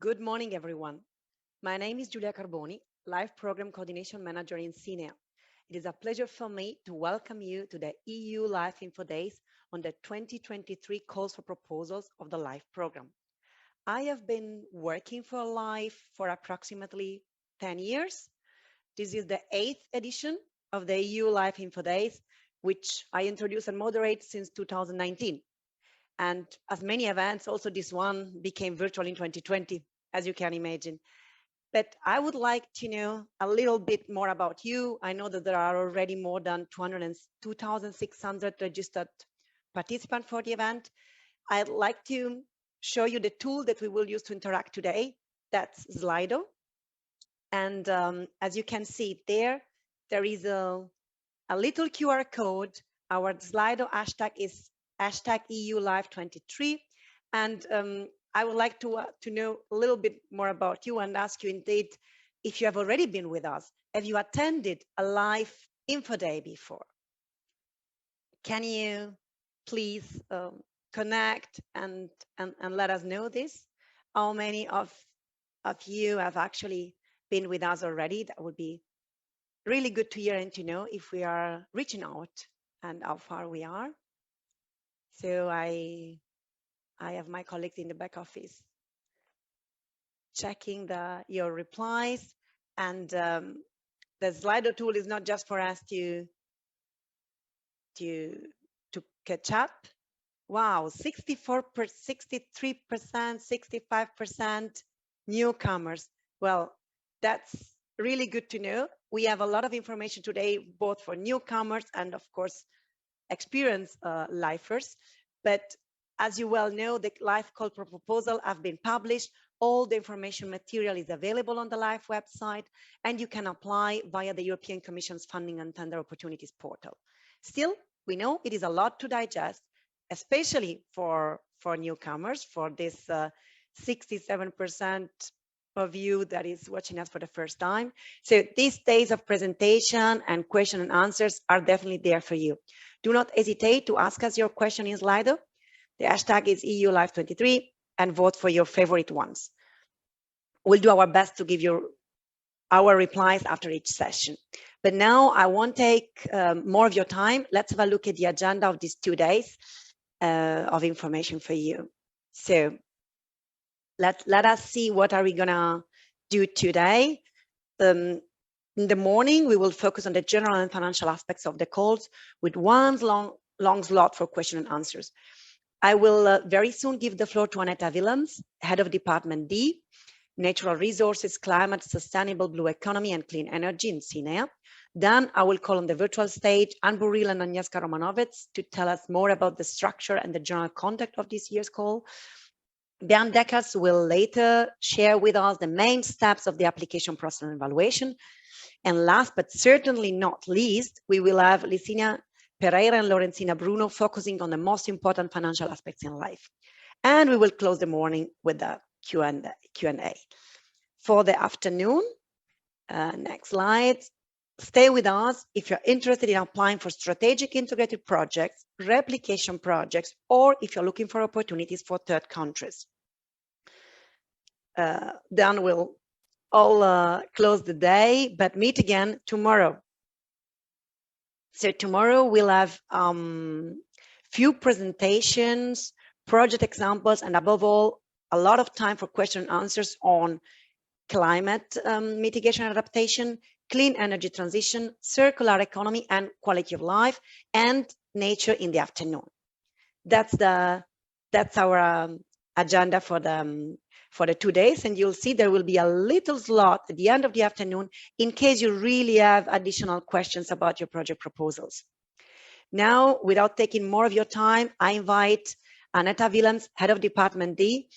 Good morning, everyone. My name is Giulia Carboni, Life Program Coordination Manager in CINEA. It is a pleasure for me to welcome you to the EU Life Info Days on the 2023 Calls for Proposals of the Life Program. I have been working for Life for approximately 10 years. This is the 8th edition of the EU Life Info Days, which I introduce and moderate since 2019. And as many events, also this one became virtual in 2020, as you can imagine. But I would like to know a little bit more about you. I know that there are already more than 2,600 registered participants for the event. I'd like to show you the tool that we will use to interact today. That's Sli.do. And as you can see there is a little QR code. Our Sli.do hashtag is hashtag EULive23. And I would like to know a little bit more about you and ask you indeed if you have already been with us. Have you attended a live info day before? Can you please connect and let us know this? How many of you have actually been with us already? That would be really good to hear and to know if we are reaching out and how far we are. So I have my colleagues in the back office checking your replies, and the Sli.do tool is not just for us to catch up. Wow, 63%, 65% newcomers. Well, that's really good to know. We have a lot of information today, both for newcomers and of course, experienced lifers. But as you well know, the life call for proposal have been published. All the information material is available on the LIFE website, and you can apply via the European Commission's Funding and Tender Opportunities portal. Still, we know it is a lot to digest, especially for newcomers, for this 67% of you that is watching us for the first time. So these days of presentation and question and answers are definitely there for you. Do not hesitate to ask us your question in Sli.do. The hashtag is EULive23 and vote for your favorite ones. We'll do our best to give you our replies after each session. But now I won't take more of your time. Let's have a look at the agenda of these 2 days of information for you. So let us see what are we gonna do today. In the morning, we will focus on the general and financial aspects of the calls with one long slot for question and answers. I will very soon give the floor to Aneta Willems, Head of Department D, Natural Resources, Climate, Sustainable Blue Economy and Clean Energy in CINEA. Then I will call on the virtual stage Burrill and Agnieszka Romanowicz to tell us more about the structure and the general conduct of this year's call. Bernd Decker will later share with us the main steps of the application process and evaluation. And last but certainly not least, we will have Licinia, Pereira and Lorenzina Bruno focusing on the most important financial aspects in life. And we will close the morning with the Q&A. For the afternoon, next slide, stay with us if you're interested in applying for strategic integrated projects, replication projects, or if you're looking for opportunities for third countries. Then we'll all close the day, but meet again tomorrow. So tomorrow we'll have few presentations, project examples, and above all, a lot of time for question and answers on climate mitigation and adaptation, clean energy transition, circular economy and quality of life, and nature in the afternoon. That's our agenda for the 2 days, and you'll see there will be a little slot at the end of the afternoon in case you really have additional questions about your project proposals. Now, without taking more of your time, I invite Aneta Willems, Head of Department D,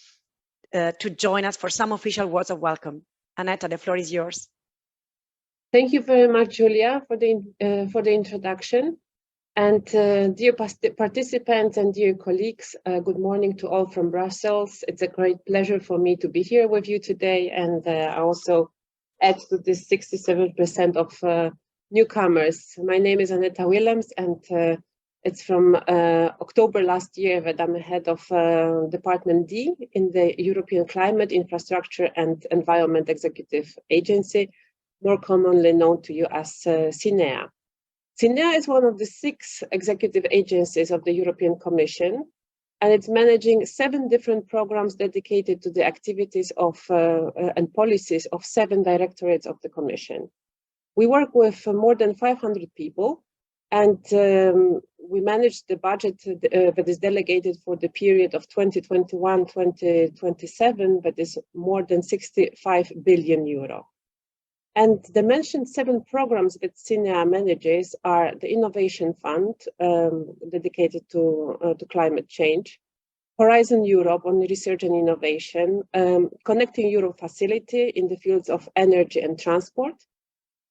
to join us for some official words of welcome. Aneta, the floor is yours. Thank you very much, Giulia, for the introduction. And dear participants and dear colleagues, good morning to all from Brussels. It's a great pleasure for me to be here with you today, and I also add to this 67% of newcomers. My name is Aneta Willems, and It's from October last year that I'm head of Department D in the European Climate, Infrastructure and Environment Executive Agency, more commonly known to you as CINEA. CINEA is one of the 6 executive agencies of the European Commission, and it's managing 7 different programs dedicated to the activities of and policies of 7 directorates of the Commission. We work with more than 500 people, and we manage the budget that is delegated for the period of 2021-2027, that is more than 65 billion euro. And the mentioned 7 programs that CINEA manages are the Innovation Fund, dedicated to climate change, Horizon Europe on research and innovation, Connecting Europe facility in the fields of energy and transport,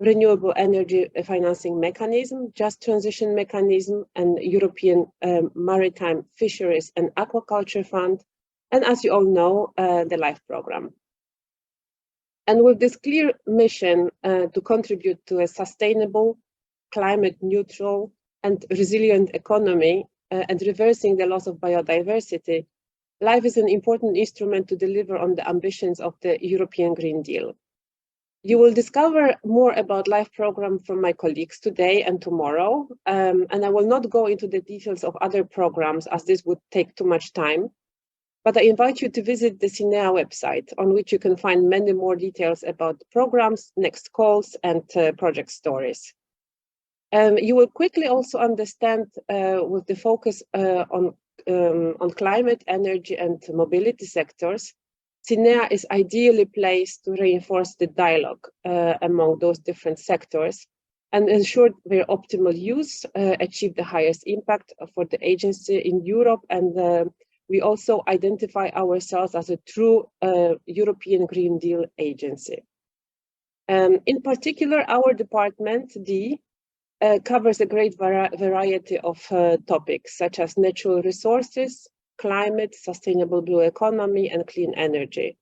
Renewable Energy Financing Mechanism, Just Transition Mechanism, and European Maritime Fisheries and Aquaculture Fund, and as you all know, the LIFE program. And with this clear mission to contribute to a sustainable, climate neutral, and resilient economy and reversing the loss of biodiversity, LIFE is an important instrument to deliver on the ambitions of the European Green Deal. You will discover more about LIFE program from my colleagues today and tomorrow, and I will not go into the details of other programs as this would take too much time, but I invite you to visit the CINEA website on which you can find many more details about the programs, next calls, and project stories. You will quickly also understand with the focus on climate, energy, and mobility sectors, CINEA is ideally placed to reinforce the dialogue among those different sectors and ensure their optimal use, achieve the highest impact for the agency in Europe. And we also identify ourselves as a true European Green Deal agency. In particular, our Department D covers a great variety of topics such as natural resources, climate, sustainable blue economy, and clean energy.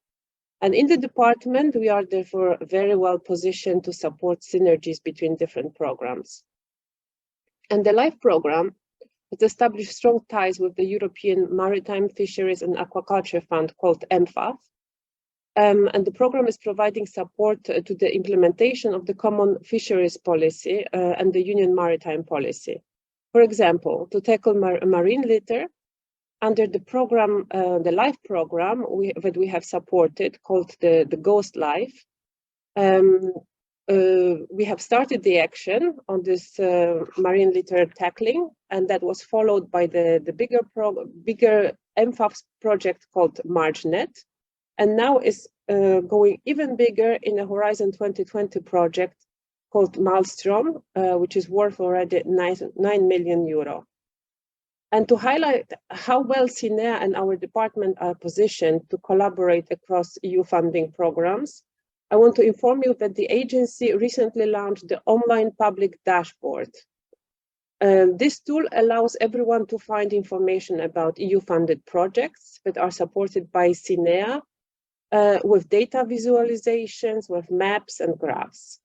And in the department, we are therefore very well positioned to support synergies between different programs. And the LIFE program has established strong ties with the European Maritime Fisheries and Aquaculture Fund called MFAF. And the program is providing support to the implementation of the Common Fisheries Policy and the Union Maritime Policy. For example, to tackle marine litter, under the program, the LIFE program that we have supported, called the Ghost LIFE, we have started the action on this marine litter tackling, and that was followed by the bigger MFAF's project called MargeNet, and now is going even bigger in a Horizon 2020 project called Maelstrom, which is worth already 9 million euro. And to highlight how well CINEA and our department are positioned to collaborate across EU funding programs, I want to inform you that the agency recently launched the online public dashboard. This tool allows everyone to find information about EU-funded projects that are supported by CINEA with data visualizations, with maps and graphs.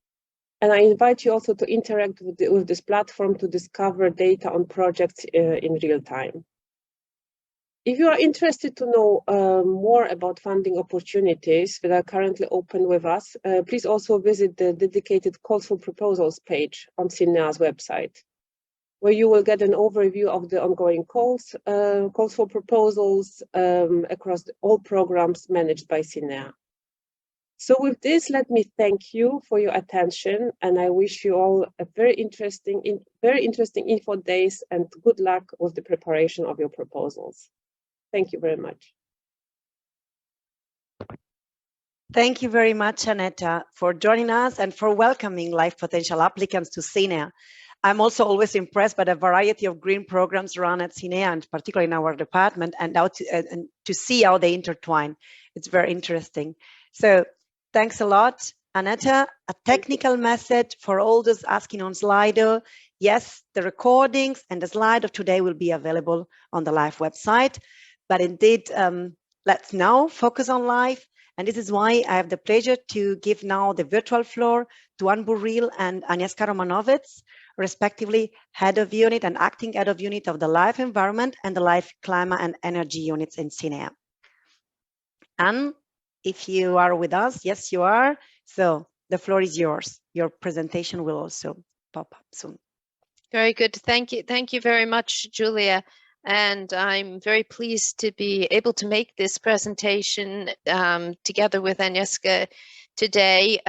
And I invite you also to interact with this platform to discover data on projects in real time. If you are interested to know more about funding opportunities that are currently open with us, please also visit the dedicated calls for proposals page on CINEA's website, where you will get an overview of the ongoing calls for proposals across all programs managed by CINEA. So with this, let me thank you for your attention, and I wish you all a very interesting info days and good luck with the preparation of your proposals. Thank you very much. Thank you very much, Aneta, for joining us and for welcoming live potential applicants to CINEA. I'm also always impressed by the variety of green programs run at CINEA, and particularly in our department, and to see how they intertwine. It's very interesting. So thanks a lot, Aneta. A technical message for all those asking on Sli.do. Yes, the recordings and the slide of today will be available on the LIFE website. But indeed, let's now focus on LIFE. And this is why I have the pleasure to give now the virtual floor to Burrill and Agnieszka Romanowicz, respectively head of unit and acting head of unit of the life environment and the life climate and energy units in CINEA. And if you are with us, yes, you are. So the floor is yours. Your presentation will also pop up soon. Very good. Thank you. Thank you very much, Giulia. And I'm very pleased to be able to make this presentation together with Agnieszka today.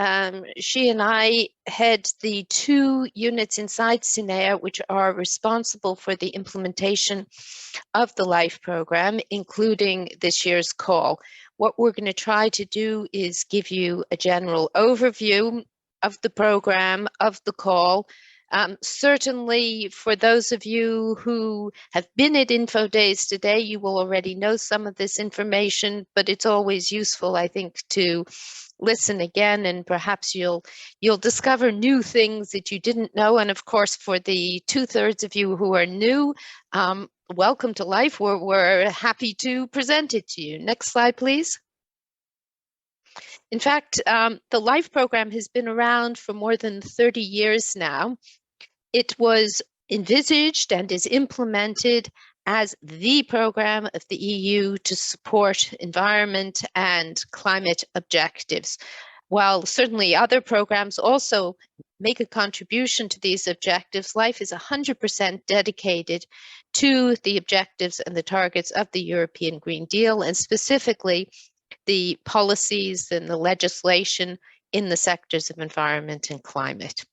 She and I head the 2 units inside CINEA, which are responsible for the implementation of the LIFE program, including this year's call. What we're going to try to do is give you a general overview of the program, of the call. Certainly for those of you who have been at Info Days today, you will already know some of this information, but it's always useful, I think, to listen again, and perhaps you'll discover new things that you didn't know. And of course, for the 2/3 of you who are new, welcome to life. We're happy to present it to you. Next slide, please. In fact, the LIFE program has been around for more than 30 years now. It was envisaged and is implemented as the program of the EU to support environment and climate objectives. While certainly other programs also make a contribution to these objectives, LIFE is 100% dedicated to the objectives and the targets of the European Green Deal, and specifically the policies and the legislation in the sectors of environment and climate.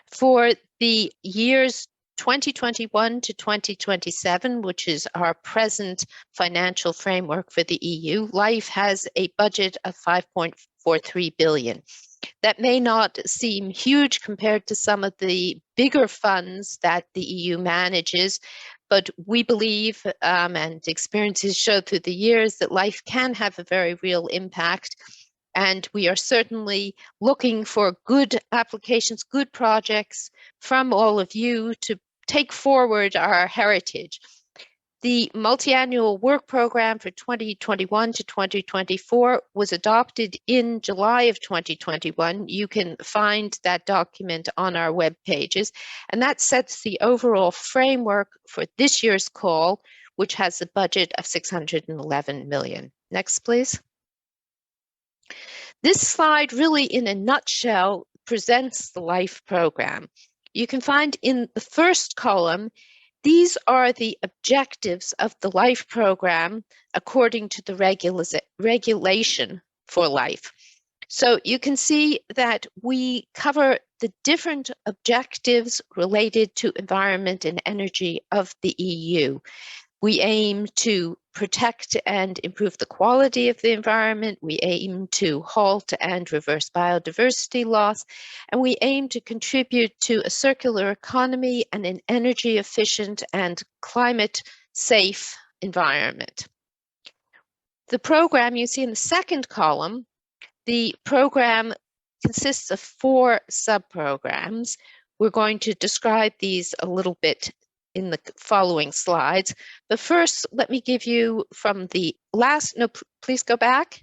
For the years 2021 to 2027, which is our present financial framework for the EU, LIFE has a budget of 5.43 billion. That may not seem huge compared to some of the bigger funds that the EU manages, but we believe, and experiences show through the years, that LIFE can have a very real impact. And we are certainly looking for good applications, good projects from all of you to take forward our heritage. The multi-annual work program for 2021 to 2024 was adopted in July of 2021. You can find that document on our web pages, and that sets the overall framework for this year's call, which has a budget of 611 million. Next, please. This slide really, in a nutshell, presents the LIFE program. You can find in the first column, these are the objectives of the LIFE program according to the regulation for LIFE. So you can see that we cover the different objectives related to environment and energy of the EU. We aim to protect and improve the quality of the environment. We aim to halt and reverse biodiversity loss. And we aim to contribute to a circular economy and an energy efficient and climate safe environment. The program you see in the second column, the program consists of 4 sub-programs. We're going to describe these a little bit in the following slides. But first, let me give you from the last, no, please go back.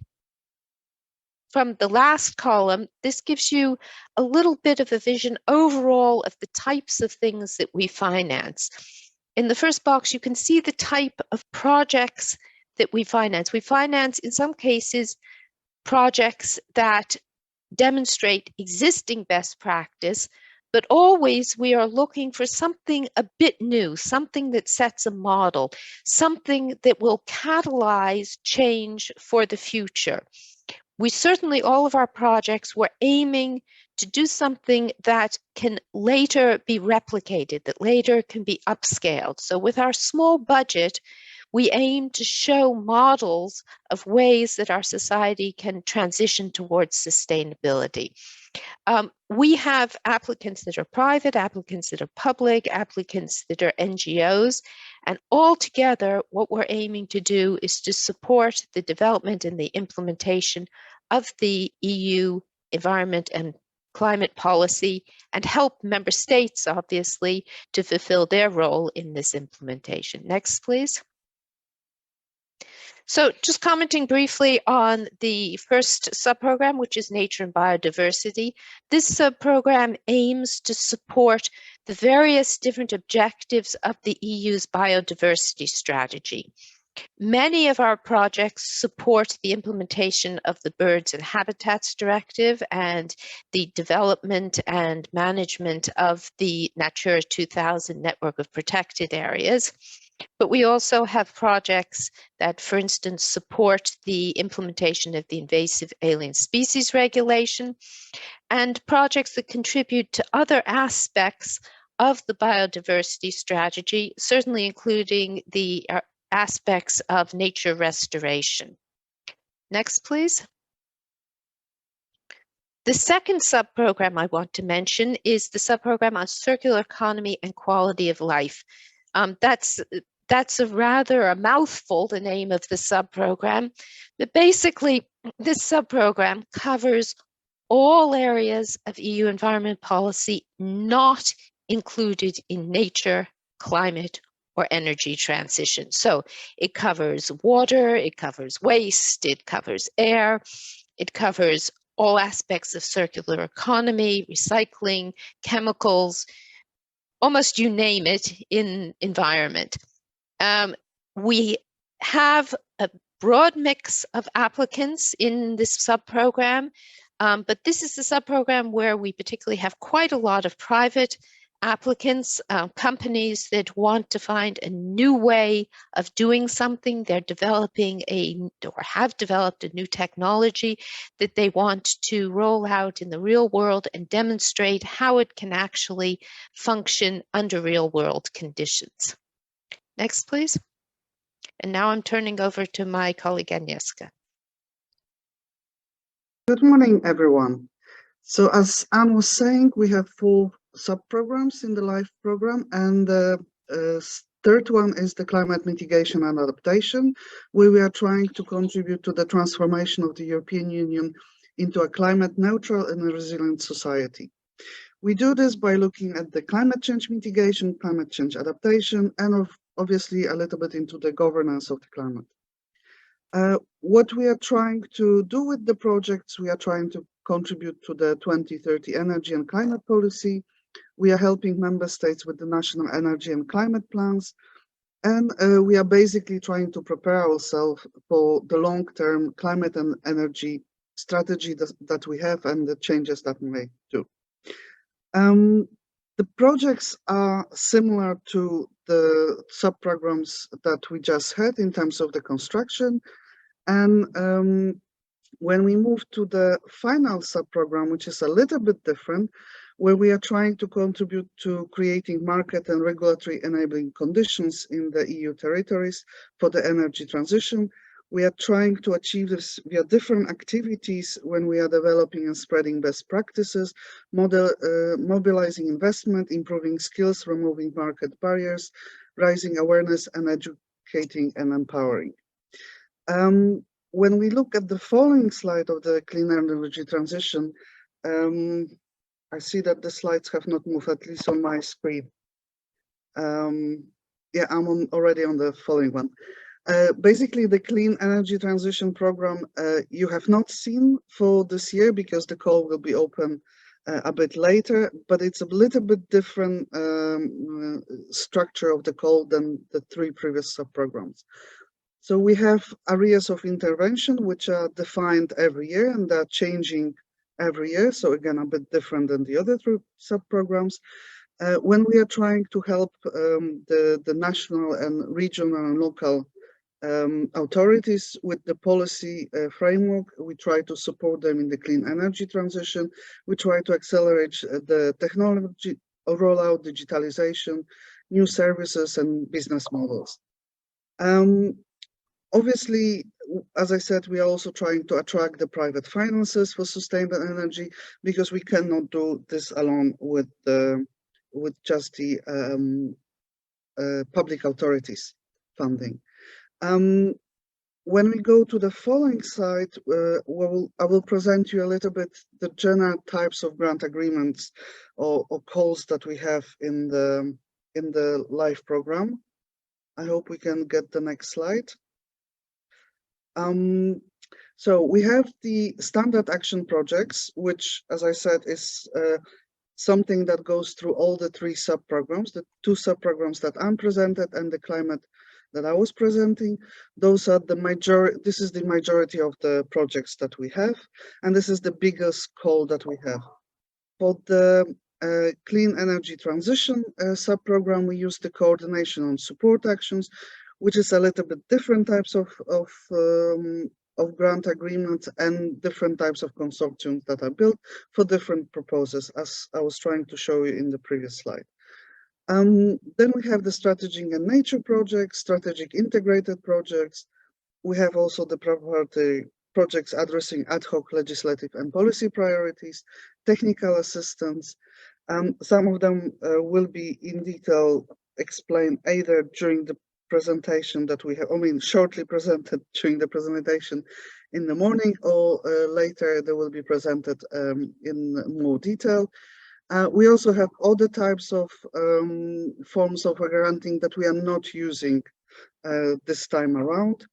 From the last column, this gives you a little bit of a vision overall of the types of things that we finance. In the first box, you can see the type of projects that we finance. We finance, in some cases, projects that demonstrate existing best practice, but always we are looking for something a bit new, something that sets a model, something that will catalyze change for the future. We certainly, all of our projects, were aiming to do something that can later be replicated, that later can be upscaled. So with our small budget, we aim to show models of ways that our society can transition towards sustainability. We have applicants that are private, applicants that are public, applicants that are NGOs, and all together what we're aiming to do is to support the development and the implementation of the EU environment and climate policy and help member states, obviously, to fulfill their role in this implementation. Next, please. So just commenting briefly on the first subprogram, which is Nature and Biodiversity. This subprogram aims to support the various different objectives of the EU's biodiversity strategy. Many of our projects support the implementation of the Birds and Habitats Directive and the development and management of the Natura 2000 network of protected areas. But we also have projects that, for instance, support the implementation of the Invasive Alien Species Regulation, and projects that contribute to other aspects of the biodiversity strategy, certainly including the aspects of nature restoration. Next, please. The second subprogram I want to mention is the subprogram on circular economy and quality of life. That's a mouthful, the name of the subprogram, but basically this subprogram covers all areas of EU environment policy not included in nature, climate, or energy transition. So it covers water, it covers waste, it covers air, it covers all aspects of circular economy, recycling, chemicals, almost you name it in environment. We have a broad mix of applicants in this subprogram, but this is the subprogram where we particularly have quite a lot of private applicants, companies that want to find a new way of doing something. They're developing or have developed a new technology that they want to roll out in the real world and demonstrate how it can actually function under real world conditions. Next, please. And now I'm turning over to my colleague Agnieszka. Good morning, everyone. So as Anne was saying, we have 4 sub-programs in the LIFE program, and the third one is the climate mitigation and adaptation, where we are trying to contribute to the transformation of the European Union into a climate neutral and resilient society. We do this by looking at the climate change mitigation, climate change adaptation, and obviously a little bit into the governance of the climate. What we are trying to do with the projects, we are trying to contribute to the 2030 energy and climate policy. We are helping member states with the national energy and climate plans. And we are basically trying to prepare ourselves for the long-term climate and energy strategy that we have and the changes that we may do. The projects are similar to the sub-programs that we just had in terms of the construction. And when we move to the final sub-program, which is a little bit different, where we are trying to contribute to creating market and regulatory enabling conditions in the EU territories for the energy transition, we are trying to achieve this via different activities when we are developing and spreading best practices, mobilizing investment, improving skills, removing market barriers, raising awareness, and educating and empowering. When we look at the following slide of the clean energy transition, I see that the slides have not moved, at least on my screen. Yeah, I'm already on the following one. Basically, the Clean Energy Transition Program you have not seen for this year because the call will be open a bit later, but it's a little bit different structure of the call than the 3 previous sub-programs. So we have areas of intervention which are defined every year and they're changing every year. So again, a bit different than the other 3 sub-programs. When we are trying to help the national and regional and local authorities with the policy framework, we try to support them in the clean energy transition. We try to accelerate the technology rollout, digitalization, new services and business models. Obviously, as I said, we are also trying to attract the private finances for sustainable energy because we cannot do this alone with just the public authorities funding. When we go to the following slide, I will present you a little bit the general types of grant agreements or calls that we have in the LIFE program. I hope we can get the next slide. So we have the standard action projects, which, as I said, is something that goes through all the 3 sub-programs, the 2 sub-programs that I'm presented and the climate that I was presenting. Those are the majority, this is the majority of the projects that we have, and this is the biggest call that we have. For the clean energy transition sub-program, we use the coordination on support actions, which is a little bit different types of grant agreements and different types of consortiums that are built for different proposals, as I was trying to show you in the previous slide. Then we have the strategic and nature projects, strategic integrated projects. We have also the proprietary projects addressing ad hoc legislative and policy priorities, technical assistance. Some of them will be in detail explained either during the presentation that we have, I mean, shortly presented during the presentation in the morning, or later they will be presented in more detail. We also have other types of forms of granting that we are not using this time around.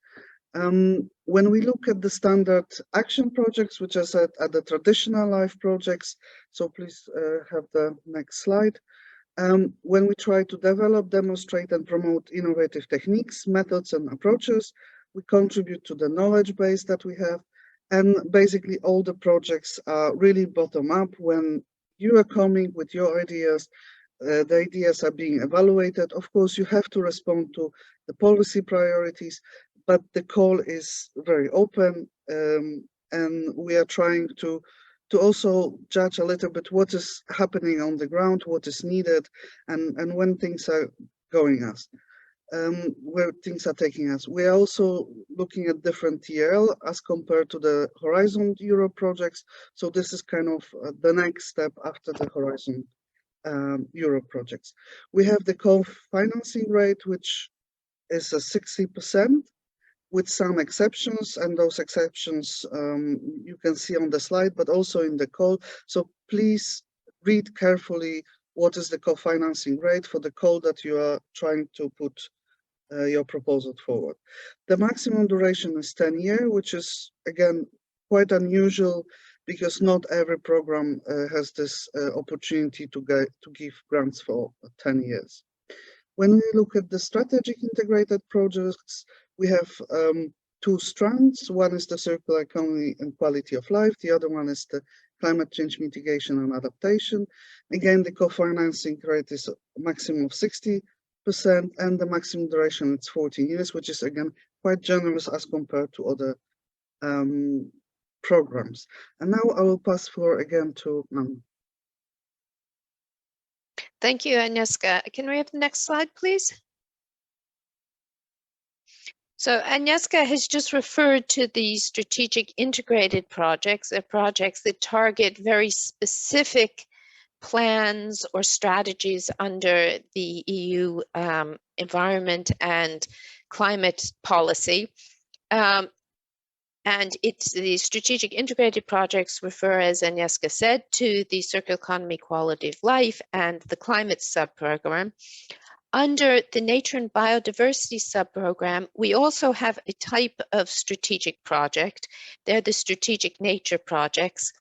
When we look at the standard action projects, which I said are the traditional life projects, so please have the next slide. When we try to develop, demonstrate and promote innovative techniques, methods and approaches, we contribute to the knowledge base that we have. And basically all the projects are really bottom up. When you are coming with your ideas, the ideas are being evaluated. Of course, you have to respond to the policy priorities, but the call is very open, and we are trying to also judge a little bit what is happening on the ground, what is needed, and when things are going us, where things are taking us. We are also looking at different TRL as compared to the Horizon Europe projects. So this is kind of the next step after the Horizon Europe projects. We have the co-financing rate, which is a 60%. With some exceptions, and those exceptions you can see on the slide, but also in the call. So please read carefully what is the co-financing rate for the call that you are trying to put your proposal forward. The maximum duration is 10 years, which is, again, quite unusual because not every program has this opportunity to give grants for 10 years. When we look at the strategic integrated projects, we have 2 strands. One is the circular economy and quality of life. The other one is the climate change mitigation and adaptation. Again, the co-financing rate is a maximum of 60%, and the maximum duration is 14 years, which is again quite generous as compared to other programs. And now I will pass floor again to Manu. Thank you, Agnieszka. Can we have the next slide, please? So Agnieszka has just referred to the strategic integrated projects. They're projects that target very specific plans or strategies under the EU environment and climate policy. And the strategic integrated projects refer, as Agnieszka said, to the circular economy, quality of life, and the climate subprogram. Under the nature and biodiversity subprogram, we also have a type of strategic project. They're the strategic nature projects.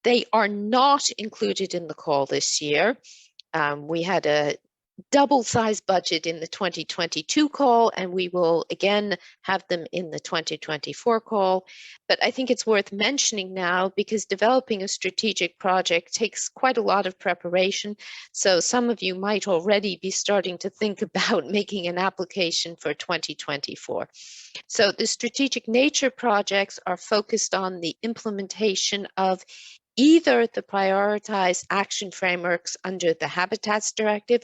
They are not included in the call this year. We had a double-sized budget in the 2022 call, and we will again have them in the 2024 call. But I think it's worth mentioning now because developing a strategic project takes quite a lot of preparation. So some of you might already be starting to think about making an application for 2024. So the strategic nature projects are focused on the implementation of either the prioritized action frameworks under the Habitats Directive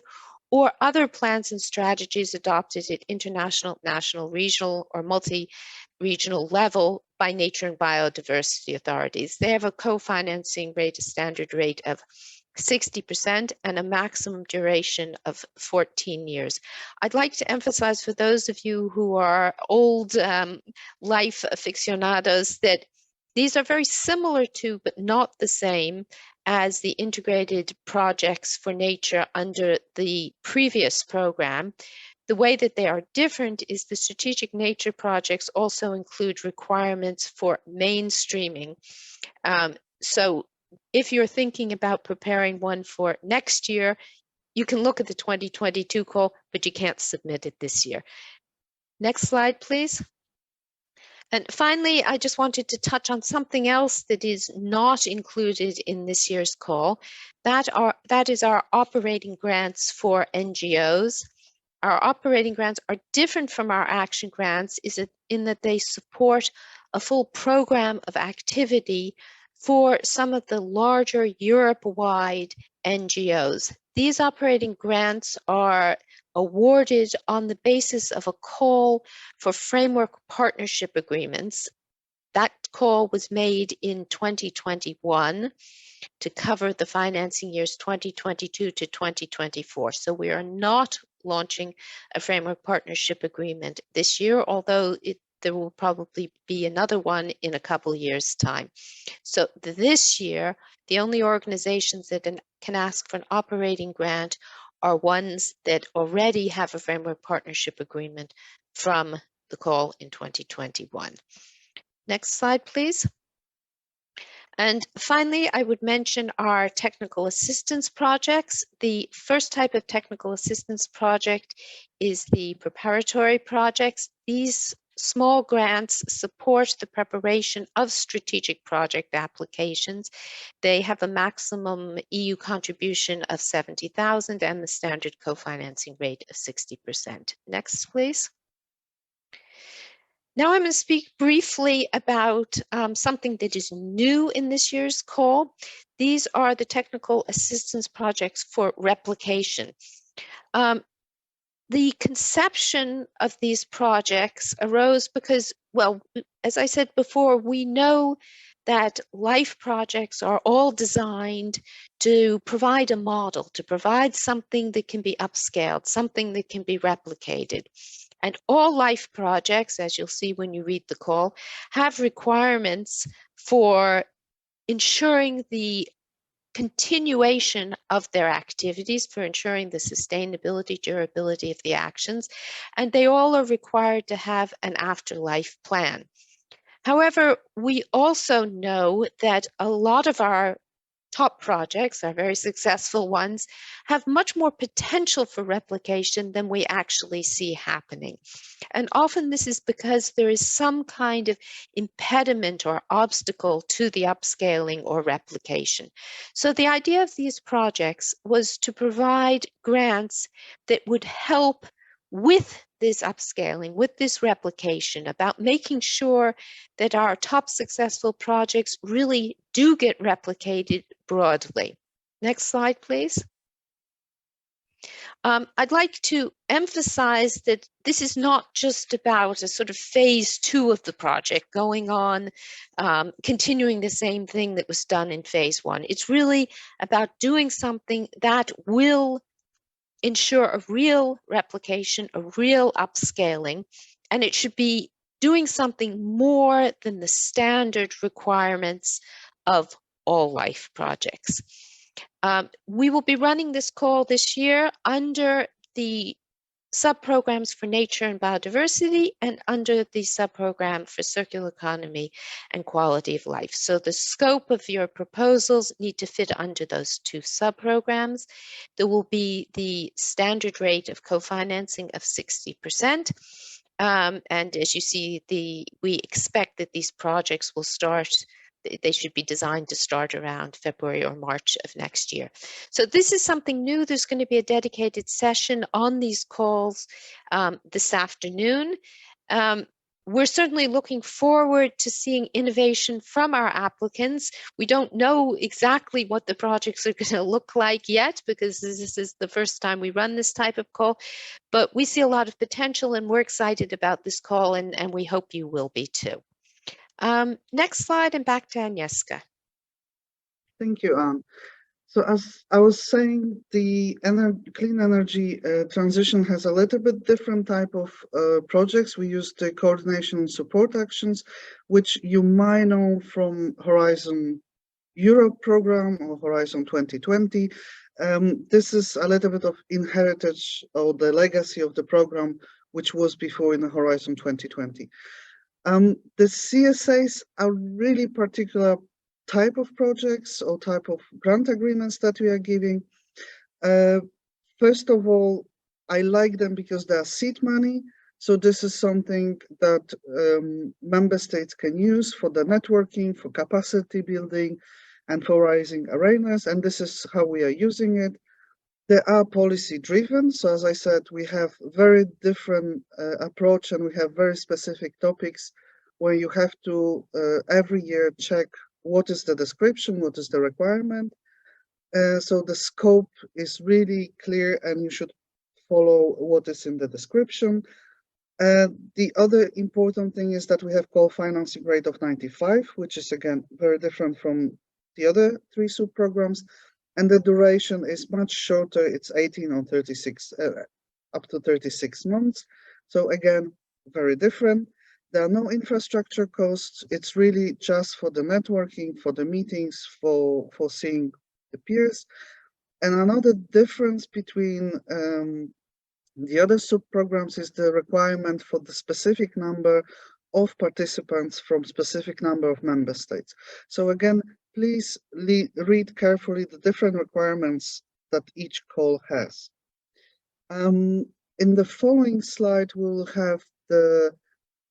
or other plans and strategies adopted at international, national, regional, or multi-regional level by nature and biodiversity authorities. They have a co-financing rate, a standard rate of 60% and a maximum duration of 14 years. I'd like to emphasize for those of you who are old life aficionados that these are very similar to, but not the same as the integrated projects for nature under the previous program. The way that they are different is the strategic nature projects also include requirements for mainstreaming. So if you're thinking about preparing one for next year, you can look at the 2022 call, but you can't submit it this year. Next slide, please. And finally, I just wanted to touch on something else that is not included in this year's call. That is our operating grants for NGOs. Our operating grants are different from our action grants in that they support a full program of activity for some of the larger Europe-wide NGOs. These operating grants are awarded on the basis of a call for framework partnership agreements. That call was made in 2021 to cover the financing years 2022 to 2024. So we are not launching a framework partnership agreement this year, although there will probably be another one in a couple years' time. So this year, the only organizations that can ask for an operating grant are ones that already have a framework partnership agreement from the call in 2021. Next slide, please. And finally, I would mention our technical assistance projects. The first type of technical assistance project is the preparatory projects. These small grants support the preparation of strategic project applications. They have a maximum EU contribution of 70,000 and the standard co-financing rate of 60%. Next, please. Now I'm going to speak briefly about something that is new in this year's call. These are the technical assistance projects for replication. The conception of these projects arose because, well, as I said before, we know that life projects are all designed to provide a model, to provide something that can be upscaled, something that can be replicated. And all life projects, as you'll see when you read the call, have requirements for ensuring the continuation of their activities, for ensuring the sustainability, durability of the actions, and they all are required to have an afterlife plan. However, we also know that a lot of our top projects, our very successful ones, have much more potential for replication than we actually see happening. And often this is because there is some kind of impediment or obstacle to the upscaling or replication. So the idea of these projects was to provide grants that would help with this upscaling, with this replication, about making sure that our top successful projects really do get replicated broadly. Next slide, please. I'd like to emphasize that this is not just about a sort of phase 2 of the project going on, continuing the same thing that was done in phase 1. It's really about doing something that will ensure a real replication, a real upscaling, and it should be doing something more than the standard requirements of all life projects. We will be running this call this year under the sub-programs for nature and biodiversity and under the sub-program for circular economy and quality of life. So the scope of your proposals need to fit under those two sub-programs. There will be the standard rate of co-financing of 60%. And as you see, we expect that these projects will start, they should be designed to start around February or March of next year. So this is something new. There's going to be a dedicated session on these calls this afternoon. We're certainly looking forward to seeing innovation from our applicants. We don't know exactly what the projects are going to look like yet, because this is the first time we run this type of call, but we see a lot of potential and we're excited about this call, and we hope you will be too. Next slide, and back to Agnieszka. Thank you, Anne. So as I was saying, the clean energy transition has a little bit different type of projects. We use the coordination and support actions, which you might know from Horizon Europe program or Horizon 2020. This is a little bit of inheritance or the legacy of the program, which was before in the Horizon 2020. The CSAs are really particular type of projects or type of grant agreements that we are giving. First of all, I like them because they are seed money. So this is something that member states can use for the networking, for capacity building, and for raising awareness. And this is how we are using it. They are policy driven. So as I said, we have very different approach, and we have very specific topics where you have to every year check what is the description, what is the requirement. So the scope is really clear, and you should follow what is in the description. The other important thing is that we have co-financing rate of 95, which is again very different from the other 3 sub-programs. And the duration is much shorter. It's 18 or 36, up to 36 months. So again, very different. There are no infrastructure costs. It's really just for the networking, for the meetings, for seeing the peers. And another difference between the other sub-programs is the requirement for the specific number of participants from specific number of member states. So again, please read carefully the different requirements that each call has. In the following slide, we'll have the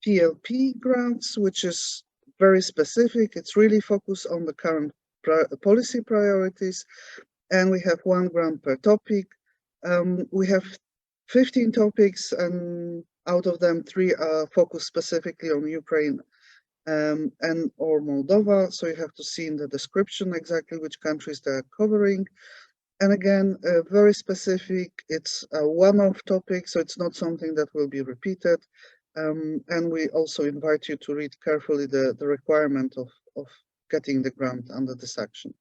PLP grants, which is very specific. It's really focused on the current policy priorities, and we have 1 grant per topic. We have 15 topics, and out of them 3 are focused specifically on Ukraine and or Moldova. So you have to see in the description exactly which countries they're covering. And again, very specific. It's a one-off topic, so it's not something that will be repeated. And we also invite you to read carefully the requirement of getting the grant under this action.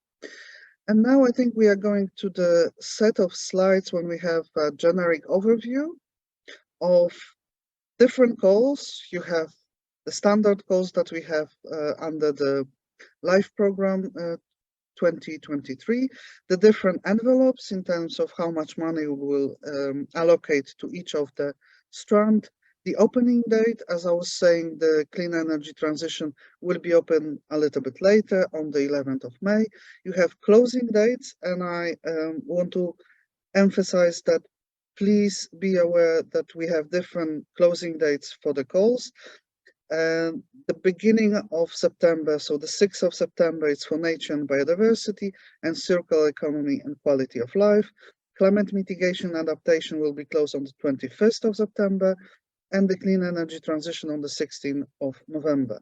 And now I think we are going to the set of slides when we have a generic overview of different calls. You have the standard calls that we have under the LIFE program 2023, the different envelopes in terms of how much money we will allocate to each of the strand. The opening date, as I was saying, the clean energy transition will be open a little bit later on the 11th of May. You have closing dates, and I want to emphasize that please be aware that we have different closing dates for the calls. The beginning of September, so the 6th of September, it's for nature and biodiversity and circular economy and quality of life. Climate mitigation and adaptation will be closed on the 21st of September, and the clean energy transition on the 16th of November.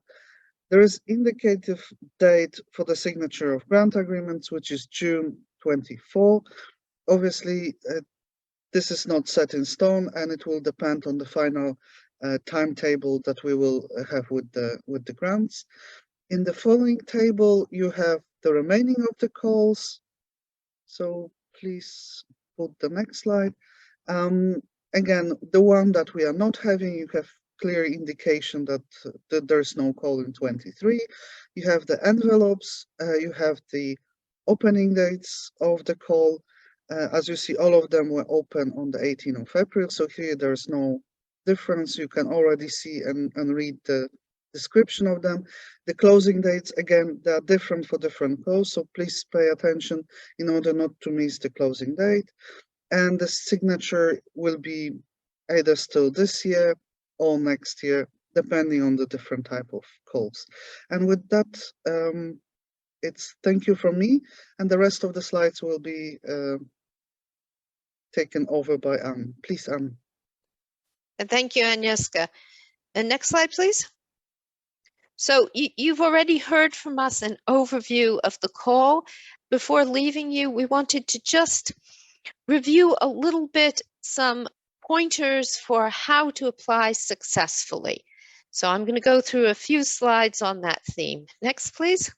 There is indicative date for the signature of grant agreements, which is June 24. Obviously, this is not set in stone, and it will depend on the final timetable that we will have with the grants. In the following table, you have the remaining of the calls. So please put the next slide. Again, the one that we are not having, you have clear indication that there's no call in 23. You have the envelopes, you have the opening dates of the call. As you see, all of them were open on the 18th of April. So here there's no difference. You can already see and read the description of them. The closing dates, again, they are different for different calls. So please pay attention in order not to miss the closing date. And the signature will be either still this year or next year, depending on the different type of calls. And with that, it's thank you from me, and the rest of the slides will be taken over by Anne. Please, Anne. And thank you, Agnieszka. And next slide, please. So you've already heard from us an overview of the call. Before leaving you, we wanted to just review a little bit some pointers for how to apply successfully. So I'm going to go through a few slides on that theme. Next, please.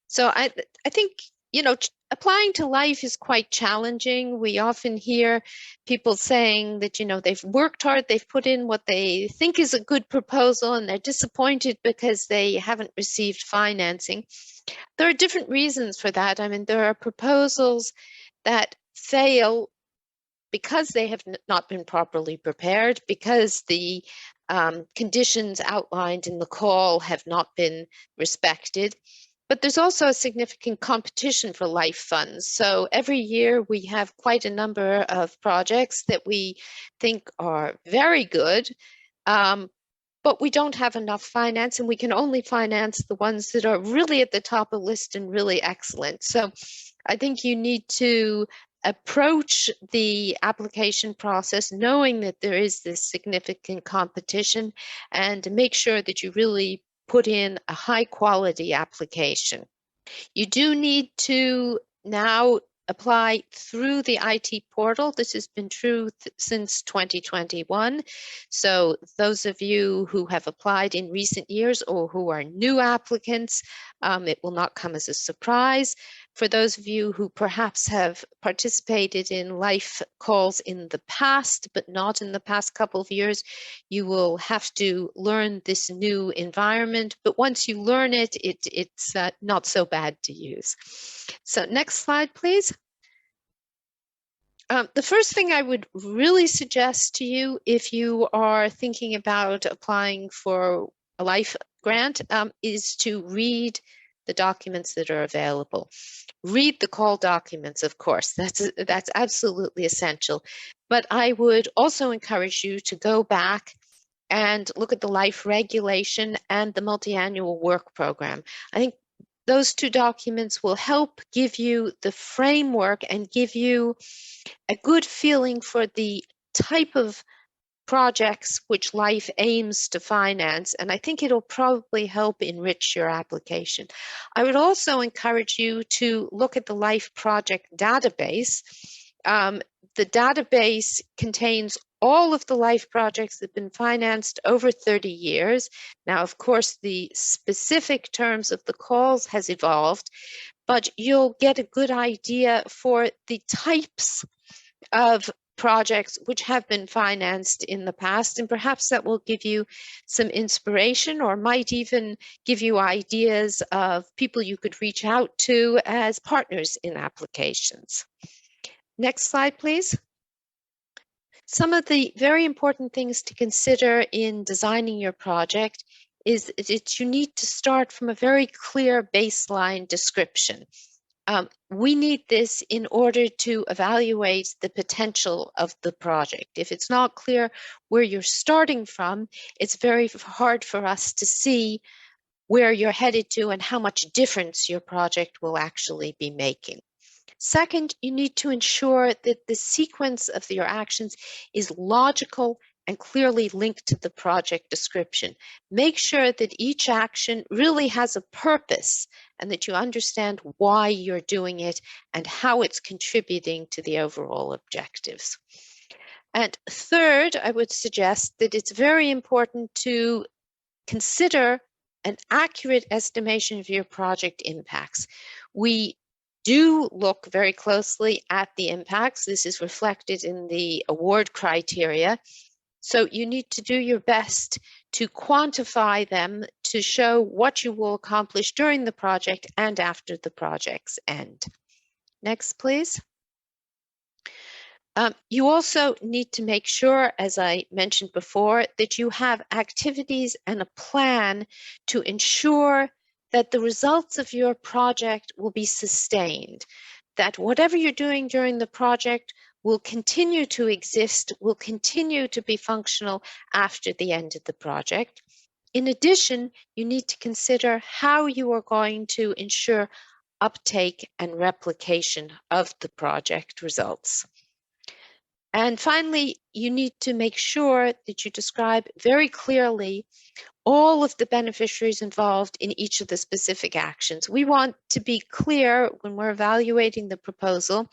So I think, you know, applying to LIFE is quite challenging. We often hear people saying that, you know, they've worked hard, they've put in what they think is a good proposal, and they're disappointed because they haven't received financing. There are different reasons for that. I mean, there are proposals that fail because they have not been properly prepared, because the conditions outlined in the call have not been respected. But there's also a significant competition for life funds. So every year we have quite a number of projects that we think are very good, but we don't have enough finance, and we can only finance the ones that are really at the top of the list and really excellent. So I think you need to approach the application process knowing that there is this significant competition, and make sure that you really put in a high quality application. You do need to now apply through the IT portal. This has been true since 2021. So those of you who have applied in recent years or who are new applicants, it will not come as a surprise. For those of you who perhaps have participated in life calls in the past, but not in the past couple of years, you will have to learn this new environment. But once you learn it, it's not so bad to use. So next slide, please. The first thing I would really suggest to you, if you are thinking about applying for a life grant, is to read the documents that are available. Read the call documents, of course, that's absolutely essential. But I would also encourage you to go back and look at the life regulation and the multi-annual work program. I think those two documents will help give you the framework and give you a good feeling for the type of projects which life aims to finance, and I think it'll probably help enrich your application. I would also encourage you to look at the life project database. The database contains all of the life projects that have been financed over 30 years. Now, of course, the specific terms of the calls has evolved, but you'll get a good idea for the types of projects which have been financed in the past, and perhaps that will give you some inspiration or might even give you ideas of people you could reach out to as partners in applications. Next slide, please. Some of the very important things to consider in designing your project is that you need to start from a very clear baseline description. We need this in order to evaluate the potential of the project. If it's not clear where you're starting from, it's very hard for us to see where you're headed to and how much difference your project will actually be making. Second, you need to ensure that the sequence of your actions is logical and clearly linked to the project description. Make sure that each action really has a purpose and that you understand why you're doing it and how it's contributing to the overall objectives. And third, I would suggest that it's very important to consider an accurate estimation of your project impacts. We do look very closely at the impacts. This is reflected in the award criteria. So you need to do your best to quantify them to show what you will accomplish during the project and after the project's end. Next, please. You also need to make sure, as I mentioned before, that you have activities and a plan to ensure that the results of your project will be sustained, that whatever you're doing during the project will continue to exist, will continue to be functional after the end of the project. In addition, you need to consider how you are going to ensure uptake and replication of the project results. And finally, you need to make sure that you describe very clearly all of the beneficiaries involved in each of the specific actions. We want to be clear when we're evaluating the proposal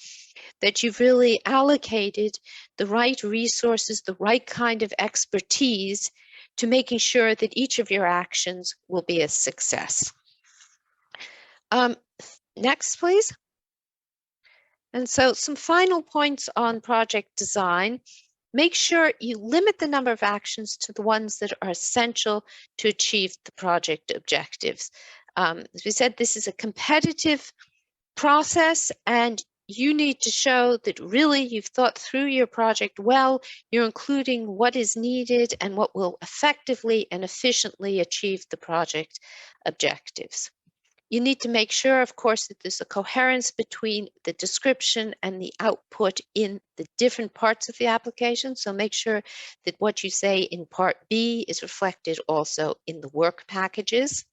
that you've really allocated the right resources, the right kind of expertise to making sure that each of your actions will be a success. Next, please. And so some final points on project design. Make sure you limit the number of actions to the ones that are essential to achieve the project objectives. As we said, this is a competitive process and you need to show that really you've thought through your project well, you're including what is needed and what will effectively and efficiently achieve the project objectives. You need to make sure, of course, that there's a coherence between the description and the output in the different parts of the application. So make sure that what you say in part B is reflected also in the work packages.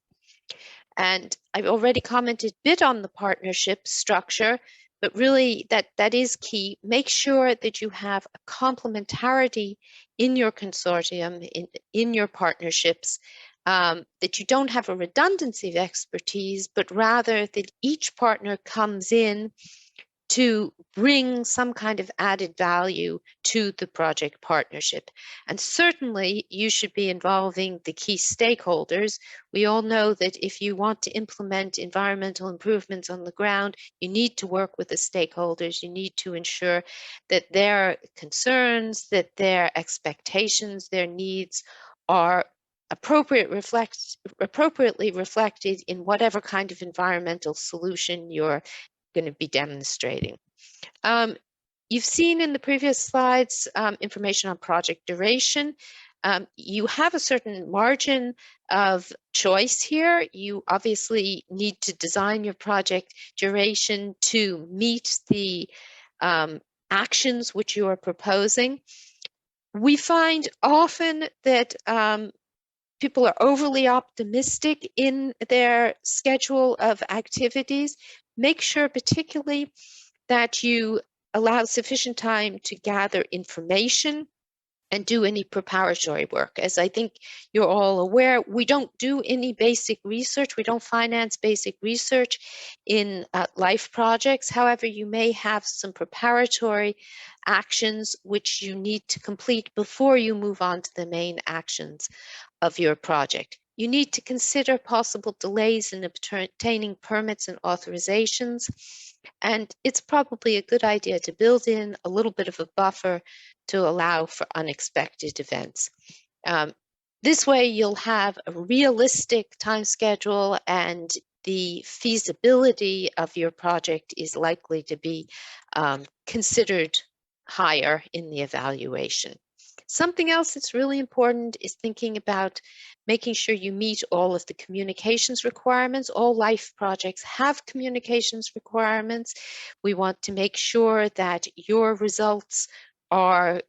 And I've already commented a bit on the partnership structure, but really that is key. Make sure that you have a complementarity in your consortium, in your partnerships, that you don't have a redundancy of expertise, but rather that each partner comes in to bring some kind of added value to the project partnership. And certainly you should be involving the key stakeholders. We all know that if you want to implement environmental improvements on the ground, you need to work with the stakeholders. You need to ensure that their concerns, that their expectations, their needs are appropriately reflected in whatever kind of environmental solution you're going to be demonstrating. You've seen in the previous slides information on project duration. You have a certain margin of choice here. You obviously need to design your project duration to meet the actions which you are proposing. We find often that people are overly optimistic in their schedule of activities. Make sure particularly that you allow sufficient time to gather information and do any preparatory work. As I think you're all aware, we don't do any basic research. We don't finance basic research in LIFE projects. However, you may have some preparatory actions which you need to complete before you move on to the main actions of your project. You need to consider possible delays in obtaining permits and authorizations, and it's probably a good idea to build in a little bit of a buffer to allow for unexpected events. This way you'll have a realistic time schedule and the feasibility of your project is likely to be considered higher in the evaluation. Something else that's really important is thinking about making sure you meet all of the communications requirements. All LIFE projects have communications requirements. We want to make sure that your results are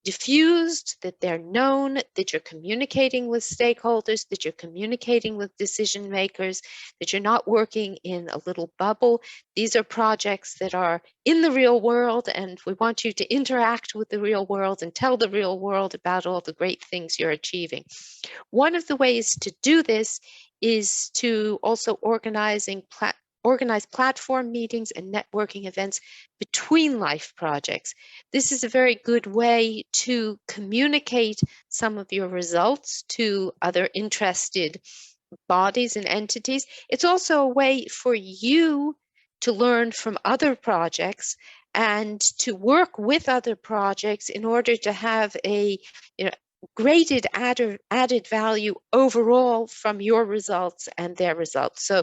diffused, that they're known, that you're communicating with stakeholders, that you're communicating with decision makers, that you're not working in a little bubble. These are projects that are in the real world, and we want you to interact with the real world and tell the real world about all the great things you're achieving. One of the ways to do this is to also organize platform meetings and networking events between LIFE projects. This is a very good way to communicate some of your results to other interested bodies and entities. It's also a way for you to learn from other projects and to work with other projects in order to have a graded added value overall from your results and their results. So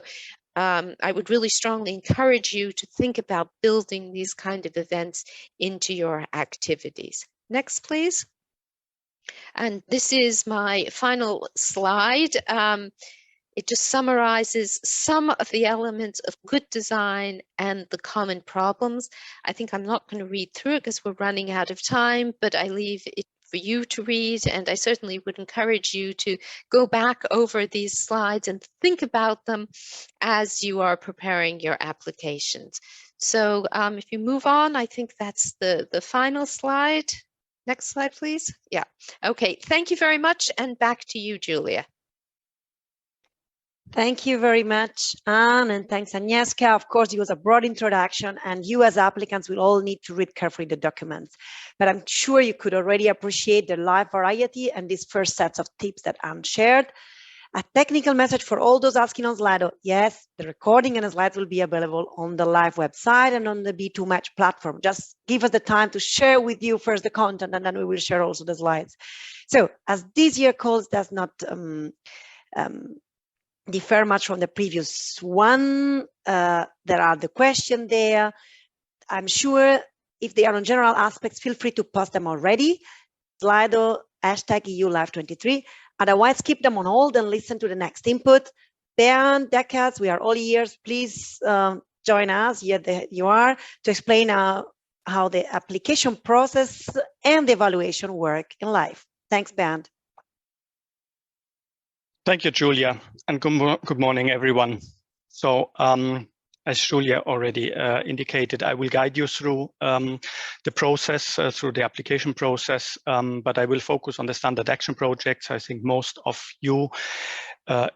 I would really strongly encourage you to think about building these kind of events into your activities. Next, please. And this is my final slide. It just summarizes some of the elements of good design and the common problems. I think I'm not going to read through it because we're running out of time, but I leave it for you to read, and I certainly would encourage you to go back over these slides and think about them as you are preparing your applications. So if you move on, I think that's the final slide. Next slide, please. Yeah. Okay. Thank you very much. And back to you, Giulia. Thank you very much, Anne, and thanks, Agnieszka. Of course, it was a broad introduction, and you as applicants will all need to read carefully the documents. But I'm sure you could already appreciate the live variety and these first sets of tips that Anne shared. A technical message for all those asking on Sli.do. Yes, the recording and the slides will be available on the live website and on the B2 Match platform. Just give us the time to share with you first the content, and then we will share also the slides. So as this year calls does not differ much from the previous one, there are the questions there. I'm sure if they are on general aspects, feel free to post them already. Sli.do, #EULive23. Otherwise, keep them on hold and listen to the next input. Bernd Decker, we are all ears. Please join us, here you are, to explain how the application process and the evaluation work in life. Thanks, Bernd. Thank you, Giulia, and good morning, everyone. So, as Giulia already indicated, I will guide you through the process, through the application process, but I will focus on the standard action projects. I think most of you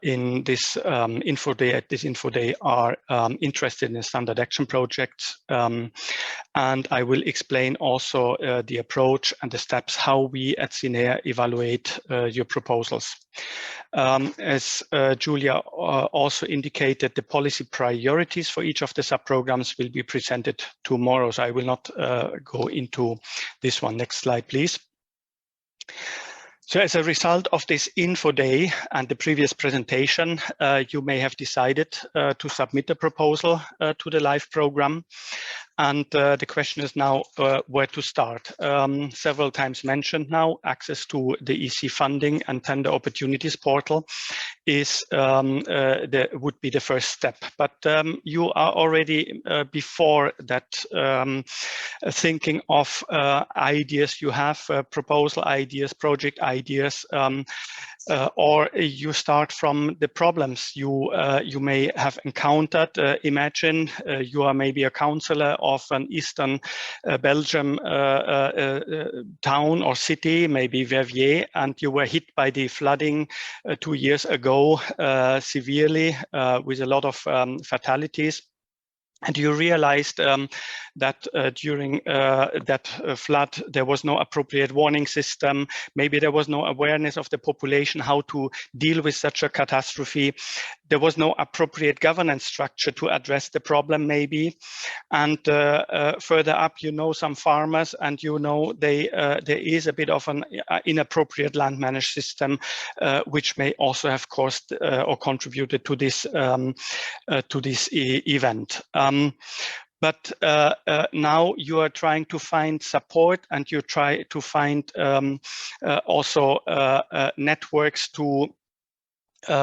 in this info day are interested in standard action projects, and I will explain also the approach and the steps how we at CINEA evaluate your proposals. As Giulia also indicated, the policy priorities for each of the subprograms will be presented tomorrow, so I will not go into this one. Next slide, please. So as a result of this info day and the previous presentation, you may have decided to submit a proposal to the LIFE program. And the question is now where to start. Several times mentioned now, access to the EC funding and tender opportunities portal is would be the first step. But you are already before that thinking of ideas. You have proposal ideas, project ideas, or you start from the problems you may have encountered. Imagine you are maybe a councillor of an Eastern Belgium town or city, maybe Verviers, and you were hit by the flooding 2 years ago severely with a lot of fatalities. And you realized that during that flood, there was no appropriate warning system. Maybe there was no awareness of the population how to deal with such a catastrophe. There was no appropriate governance structure to address the problem, maybe. And further up, you know some farmers, and you know there is a bit of an inappropriate land management system, which may also have caused or contributed to this event. But now you are trying to find support, and you try to find also networks to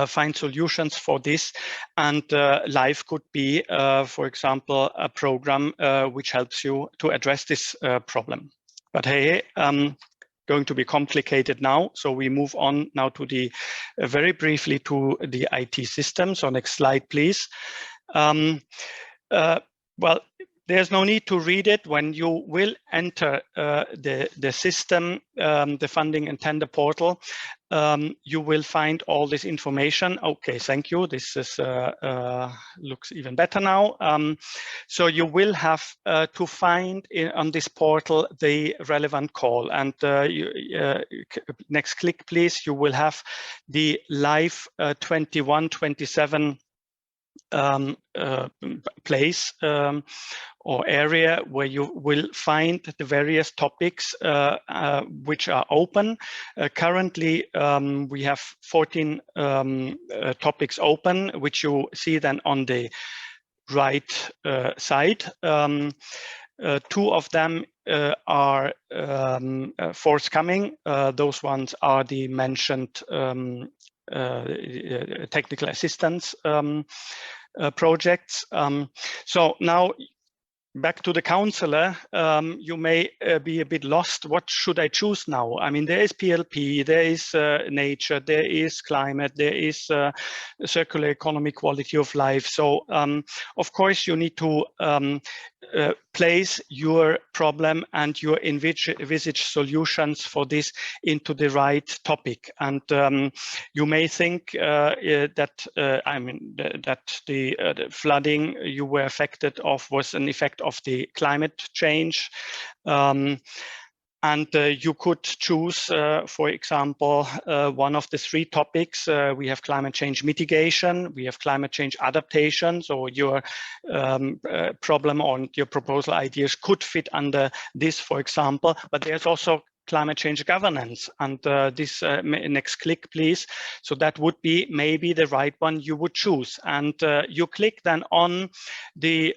find solutions for this. And LIFE could be, for example, a program which helps you to address this problem. But hey, going to be complicated now. So we move on now to the very briefly to the IT system. So next slide, please. Well, there's no need to read it. When you will enter the system, the funding and tender portal, you will find all this information. Okay, thank you. This is looks even better now. So you will have to find on this portal the relevant call. And next click, please. You will have the LIFE 21-27 place or area where you will find the various topics which are open. Currently, we have 14 topics open, which you see then on the right side. 2 of them are forthcoming. Those ones are the mentioned technical assistance projects. So now back to the counselor, you may be a bit lost. What should I choose now? I mean, there is PLP, there is nature, there is climate, there is circular economy, quality of life. So of course you need to place your problem and your envisage solutions for this into the right topic. And you may think that that the flooding you were affected of was an effect of the climate change. And you could choose, for example, one of the 3 topics. We have climate change mitigation, we have climate change adaptation. So your problem or your proposal ideas could fit under this, for example. But there's also climate change governance. And this next click, please. So that would be maybe the right one you would choose. And you click then on the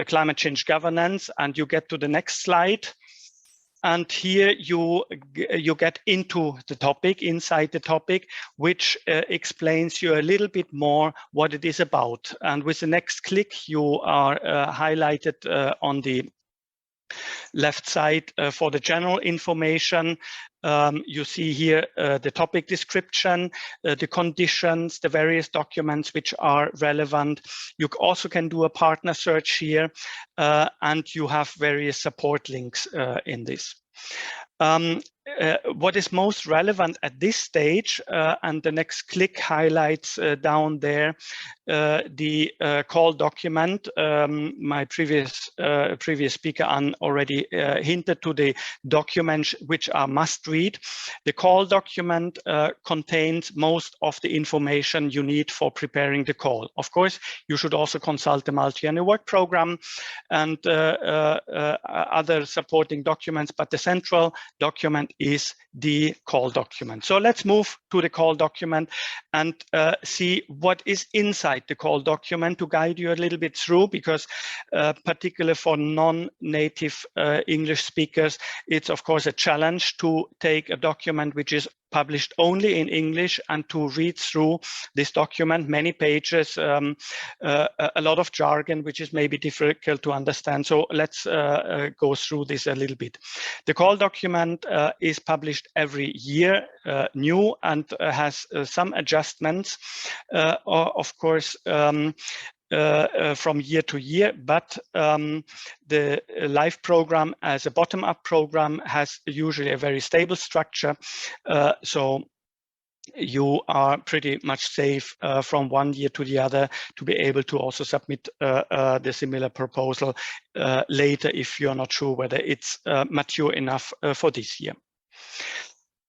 climate change governance, and you get to the next slide. And here you get into the topic, inside the topic, which explains you a little bit more what it is about. And with the next click, you are highlighted on the left side for the general information. You see here the topic description, the conditions, the various documents which are relevant. You also can do a partner search here, and you have various support links in this. What is most relevant at this stage, and the next click highlights down there the call document. My previous speaker Anne already hinted to the documents which are must read. The call document contains most of the information you need for preparing the call. Of course, you should also consult the multi-annual work program and other supporting documents, but the central document is the call document. So let's move to the call document and see what is inside the call document to guide you a little bit through, because particularly for non-native English speakers, it's of course a challenge to take a document which is published only in English and to read through this document, many pages, a lot of jargon, which is maybe difficult to understand. So let's go through this a little bit. The call document is published every year, new, and has some adjustments, of course, from year to year, but the LIFE program as a bottom-up program has usually a very stable structure, so you are pretty much safe from one year to the other to be able to also submit the similar proposal later if you're not sure whether it's mature enough for this year.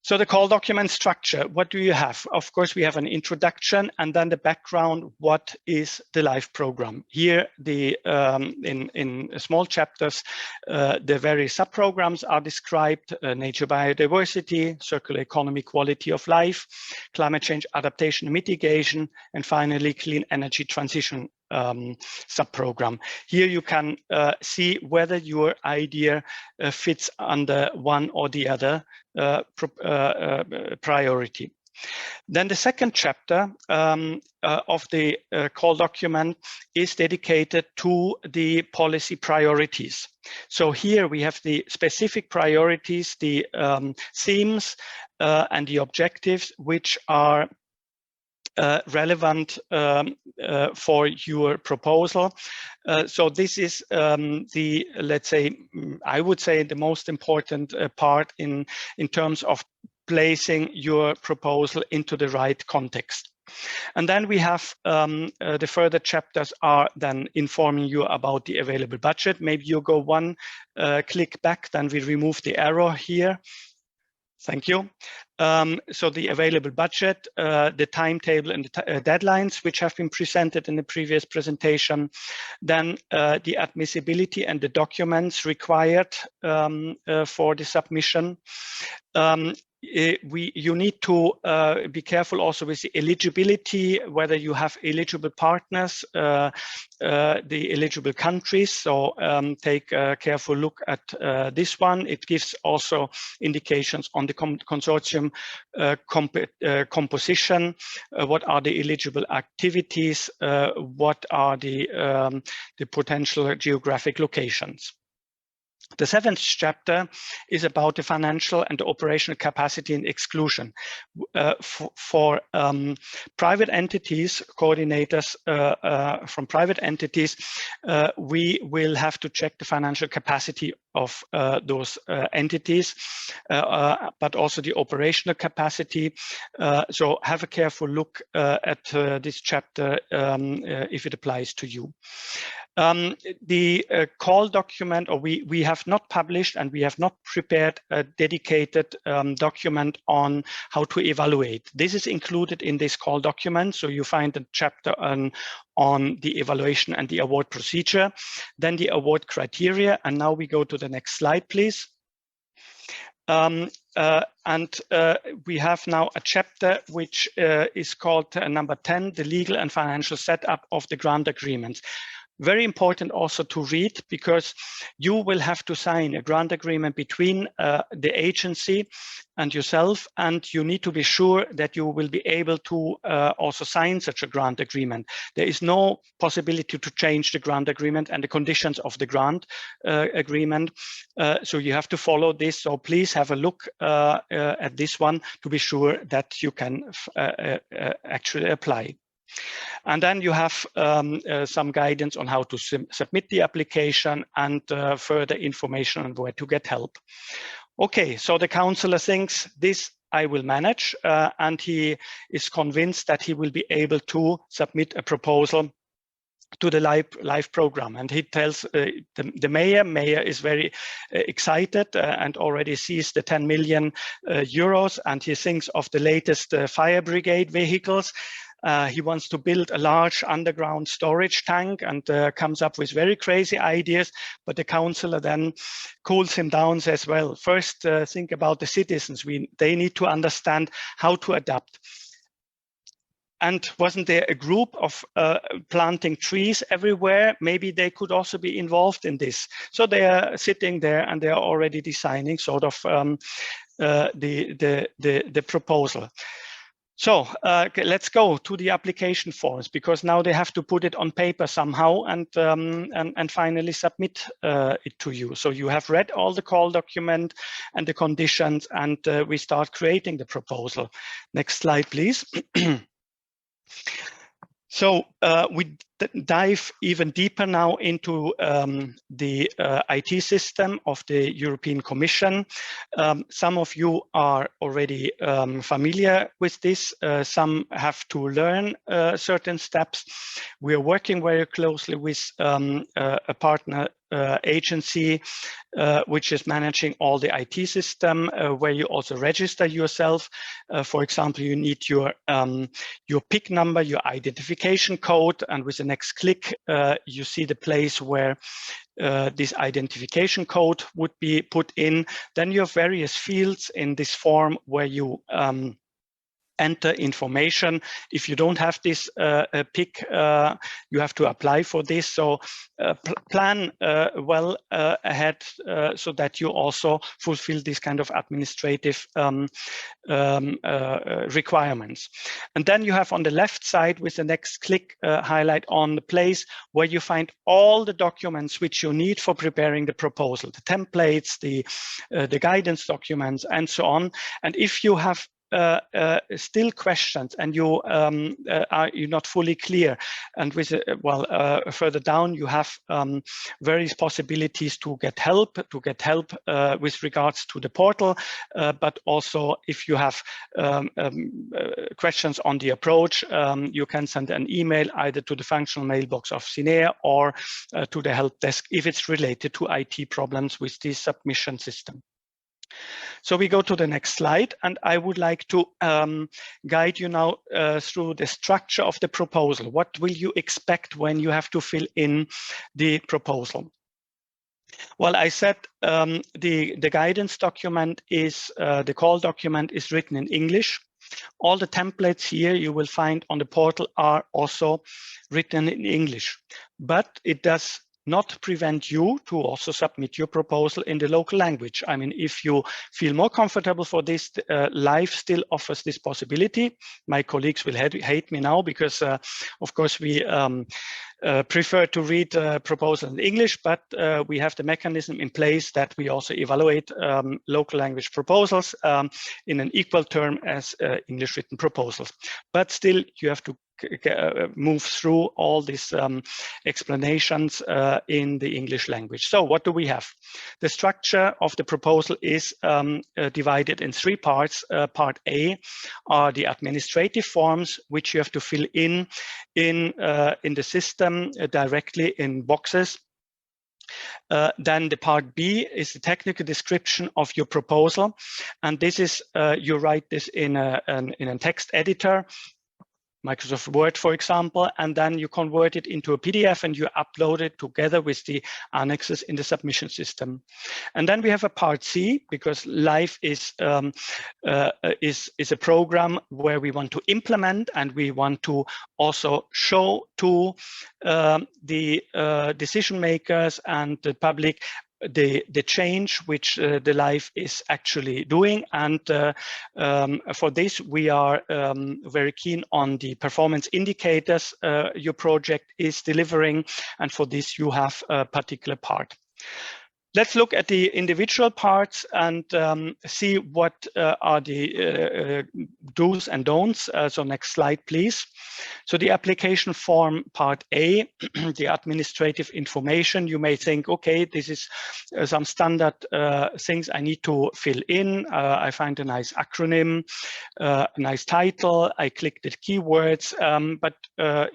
So the call document structure, what do you have? Of course, we have an introduction and then the background, what is the LIFE program? Here, in small chapters, the various sub-programs are described: nature biodiversity, circular economy, quality of life, climate change adaptation and mitigation, and finally, clean energy transition sub-program. Here you can see whether your idea fits under one or the other priority. Then the second chapter of the call document is dedicated to the policy priorities. So here we have the specific priorities, the themes and the objectives which are relevant for your proposal. So this is the, let's say, I would say the most important part in terms of placing your proposal into the right context. And then we have the further chapters are then informing you about the available budget. Maybe you go one click back, then we remove the arrow here. Thank you. So the available budget, the timetable and the deadlines, which have been presented in the previous presentation, then the admissibility and the documents required for the submission. You need to be careful also with the eligibility, whether you have eligible partners, the eligible countries. So take a careful look at this one. It gives also indications on the consortium composition, what are the eligible activities, what are the potential geographic locations. The seventh chapter is about the financial and the operational capacity and exclusion. For private entities, coordinators from private entities, we will have to check the financial capacity of those entities, but also the operational capacity. So have a careful look at this chapter if it applies to you. The call document, or we have not published and we have not prepared a dedicated document on how to evaluate. This is included in this call document. So you find a chapter on the evaluation and the award procedure, then the award criteria. And now we go to the next slide, please. We have now a chapter which is called number 10, the legal and financial setup of the grant agreements. Very important also to read, because you will have to sign a grant agreement between the agency and yourself, and you need to be sure that you will be able to also sign such a grant agreement. There is no possibility to change the grant agreement and the conditions of the grant agreement. So you have to follow this. So please have a look at this one to be sure that you can actually apply. And then you have some guidance on how to submit the application and further information on where to get help. Okay, so the counselor thinks this I will manage, and he is convinced that he will be able to submit a proposal to the live program. And he tells the mayor is very excited and already sees the 10 million euros, and he thinks of the latest fire brigade vehicles. He wants to build a large underground storage tank and comes up with very crazy ideas, but the councillor then cools him down, says, well, first think about the citizens. They need to understand how to adapt. And wasn't there a group of planting trees everywhere? Maybe they could also be involved in this. So they are sitting there and they are already designing sort of the proposal. So let's go to the application forms, because now they have to put it on paper somehow and finally submit it to you. So you have read all the call document and the conditions, and we start creating the proposal. Next slide, please. So we dive even deeper now into the IT system of the European Commission. Some of you are already familiar with this. Some have to learn certain steps. We are working very closely with a partner agency which is managing all the IT system, where you also register yourself. For example, you need your PIC number, your identification code, and with the next click, you see the place where this identification code would be put in. Then you have various fields in this form where you enter information. If you don't have this PIC, you have to apply for this. So plan well ahead so that you also fulfill this kind of administrative requirements. And then you have on the left side with the next click highlight on the place where you find all the documents which you need for preparing the proposal, the templates, the guidance documents, and so on. And if you have still questions and you're not fully clear, and with further down you have various possibilities to get help with regards to the portal, but also if you have questions on the approach, you can send an email either to the functional mailbox of CINEA or to the help desk if it's related to IT problems with the submission system. So we go to the next slide, and I would like to guide you now through the structure of the proposal. What will you expect when you have to fill in the proposal? Well, I said the guidance document is, the call document is written in English. All the templates here you will find on the portal are also written in English, but it does not prevent you to also submit your proposal in the local language. I mean, if you feel more comfortable for this, Live still offers this possibility. My colleagues will hate me now because, of course, we prefer to read proposals in English, but we have the mechanism in place that we also evaluate local language proposals in an equal term as English written proposals. But still, you have to move through all these explanations in the English language. So what do we have? The structure of the proposal is divided in three parts. Part A are the administrative forms, which you have to fill in the system directly in boxes. Then the part B is the technical description of your proposal, and this is you write this in a text editor. Microsoft Word, for example, and then you convert it into a PDF and you upload it together with the annexes in the submission system. And then we have a part C, because life is a program where we want to implement and we want to also show to the decision makers and the public the change which the life is actually doing. And for this, we are very keen on the performance indicators your project is delivering. And for this, you have a particular part. Let's look at the individual parts and see what are the do's and don'ts. So next slide, please. So the application form part A, the administrative information, you may think, okay, this is some standard things I need to fill in. I find a nice acronym, a nice title. I click the keywords, but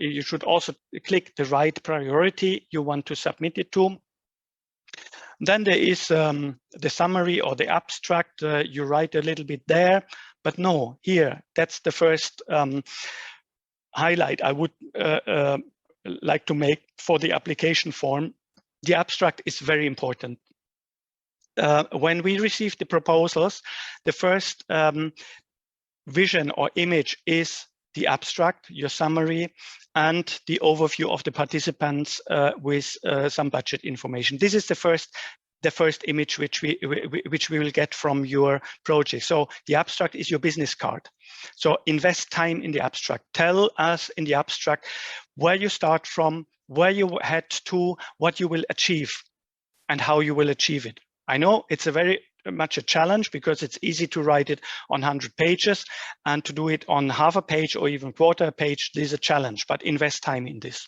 you should also click the right priority you want to submit it to. Then there is the summary or the abstract. You write a little bit there, but no, here, that's the first highlight I would like to make for the application form. The abstract is very important. When we receive the proposals, the first vision or image is the abstract, your summary, and the overview of the participants with some budget information. This is the first image which we will get from your project. So the abstract is your business card. So invest time in the abstract. Tell us in the abstract where you start from, where you head to, what you will achieve, and how you will achieve it. I know it's a very much a challenge because it's easy to write it on 100 pages, and to do it on half a page or even quarter a page, this is a challenge, but invest time in this.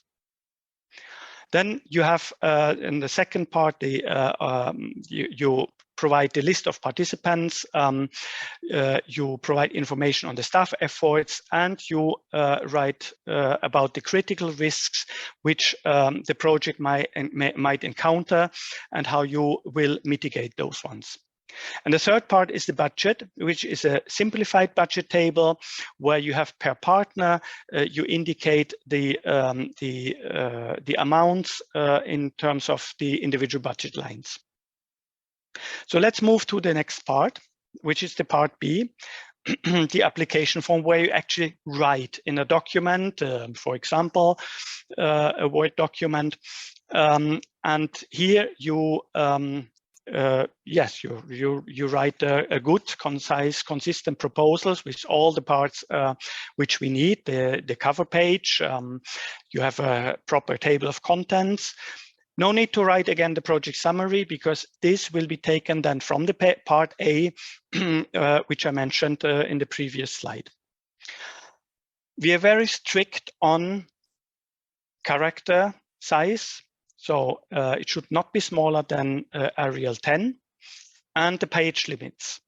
Then you have in the second part, you provide the list of participants, you provide information on the staff efforts, and you write about the critical risks which the project might encounter and how you will mitigate those ones. And the third part is the budget, which is a simplified budget table where you have per partner, you indicate the amounts in terms of the individual budget lines. So let's move to the next part, which is the part B, the application form, where you actually write in a document, for example, a Word document. And here you yes, you write a good, concise, consistent proposals with all the parts which we need. The cover page, you have a proper table of contents. No need to write again the project summary, because this will be taken then from the part A, which I mentioned in the previous slide. We are very strict on character size. So it should not be smaller than Arial 10, and the page limits.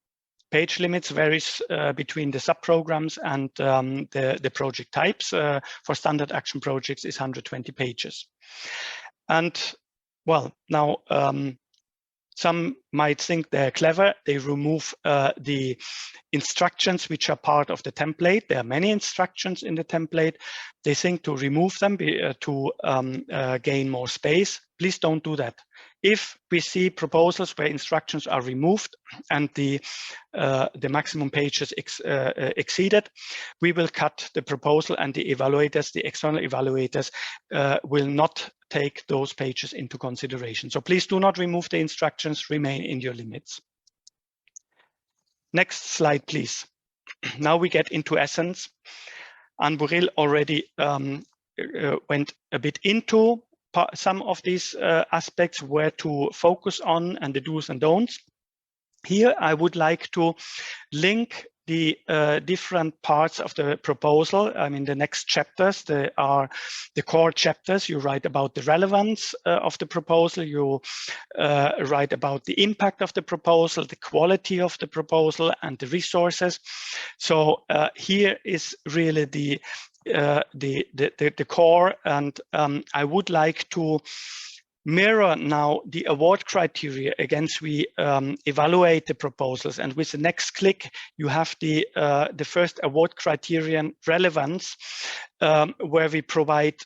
Page limits varies between the subprograms and the project types. For standard action projects is 120 pages. And well, now some might think they're clever. They remove the instructions which are part of the template. There are many instructions in the template. They think to remove them to gain more space. Please don't do that. If we see proposals where instructions are removed and the maximum pages exceeded, we will cut the proposal, and the evaluators, the external evaluators, will not take those pages into consideration. So please do not remove the instructions, remain in your limits. Next slide, please. Now we get into essence. And Burrill already went a bit into some of these aspects, where to focus on and the do's and don'ts. Here, I would like to link the different parts of the proposal. I mean, the next chapters, they are the core chapters. You write about the relevance of the proposal. You write about the impact of the proposal, the quality of the proposal, and the resources. So here is really the core, and I would like to mirror now the award criteria. Against we evaluate the proposals, and with the next click you have the first award criterion relevance, where we provide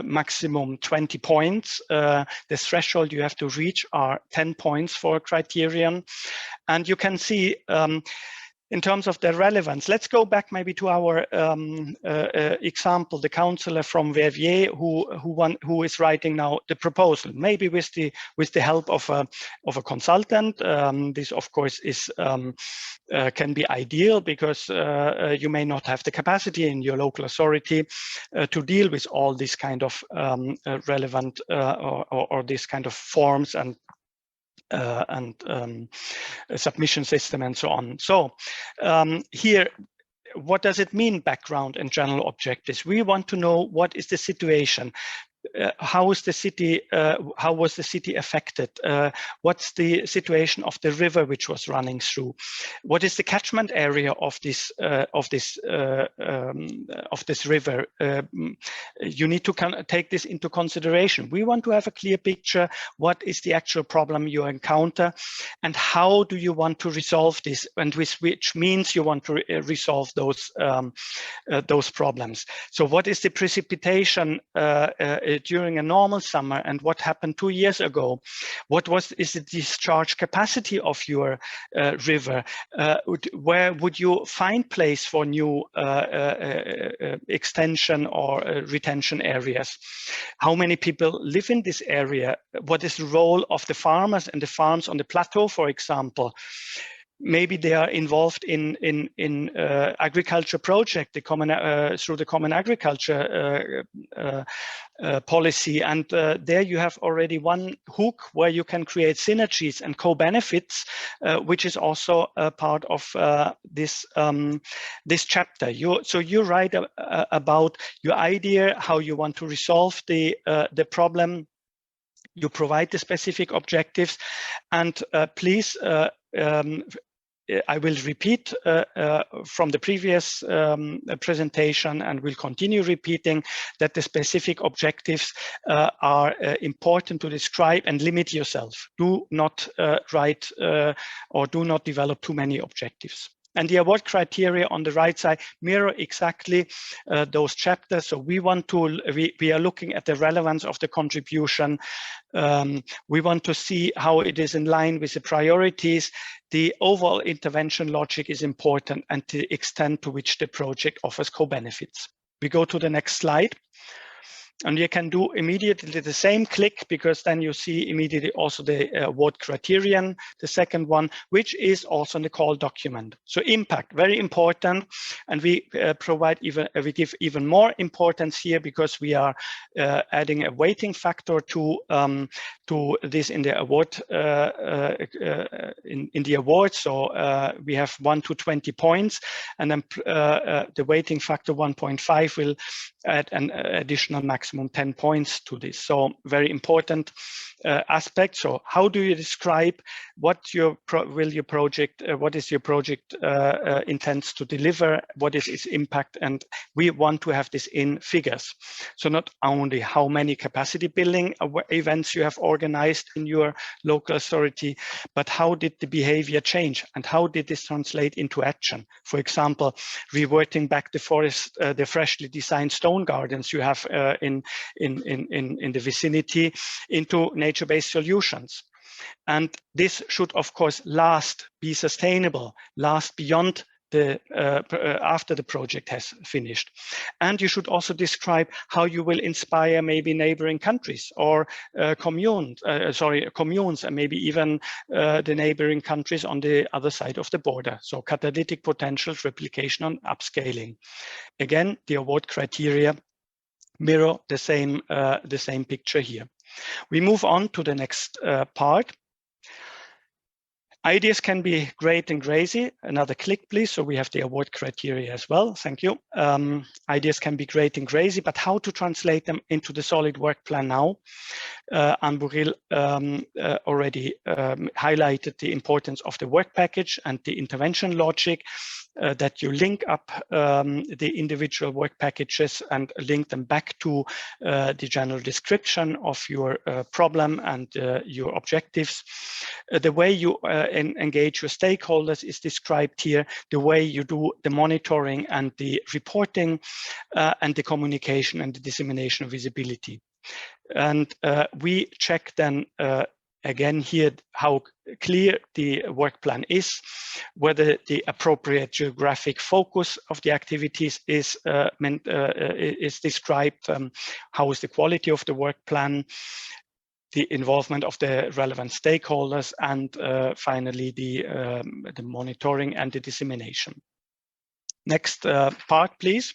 maximum 20 points. The threshold you have to reach are 10 points for a criterion, and you can see in terms of the relevance. Let's go back maybe to our example, the counselor from Verviers who is writing now the proposal, maybe with the help of a consultant. This of course is can be ideal, because you may not have the capacity in your local authority to deal with all this kind of relevant or this kind of forms and submission system and so on. So here, what does it mean, background and general objectives? We want to know what is the situation. How is the city? How was the city affected? What's the situation of the river which was running through? What is the catchment area of this river? You need to take this into consideration. We want to have a clear picture. What is the actual problem you encounter, and how do you want to resolve this, and with which means you want to resolve those problems? So, what is the precipitation during a normal summer, and what happened 2 years ago? What is the discharge capacity of your river? Where would you find place for new extension or retention areas? How many people live in this area? What is the role of the farmers and the farms on the plateau, for example? Maybe they are involved in agriculture project, through the common agriculture policy, and there you have already one hook where you can create synergies and co-benefits, which is also a part of this chapter. So you write about your idea, how you want to resolve the problem. You provide the specific objectives, and please. I will repeat from the previous presentation, and will continue repeating that the specific objectives are important to describe, and limit yourself. Do not write or do not develop too many objectives. And the award criteria on the right side mirror exactly those chapters. So we are looking at the relevance of the contribution. We want to see how it is in line with the priorities. The overall intervention logic is important, and the extent to which the project offers co-benefits. We go to the next slide. And you can do immediately the same click, because then you see immediately also the award criterion, the second one, which is also in the call document. So impact, very important, and we we give even more importance here, because we are adding a weighting factor to this in the award in the award. So we have 1 to 20 points, and then the weighting factor 1.5 will add an additional maximum 10 points to this. So very important aspect. So how do you describe what your project intends to deliver? What is its impact? And we want to have this in figures. So not only how many capacity building events you have organized in your local authority, but how did the behavior change, and how did this translate into action? For example, reverting back the forest, the freshly designed stone gardens you have in the vicinity into nature-based solutions. And this should, of course, be sustainable, last beyond after the project has finished. And you should also describe how you will inspire maybe neighboring countries or communes, and maybe even the neighboring countries on the other side of the border. So catalytic potential, replication, and upscaling. Again, the award criteria mirror the same picture here. We move on to the next part. Ideas can be great and crazy. Another click, please. So we have the award criteria as well. Thank you. Ideas can be great and crazy, but how to translate them into the solid work plan now? And Burrill already highlighted the importance of the work package and the intervention logic. that you link up the individual work packages and link them back to the general description of your problem and your objectives. The way you engage your stakeholders is described here, the way you do the monitoring and the reporting and the communication and the dissemination of visibility. And we check then again here how clear the work plan is, whether the appropriate geographic focus of the activities is described, how is the quality of the work plan, the involvement of the relevant stakeholders, and finally the monitoring and the dissemination. Next part, please.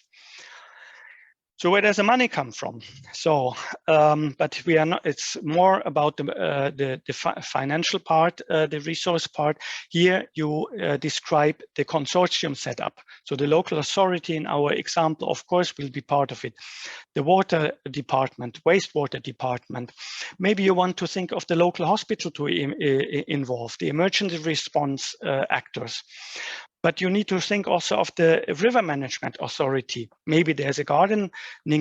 So where does the money come from? So, but we are not. It's more about the financial part, the resource part. Here you describe the consortium setup. So the local authority in our example, of course, will be part of it. The water department, wastewater department. Maybe you want to think of the local hospital to involve the emergency response actors. But you need to think also of the river management authority. Maybe there's a gardening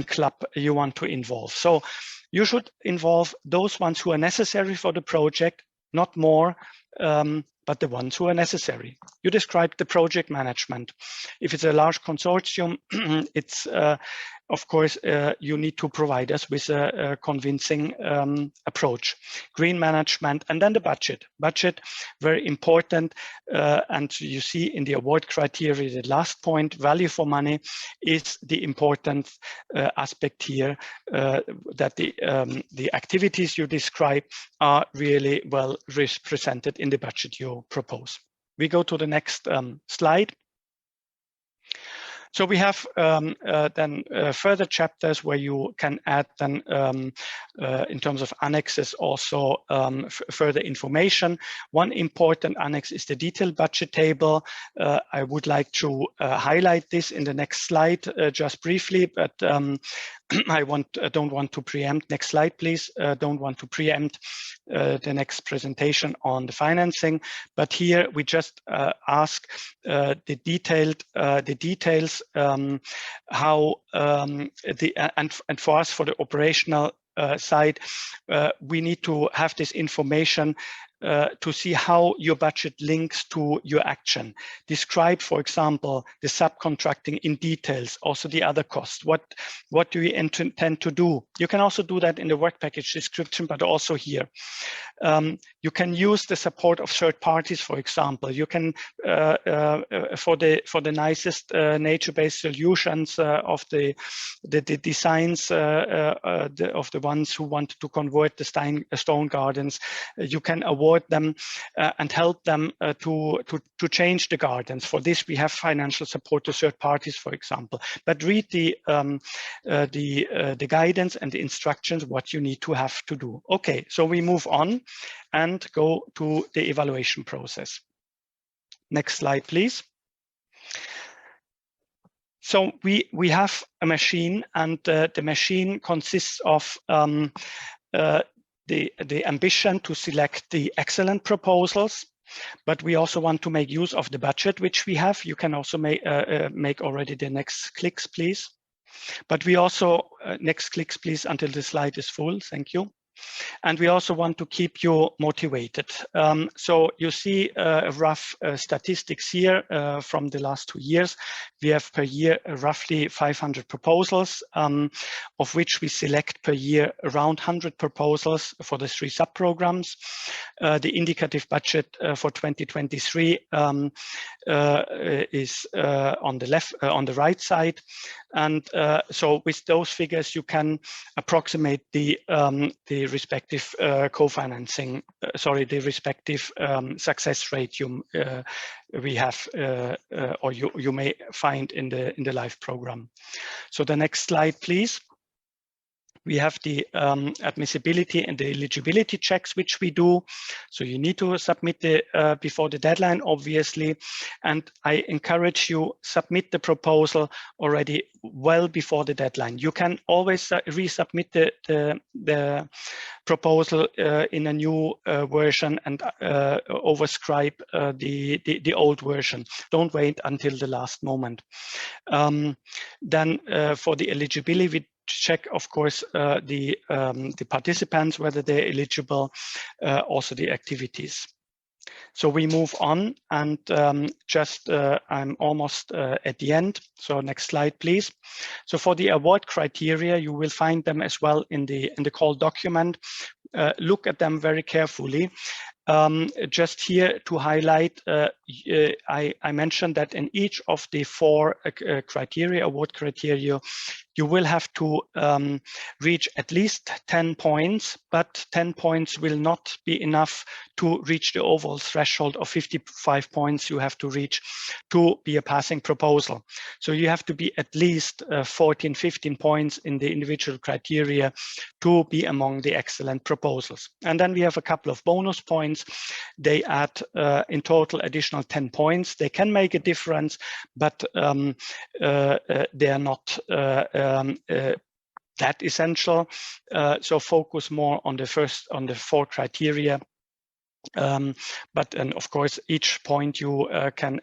club you want to involve. So you should involve those ones who are necessary for the project, not more, but the ones who are necessary. You described the project management. If it's a large consortium, it's of course, you need to provide us with a convincing approach. Green management, and then the budget. Budget, very important. And you see in the award criteria, the last point, value for money, is the important aspect here, that the activities you describe are really well represented in the budget you propose. We go to the next slide. So we have then further chapters where you can add then in terms of annexes also further information. One important annex is the detailed budget table. I would like to highlight this in the next slide just briefly, but I don't want to preempt. Next slide, please. Don't want to preempt the next presentation on the financing, but here we just ask the details how and for us, for the operational side, we need to have this information to see how your budget links to your action. Describe, for example, the subcontracting in details, also the other costs. What do you intend to do? You can also do that in the work package description, but also here. You can use the support of third parties, for example. You can, for the nicest nature-based solutions of the designs of the ones who want to convert the stone gardens, you can award them and help them to change the gardens. For this, we have financial support to third parties, for example. But read the guidance and the instructions what you need to have to do. Okay, so we move on and go to the evaluation process. Next slide, please. So we have a machine, and the machine consists of the ambition to select the excellent proposals, but we also want to make use of the budget which we have. You can also make already the next clicks, please. But we also, next clicks, please, until the slide is full. Thank you. And we also want to keep you motivated. So you see rough statistics here from the last 2 years. We have per year roughly 500 proposals, of which we select per year around 100 proposals for the 3 sub-programs. The indicative budget for 2023 is on the right side. And so with those figures, you can approximate the respective co-financing, the respective success rate we have or you may find in the live program. So the next slide, please. We have the admissibility and the eligibility checks, which we do. So you need to submit before the deadline, obviously. And I encourage you submit the proposal already well before the deadline. You can always resubmit the proposal in a new version and overscribe the old version. Don't wait until the last moment. Then for the eligibility, we check, of course, the participants, whether they're eligible, also the activities. So we move on, and I'm almost at the end. So next slide, please. So for the award criteria, you will find them as well in the call document. Look at them very carefully. Just here to highlight, I mentioned that in each of the 4 award criteria, you will have to reach at least 10 points, but 10 points will not be enough to reach the overall threshold of 55 points you have to reach to be a passing proposal. So you have to be at least 14, 15 points in the individual criteria to be among the excellent proposals. And then we have a couple of bonus points. They add in total additional 10 points. They can make a difference, but they are not that essential. So focus more on the 4 criteria. But and of course, each point you can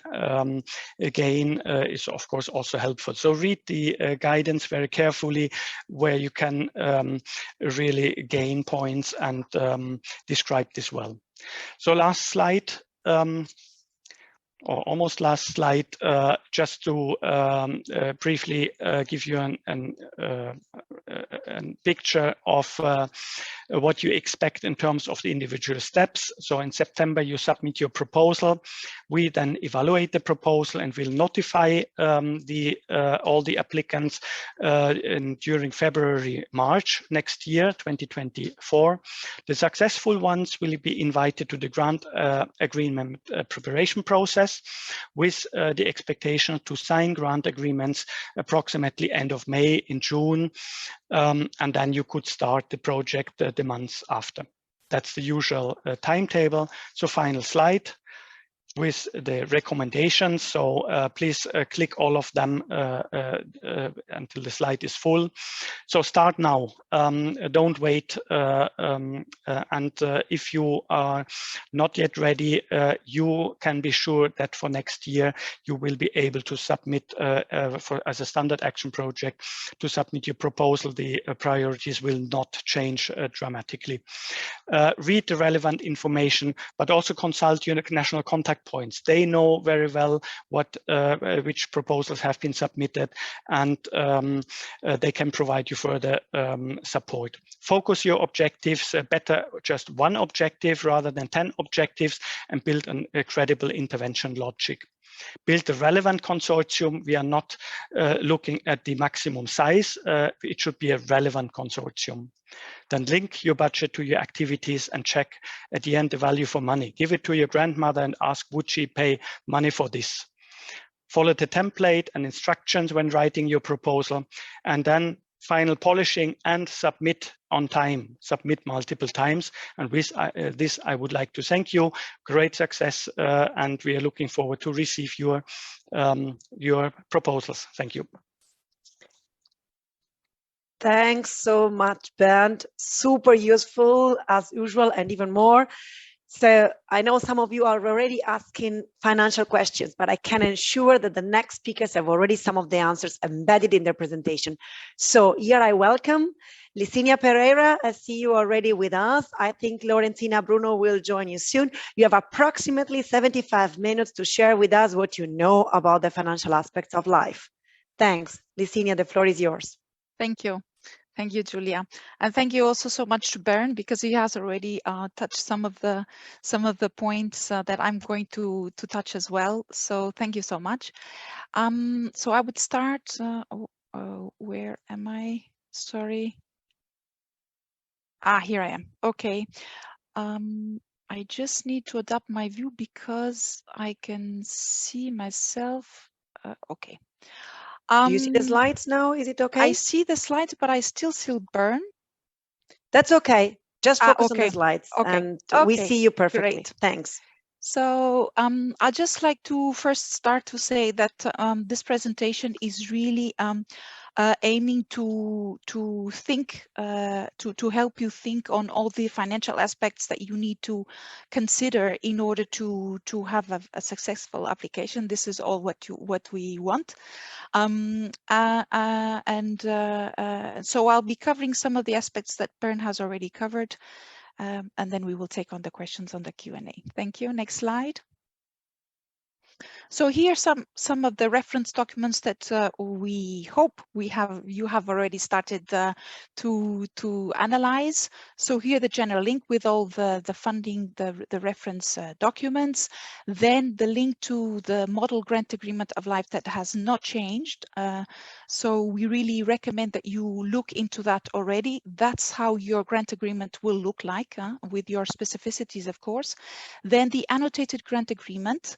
gain is of course also helpful. So read the guidance very carefully, where you can really gain points and describe this well. So last slide. Or almost last slide, just to briefly give you a picture of what you expect in terms of the individual steps. So in September, you submit your proposal. We then evaluate the proposal and will notify all the applicants during February, March next year, 2024. The successful ones will be invited to the grant agreement preparation process, with the expectation to sign grant agreements approximately end of May, in June, and then you could start the project the months after. That's the usual timetable. So final slide with the recommendations. So please click all of them until the slide is full. So start now. Don't wait. And if you are not yet ready, you can be sure that for next year you will be able to submit as a standard action project to submit your proposal. The priorities will not change dramatically. Read the relevant information, but also consult your national contact points. They know very well which proposals have been submitted, and they can provide you further support. Focus your objectives, better just one objective rather than 10 objectives, and build a credible intervention logic. Build a relevant consortium. We are not looking at the maximum size. It should be a relevant consortium. Then link your budget to your activities and check at the end the value for money. Give it to your grandmother and ask, would she pay money for this? Follow the template and instructions when writing your proposal, and then final polishing and submit on time. Submit multiple times. And with this, I would like to thank you. Great success, and we are looking forward to receive your proposals. Thank you. Thanks so much, Bernd. Super useful as usual, and even more. So I know some of you are already asking financial questions, but I can ensure that the next speakers have already some of the answers embedded in their presentation. So here I welcome Licinia Pereira. I see you already with us. I think Lorenzina, Bruno will join you soon. You have approximately 75 minutes to share with us what you know about the financial aspects of life. Thanks. Licinia, the floor is yours. Thank you. Thank you, Giulia, and thank you also so much to Bernd, because he has already touched some of the points that I'm going to touch as well. So thank you so much. So I would start. Where am I? Sorry. Here I am. Okay. I just need to adapt my view because I can see myself. Okay. Do you see the slides now? Is it okay? I see the slides, but I still see Bernd. That's okay. Just focus on Okay. the slides, Okay. and we Okay. see you perfectly. Great. Thanks. So I'd just like to first start to say that this presentation is really aiming to think to help you think on all the financial aspects that you need to consider in order to have a successful application. This is all what we want. So I'll be covering some of the aspects that Bernd has already covered. And then we will take on the questions on the Q&A. Thank you. Next slide. So here are some of the reference documents that we hope you have already started to analyze. So here the general link with all the funding, the reference documents, then the link to the model grant agreement of life that has not changed. So we really recommend that you look into that already. That's how your grant agreement will look like, with your specificities, of course. Then the annotated grant agreement.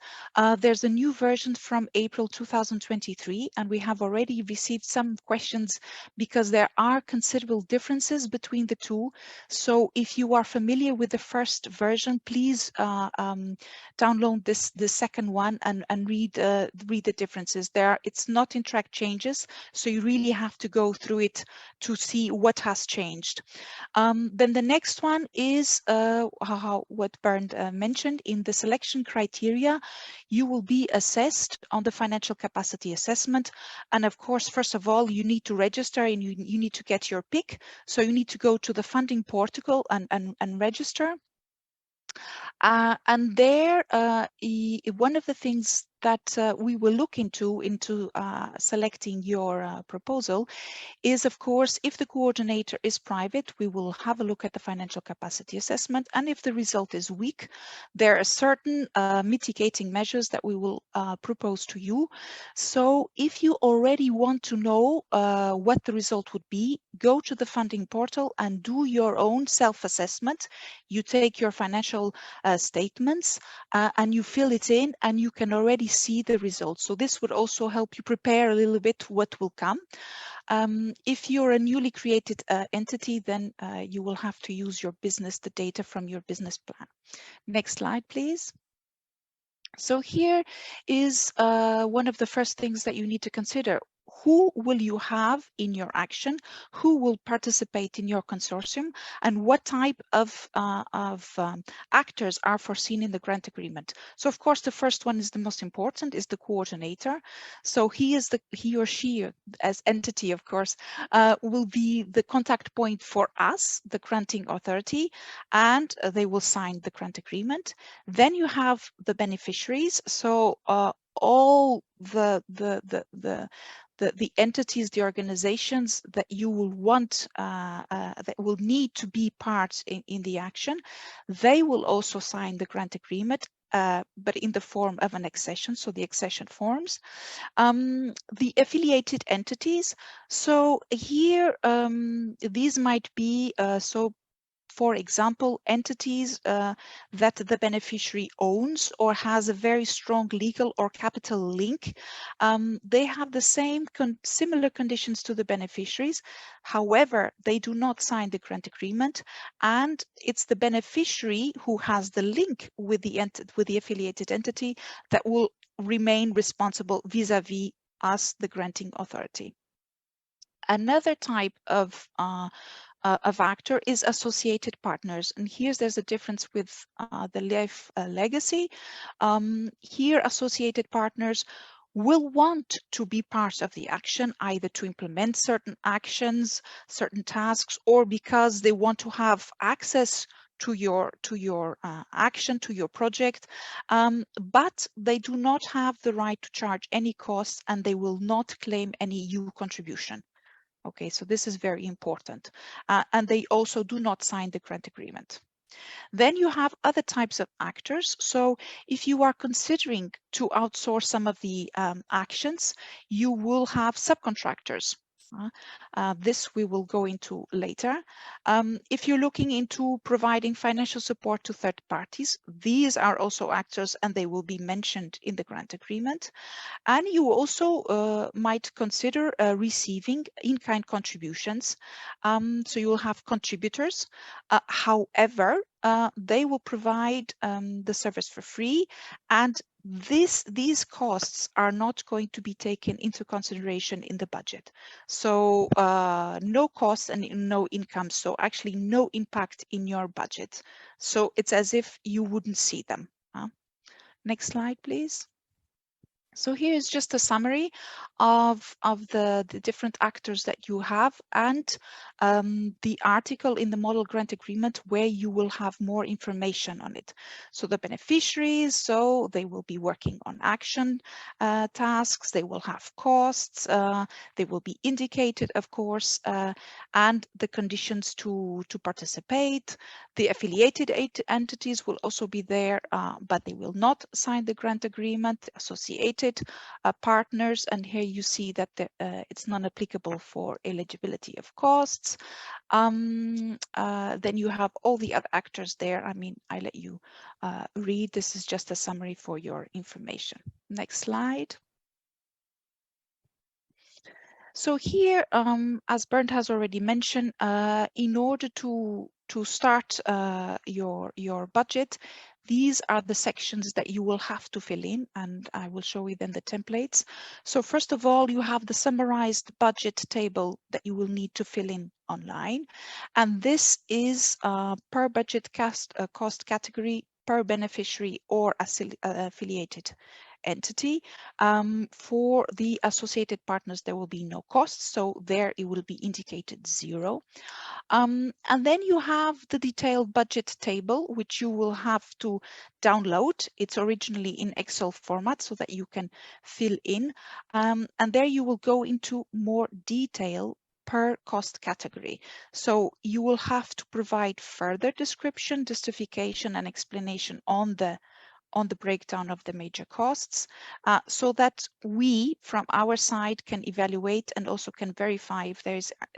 There's a new version from April 2023, and we have already received some questions because there are considerable differences between the two. So if you are familiar with the first version, please download the second one and read the differences there. It's not in track changes, so you really have to go through it to see what has changed. Then the next one is what Bernd mentioned in the selection criteria. You will be assessed on the financial capacity assessment. And of course, first of all, you need to register and you need to get your pick. So you need to go to the funding portal and register. And there, one of the things that we will look into selecting your proposal is, of course, if the coordinator is private, we will have a look at the financial capacity assessment. And if the result is weak, there are certain mitigating measures that we will propose to you. So if you already want to know what the result would be, go to the funding portal and do your own self-assessment. You take your financial statements and you fill it in, and you can already see the results. So this would also help you prepare a little bit what will come. If you're a newly created entity, then you will have to use the data from your business plan. Next slide, please. So here is one of the first things that you need to consider. Who will you have in your action? Who will participate in your consortium? And what type of actors are foreseen in the grant agreement? So of course, the first one is the most important, is the coordinator. So he or she, as entity, of course, will be the contact point for us, the granting authority, and they will sign the grant agreement. Then you have the beneficiaries. So all the entities, the organizations that you will want, that will need to be part in the action, they will also sign the grant agreement, but in the form of an accession, so the accession forms. The affiliated entities, so here these might be, for example, entities that the beneficiary owns or has a very strong legal or capital link. They have the similar conditions to the beneficiaries. However, they do not sign the grant agreement, and it's the beneficiary who has the link with the affiliated entity that will remain responsible vis-a-vis us, the granting authority. Another type of actor is associated partners, and there's a difference with the life legacy. Here, associated partners will want to be part of the action, either to implement certain actions, certain tasks, or because they want to have access to your action, to your project, but they do not have the right to charge any costs, and they will not claim any EU contribution. Okay, so this is very important. And they also do not sign the grant agreement. Then you have other types of actors. So if you are considering to outsource some of the actions, you will have subcontractors. This we will go into later. If you're looking into providing financial support to third parties, these are also actors and they will be mentioned in the grant agreement. And you also might consider receiving in-kind contributions. So you will have contributors. However, they will provide the service for free, and these costs are not going to be taken into consideration in the budget. So no costs and no income, so actually no impact in your budget. So it's as if you wouldn't see them. Next slide, please. So here is just a summary of the different actors that you have, and the article in the model grant agreement where you will have more information on it. So the beneficiaries, so they will be working on action tasks, they will have costs, they will be indicated, of course, and the conditions to participate. The affiliated entities will also be there, but they will not sign the grant agreement. Associated partners, and here you see that it's non-applicable for eligibility of costs. Then you have all the other actors there. I mean, I let you read. This is just a summary for your information. Next slide. So here, as Bernd has already mentioned, in order to start your budget, these are the sections that you will have to fill in, and I will show you then the templates. So first of all, you have the summarized budget table that you will need to fill in online. And this is per budget cost category, per beneficiary or affiliated entity. For the associated partners, there will be no costs, so there it will be indicated 0. And then you have the detailed budget table, which you will have to download. It's originally in Excel format so that you can fill in. And there you will go into more detail per cost category. So you will have to provide further description, justification, and explanation on the breakdown of the major costs, so that we from our side can evaluate and also can verify if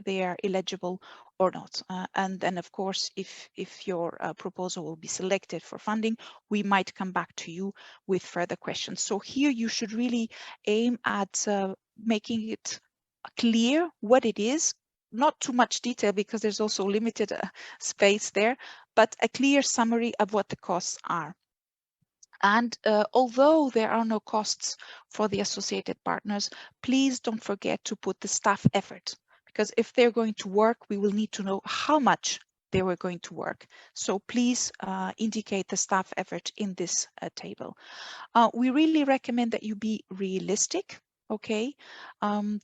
they are eligible or not. And then of course, if your proposal will be selected for funding, we might come back to you with further questions. So here you should really aim at making it clear what it is, not too much detail because there's also limited space there, but a clear summary of what the costs are. And although there are no costs for the associated partners, please don't forget to put the staff effort, because if they're going to work, we will need to know how much they were going to work. So please indicate the staff effort in this table. We really recommend that you be realistic. Okay,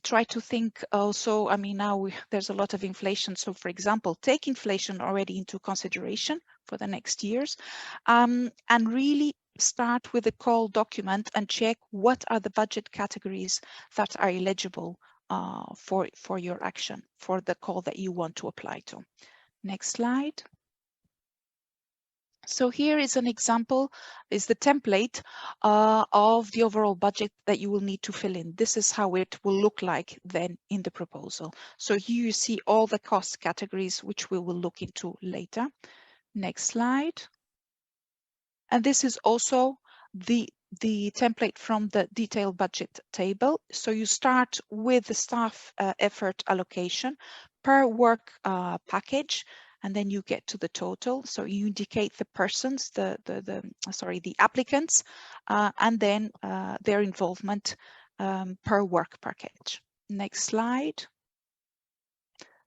try to think also, I mean, now there's a lot of inflation. So for example, take inflation already into consideration for the next years, and really start with a call document and check what are the budget categories that are eligible for your action, for the call that you want to apply to. Next slide. So here is an example, is the template of the overall budget that you will need to fill in. This is how it will look like then in the proposal. So here you see all the cost categories, which we will look into later. Next slide. And this is also the template from the detailed budget table. So you start with the staff effort allocation per work package, and then you get to the total. So you indicate the persons, the applicants, and then their involvement per work package. Next slide.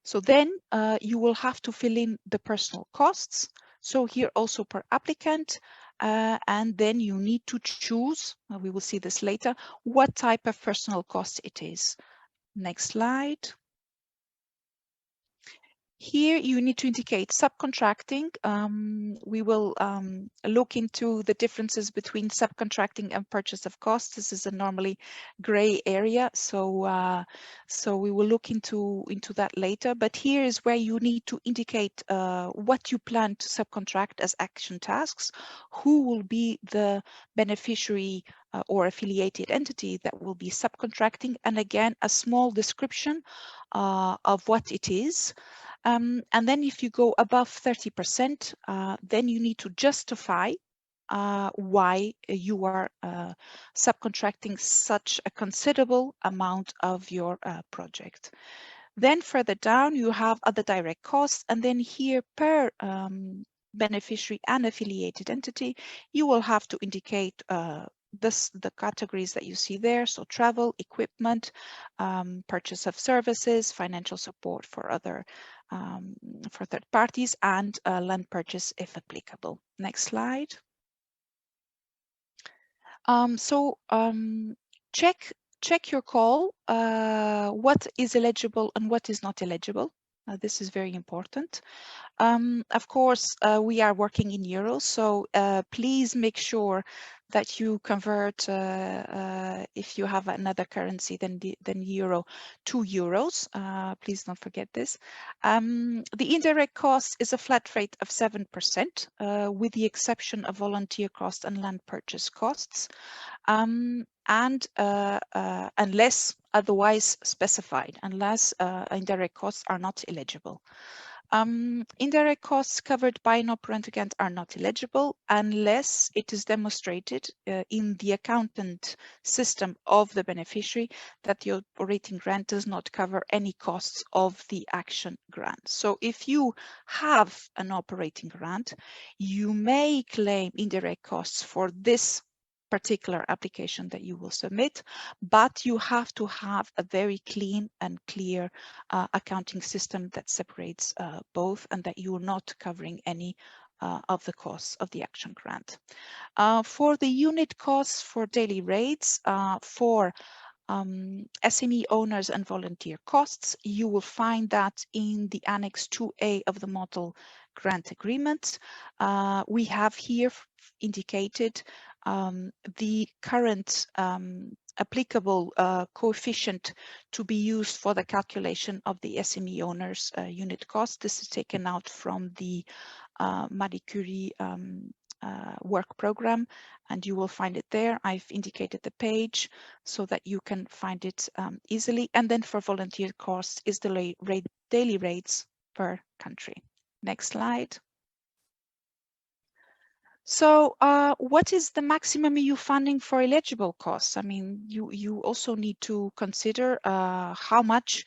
So then you will have to fill in the personal costs. So here also per applicant, and then you need to choose, we will see this later, what type of personal cost it is. Next slide. Here you need to indicate subcontracting. We will look into the differences between subcontracting and purchase of costs. This is a normally gray area, so so we will look into that later. But here is where you need to indicate what you plan to subcontract as action tasks, who will be the beneficiary or affiliated entity that will be subcontracting, and again a small description of what it is. And then if you go above 30%, then you need to justify why you are subcontracting such a considerable amount of your project. Then further down, you have other direct costs, and then here per beneficiary and affiliated entity, you will have to indicate the categories that you see there. So travel, equipment, purchase of services, financial support for other for third parties, and land purchase if applicable. Next slide. Check your call, what is eligible and what is not eligible. This is very important. Of course, we are working in euros, so please make sure that you convert, if you have another currency than euro, to euros. Please don't forget this. The indirect cost is a flat rate of 7%, with the exception of volunteer cost and land purchase costs, and unless otherwise specified, unless indirect costs are not eligible. Indirect costs covered by an operating grant are not eligible unless it is demonstrated in the accountant system of the beneficiary that the operating grant does not cover any costs of the action grant. So if you have an operating grant, you may claim indirect costs for this particular application that you will submit, but you have to have a very clean and clear accounting system that separates both, and that you are not covering any of the costs of the action grant. For the unit costs for daily rates, for SME owners and volunteer costs, you will find that in the Annex 2A of the model grant agreement. We have here indicated the current applicable coefficient to be used for the calculation of the SME owners unit cost. This is taken out from the Marie Curie work program, and you will find it there. I've indicated the page so that you can find it easily. And then for volunteer costs is the daily rates per country. Next slide. So what is the maximum EU funding for eligible costs? I mean, you also need to consider how much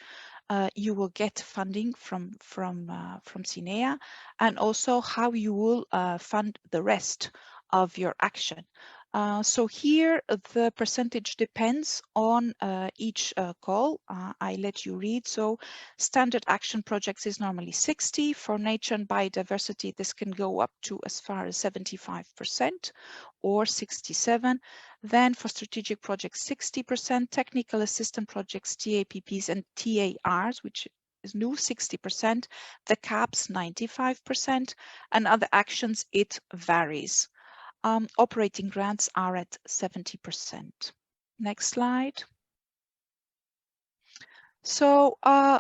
you will get funding from CINEA, and also how you will fund the rest of your action. So here the percentage depends on each call. I let you read. So standard action projects is normally 60. For nature and biodiversity, this can go up to as far as 75% or 67%. Then for strategic projects, 60%, technical assistance projects, TAPPs and TARs, which is new, 60%, the CAPs 95%, and other actions, it varies. Operating grants are at 70%. Next slide. So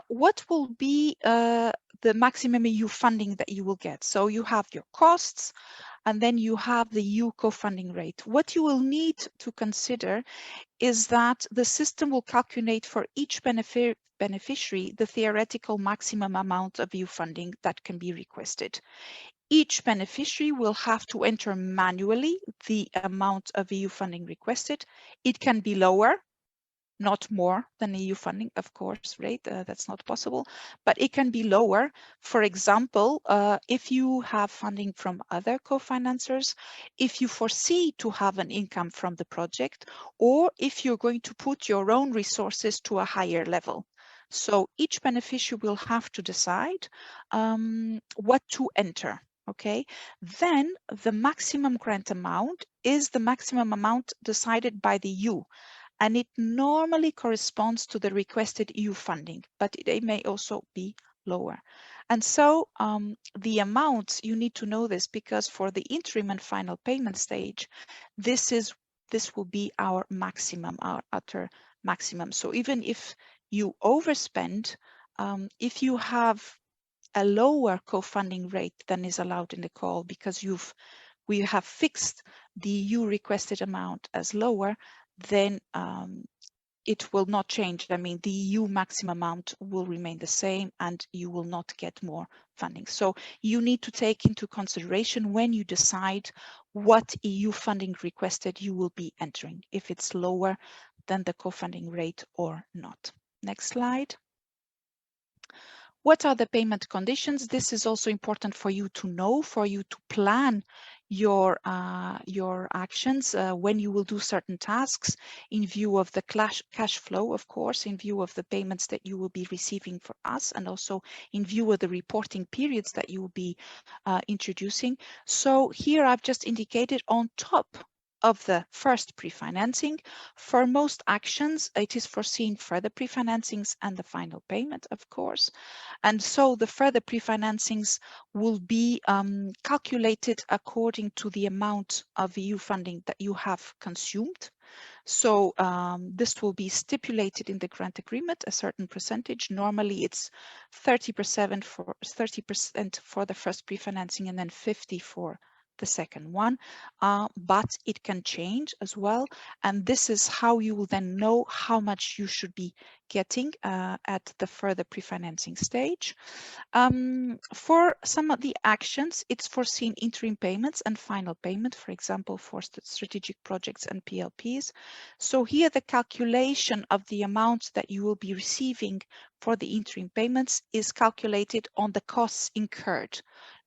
what will be the maximum EU funding that you will get? So you have your costs, and then you have the EU co-funding rate. What you will need to consider is that the system will calculate for each beneficiary the theoretical maximum amount of EU funding that can be requested. Each beneficiary will have to enter manually the amount of EU funding requested. It can be lower, not more than EU funding, of course, right? That's not possible, but it can be lower. For example, if you have funding from other co-financers, if you foresee to have an income from the project, or if you're going to put your own resources to a higher level. So each beneficiary will have to decide what to enter. Okay, then the maximum grant amount is the maximum amount decided by the EU, and it normally corresponds to the requested EU funding, but it may also be lower. And so the amounts, you need to know this, because for the interim and final payment stage, this will be our maximum, our utter maximum. So even if you overspend, if you have a lower co-funding rate than is allowed in the call, because we have fixed the EU requested amount as lower, then it will not change. I mean, the EU maximum amount will remain the same and you will not get more funding. So you need to take into consideration when you decide what EU funding requested you will be entering, if it's lower than the co-funding rate or not. Next slide. What are the payment conditions? This is also important for you to know, for you to plan your actions when you will do certain tasks in view of the cash flow, of course, in view of the payments that you will be receiving for us, and also in view of the reporting periods that you will be introducing. So here I've just indicated on top of the first pre-financing. For most actions, it is foreseen further pre-financings and the final payment, of course. And so the further pre-financings will be calculated according to the amount of EU funding that you have consumed. So this will be stipulated in the grant agreement, a certain percentage. Normally it's 30% for the first pre-financing and then 50% for the second one, but it can change as well. And this is how you will then know how much you should be getting at the further pre-financing stage. For some of the actions, it's foreseen interim payments and final payment, for example, for strategic projects and PLPs. So here the calculation of the amounts that you will be receiving for the interim payments is calculated on the costs incurred,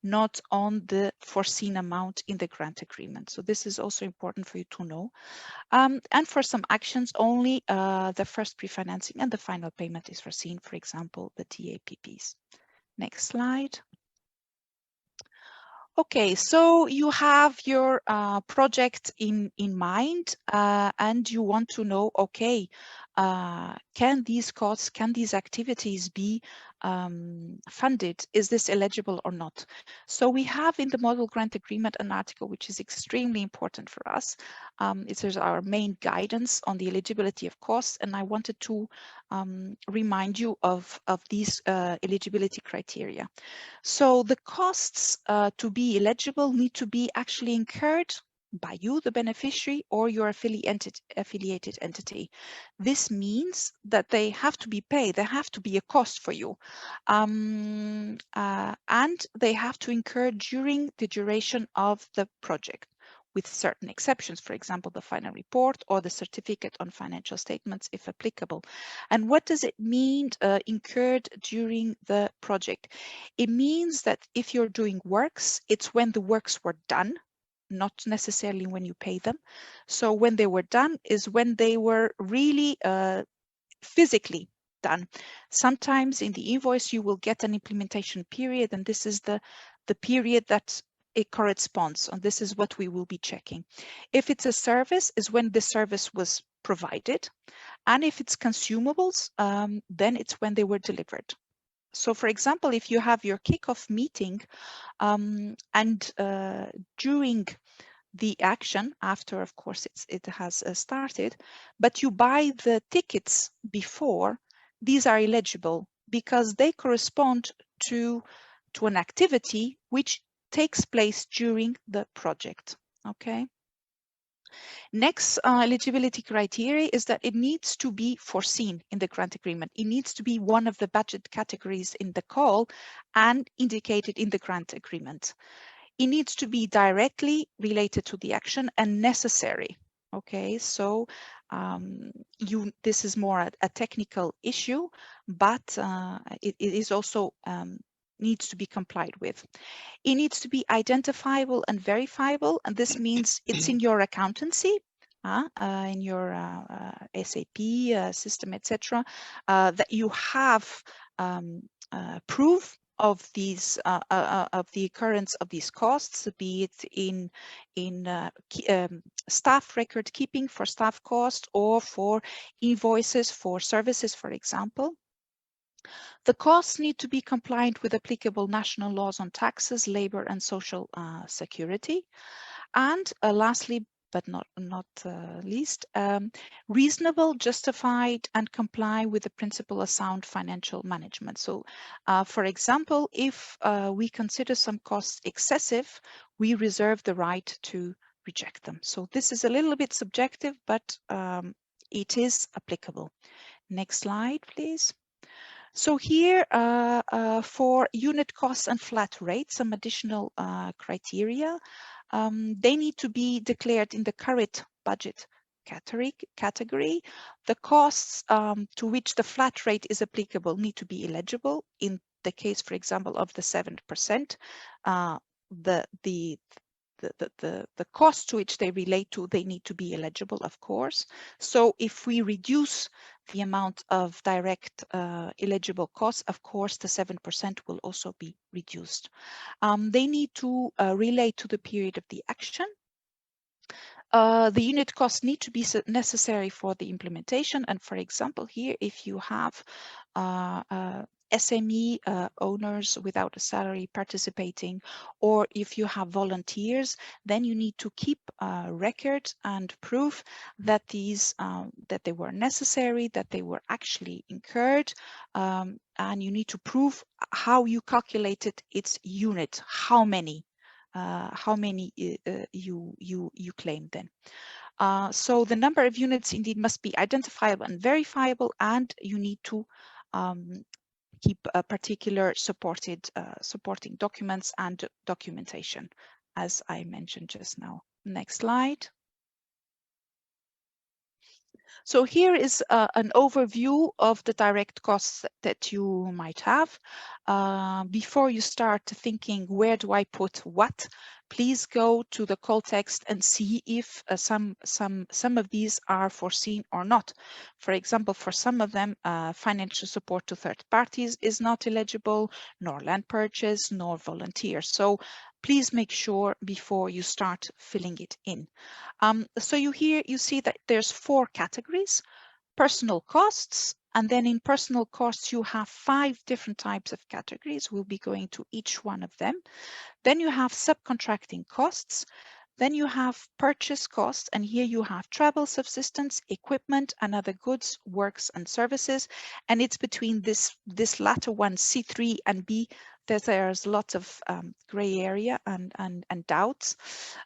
not on the foreseen amount in the grant agreement. So this is also important for you to know. And for some actions, only the first pre-financing and the final payment is foreseen, for example, the TAPPs. Next slide. Okay, so you have your project in mind and you want to know, okay, can these costs, can these activities be funded? Is this eligible or not? So we have in the model grant agreement an article which is extremely important for us. It is our main guidance on the eligibility of costs, and I wanted to remind you of these eligibility criteria. So the costs to be eligible need to be actually incurred by you, the beneficiary, or your affiliated entity. This means that they have to be paid, they have to be a cost for you, and they have to incur during the duration of the project, with certain exceptions, for example, the final report or the certificate on financial statements, if applicable. And what does it mean incurred during the project? It means that if you're doing works, it's when the works were done, not necessarily when you pay them. So when they were done is when they were really physically done. Sometimes in the invoice you will get an implementation period, and this is the period that it corresponds, and this is what we will be checking. If it's a service, is when the service was provided, and if it's consumables, then it's when they were delivered. So for example, if you have your kickoff meeting and during the action, after of course it has started, but you buy the tickets before, these are eligible because they correspond to an activity which takes place during the project. Okay. Next eligibility criteria is that it needs to be foreseen in the grant agreement. It needs to be one of the budget categories in the call and indicated in the grant agreement. It needs to be directly related to the action and necessary. Okay, so this is more a technical issue, but it is also needs to be complied with. It needs to be identifiable and verifiable, and this means it's in your accountancy, in your SAP system, etc., that you have proof of these of the occurrence of these costs, be it in staff record keeping for staff cost or for invoices for services, for example. The costs need to be compliant with applicable national laws on taxes, labor, and social security. And lastly, but not least, reasonable, justified, and comply with the principle of sound financial management. So, for example, if we consider some costs excessive, we reserve the right to reject them. So this is a little bit subjective, but it is applicable. Next slide, please. So here for unit costs and flat rates, some additional criteria. They need to be declared in the current budget category. The costs to which the flat rate is applicable need to be eligible. In the case, for example, of the 7%, the cost to which they relate to, they need to be eligible, of course. So if we reduce the amount of direct eligible costs, of course, the 7% will also be reduced. They need to relate to the period of the action. The unit costs need to be necessary for the implementation. And for example, here, if you have SME owners without a salary participating, or if you have volunteers, then you need to keep records and proof that these that they were necessary, that they were actually incurred, and you need to prove how you calculated its unit, how many you claim then. So the number of units indeed must be identifiable and verifiable, and you need to keep a particular supporting documents and documentation, as I mentioned just now. Next slide. So here is an overview of the direct costs that you might have. Before you start thinking, where do I put what? Please go to the call text and see if some of these are foreseen or not. For example, for some of them, financial support to third parties is not eligible, nor land purchase, nor volunteers. So please make sure before you start filling it in. So you see that there's 4 categories: personal costs, and then in personal costs you have 5 different types of categories. We'll be going to each one of them. Then you have subcontracting costs. Then you have purchase costs, and here you have travel, subsistence, equipment, and other goods, works, and services. And it's between this latter one, C3 and B, that there's lots of gray area and doubts.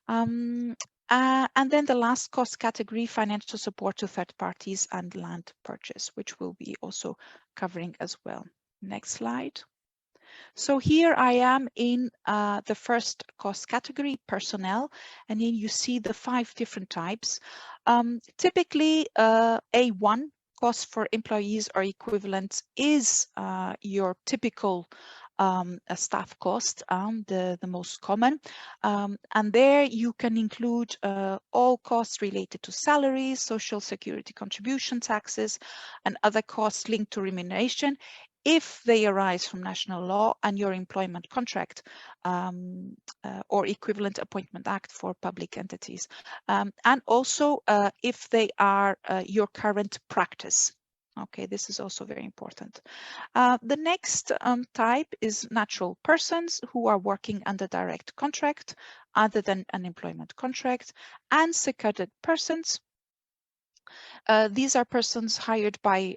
And then the last cost category, financial support to third parties and land purchase, which we'll be also covering as well. Next slide. So here I am in the first cost category, personnel, and then you see the 5 different types. Typically, A1, cost for employees or equivalents, is your typical staff cost, the most common. And there you can include all costs related to salaries, social security contribution, taxes, and other costs linked to remuneration, if they arise from national law and your employment contract or equivalent appointment act for public entities. And also if they are your current practice. Okay, this is also very important. The next type is natural persons who are working under direct contract other than an employment contract, and seconded persons. These are persons hired by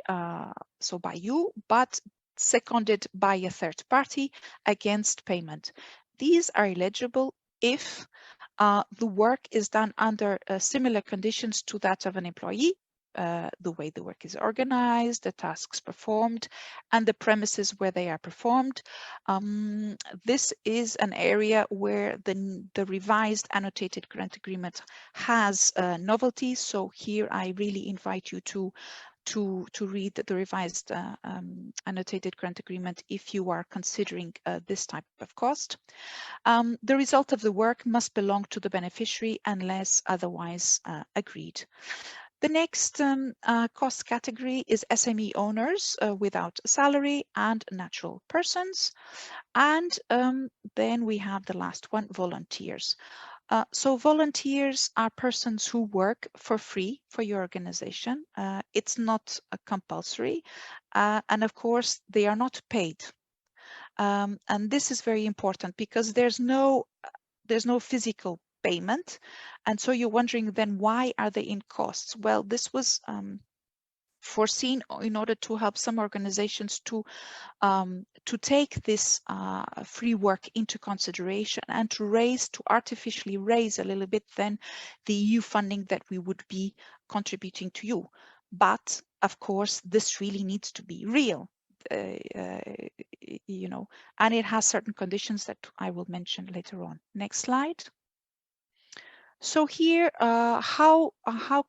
you, but seconded by a third party against payment. These are eligible if the work is done under similar conditions to that of an employee, the way the work is organized, the tasks performed, and the premises where they are performed. This is an area where the revised annotated grant agreement has novelty. So here I really invite you to read the revised annotated grant agreement if you are considering this type of cost. The result of the work must belong to the beneficiary unless otherwise agreed. The next cost category is SME owners without salary and natural persons. And then we have the last one, volunteers. So volunteers are persons who work for free for your organization. It's not compulsory. And of course, they are not paid. And this is very important because there's no physical payment. And so you're wondering then, why are they in costs? Well, this was foreseen in order to help some organizations to take this free work into consideration and to artificially raise a little bit then the EU funding that we would be contributing to you. But of course, this really needs to be real, you know, and it has certain conditions that I will mention later on. Next slide. So here, how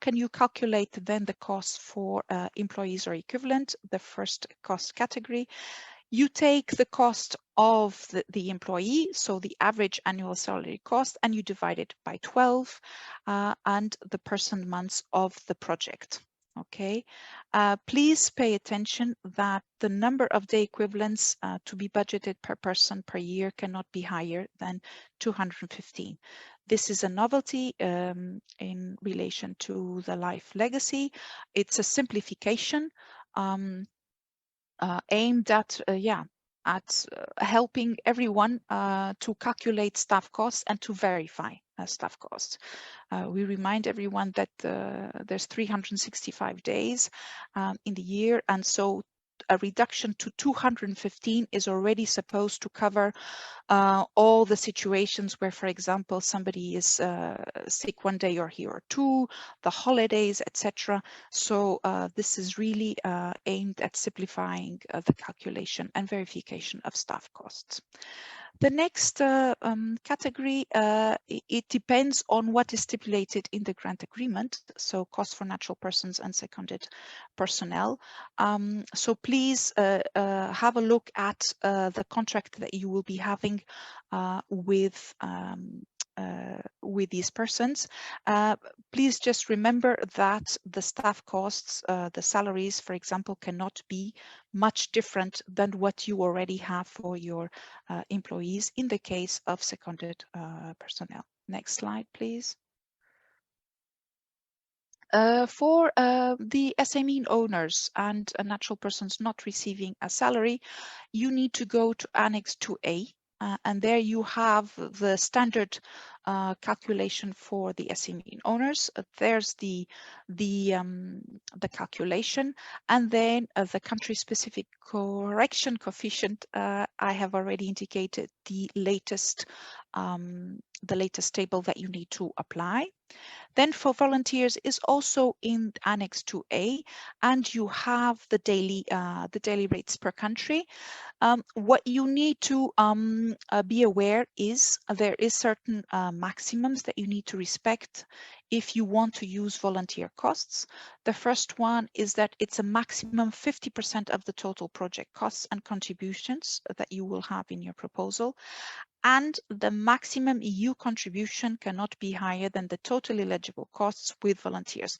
can you calculate then the cost for employees or equivalent? The first cost category, you take the cost of the employee, so the average annual salary cost, and you divide it by 12 and the person months of the project. Okay, please pay attention that the number of day equivalents to be budgeted per person per year cannot be higher than 215. This is a novelty in relation to the life legacy. It's a simplification aimed at helping everyone to calculate staff costs and to verify staff costs. We remind everyone that there's 365 days in the year, and so a reduction to 215 is already supposed to cover all the situations where, for example, somebody is sick one day or two, the holidays, etc. So this is really aimed at simplifying the calculation and verification of staff costs. The next category, it depends on what is stipulated in the grant agreement, so cost for natural persons and seconded personnel. So please have a look at the contract that you will be having with these persons. Please just remember that the staff costs, the salaries, for example, cannot be much different than what you already have for your employees in the case of seconded personnel. Next slide, please. For the SME owners and natural persons not receiving a salary, you need to go to Annex 2A. And there you have the standard calculation for the SME owners. There's the calculation, and then the country-specific correction coefficient. I have already indicated the latest table that you need to apply. Then for volunteers is also in Annex 2A, and you have the daily rates per country. What you need to be aware is there is certain maximums that you need to respect if you want to use volunteer costs. The first one is that it's a maximum 50% of the total project costs and contributions that you will have in your proposal. And the maximum EU contribution cannot be higher than the total eligible costs with volunteers.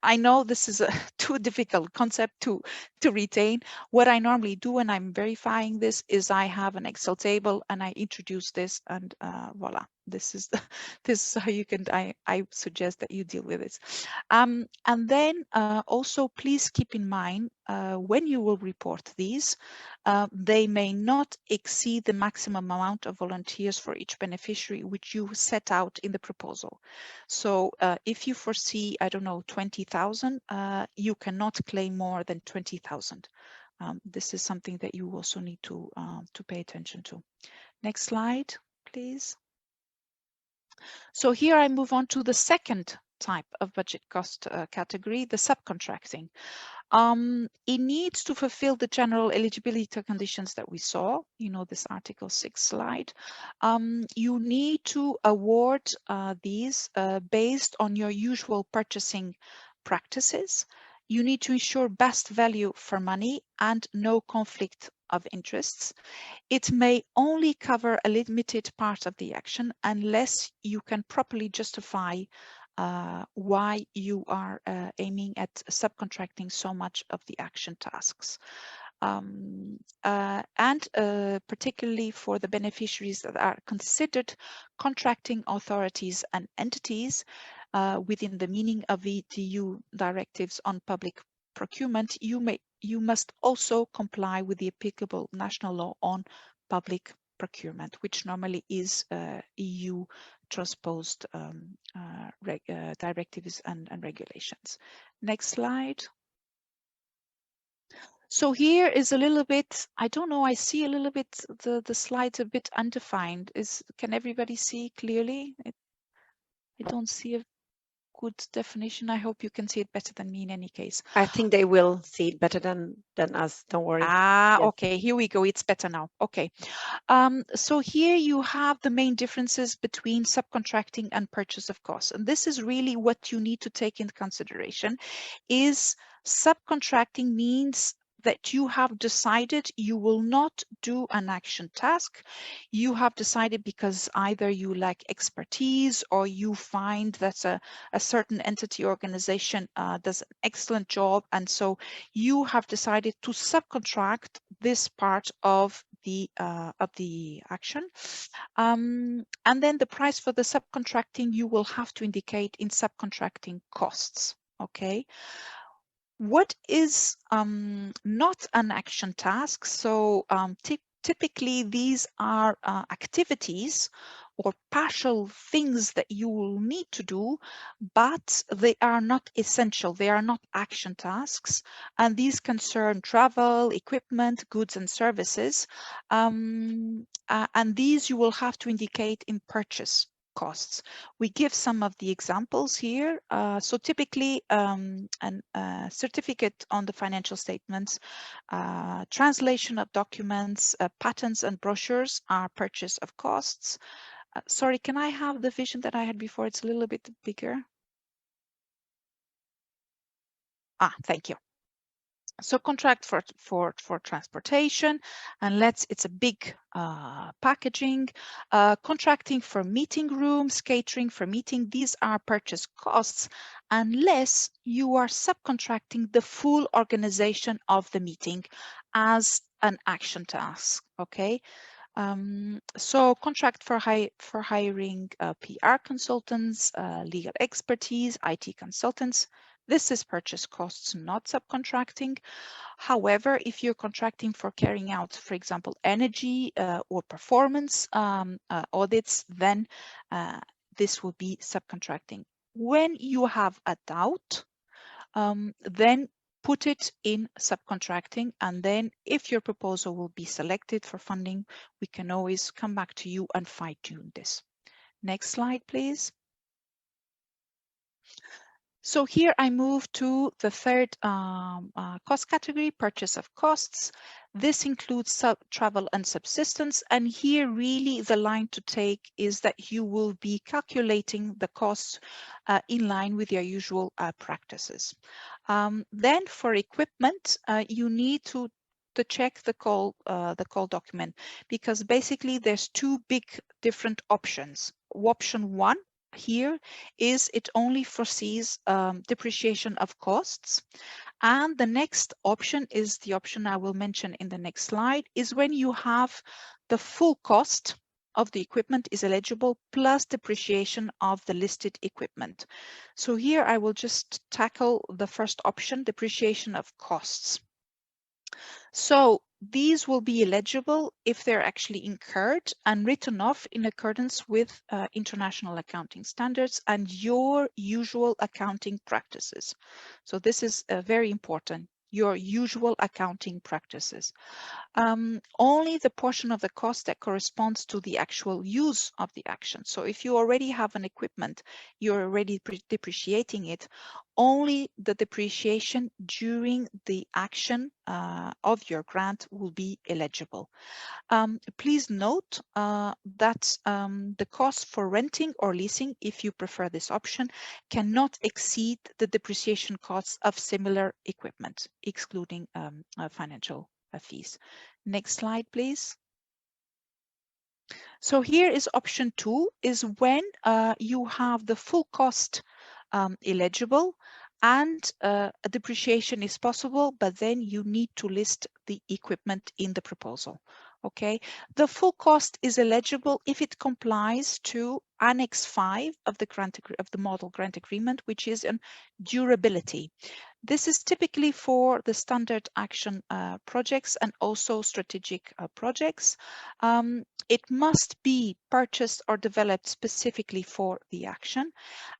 I know this is a too difficult concept to retain. What I normally do when I'm verifying this is I have an Excel table and I introduce this, and voila. This is how you can. I suggest that you deal with this. And then also please keep in mind when you will report these, they may not exceed the maximum amount of volunteers for each beneficiary which you set out in the proposal. So if you foresee, I don't know, 20,000, you cannot claim more than 20,000. This is something that you also need to pay attention to. Next slide, please. So here I move on to the second type of budget cost category, the subcontracting. It needs to fulfill the general eligibility conditions that we saw, this Article 6 slide. You need to award these based on your usual purchasing practices. You need to ensure best value for money and no conflict of interests. It may only cover a limited part of the action unless you can properly justify why you are aiming at subcontracting so much of the action tasks. and particularly for the beneficiaries that are considered contracting authorities and entities within the meaning of the EU directives on public procurement, you must also comply with the applicable national law on public procurement, which normally is EU transposed directives and regulations. Next slide. So here is a little bit, I don't know, I see a little bit, the slides a bit undefined. Can everybody see clearly? I don't see a good definition. I hope you can see it better than me in any case. I think they will see it better than us. Don't worry. Ah, Yes. okay, here we go. It's better now. Okay. So here you have the main differences between subcontracting and purchase of costs. And this is really what you need to take into consideration is subcontracting means that you have decided you will not do an action task. You have decided because either you lack expertise or you find that a certain entity organization does an excellent job. And so you have decided to subcontract this part of the action. And then the price for the subcontracting, you will have to indicate in subcontracting costs, okay? What is not an action task? So typically these are activities or partial things that you will need to do, but they are not essential. They are not action tasks. And these concern travel, equipment, goods and services. And these you will have to indicate in purchase costs. We give some of the examples here. So typically a certificate on the financial statements, translation of documents, patents and brochures are purchase of costs. Sorry, can I have the vision that I had before? It's a little bit bigger. Thank you. So contract for transportation, and it's a big packaging. Contracting for meeting rooms, catering for meeting, these are purchase costs unless you are subcontracting the full organization of the meeting as an action task, okay? So contract for hiring PR consultants, legal expertise, IT consultants. This is purchase costs, not subcontracting. However, if you're contracting for carrying out, for example, energy or performance audits, then this will be subcontracting. When you have a doubt, then put it in subcontracting, and then if your proposal will be selected for funding, we can always come back to you and fine-tune this. Next slide, please. So here I move to the third cost category, purchase of costs. This includes travel and subsistence. And here really the line to take is that you will be calculating the costs in line with your usual practices. Then for equipment, you need to check the call document, because basically there's two big different options. Option one here is it only foresees depreciation of costs, and the next option is the option I will mention in the next slide, is when you have the full cost of the equipment is eligible plus depreciation of the listed equipment. So here I will just tackle the first option, depreciation of costs. So these will be eligible if they're actually incurred and written off in accordance with international accounting standards and your usual accounting practices. So this is very important, your usual accounting practices. Only the portion of the cost that corresponds to the actual use of the action. So if you already have an equipment, you're already depreciating it, only the depreciation during the action of your grant will be eligible. Please note that the cost for renting or leasing, if you prefer this option, cannot exceed the depreciation costs of similar equipment, excluding financial fees. Next slide, please. So here is option 2, is when you have the full cost eligible and a depreciation is possible, but then you need to list the equipment in the proposal. Okay, the full cost is eligible if it complies to Annex 5 of the model grant agreement, which is on durability. This is typically for the standard action projects and also strategic projects. It must be purchased or developed specifically for the action,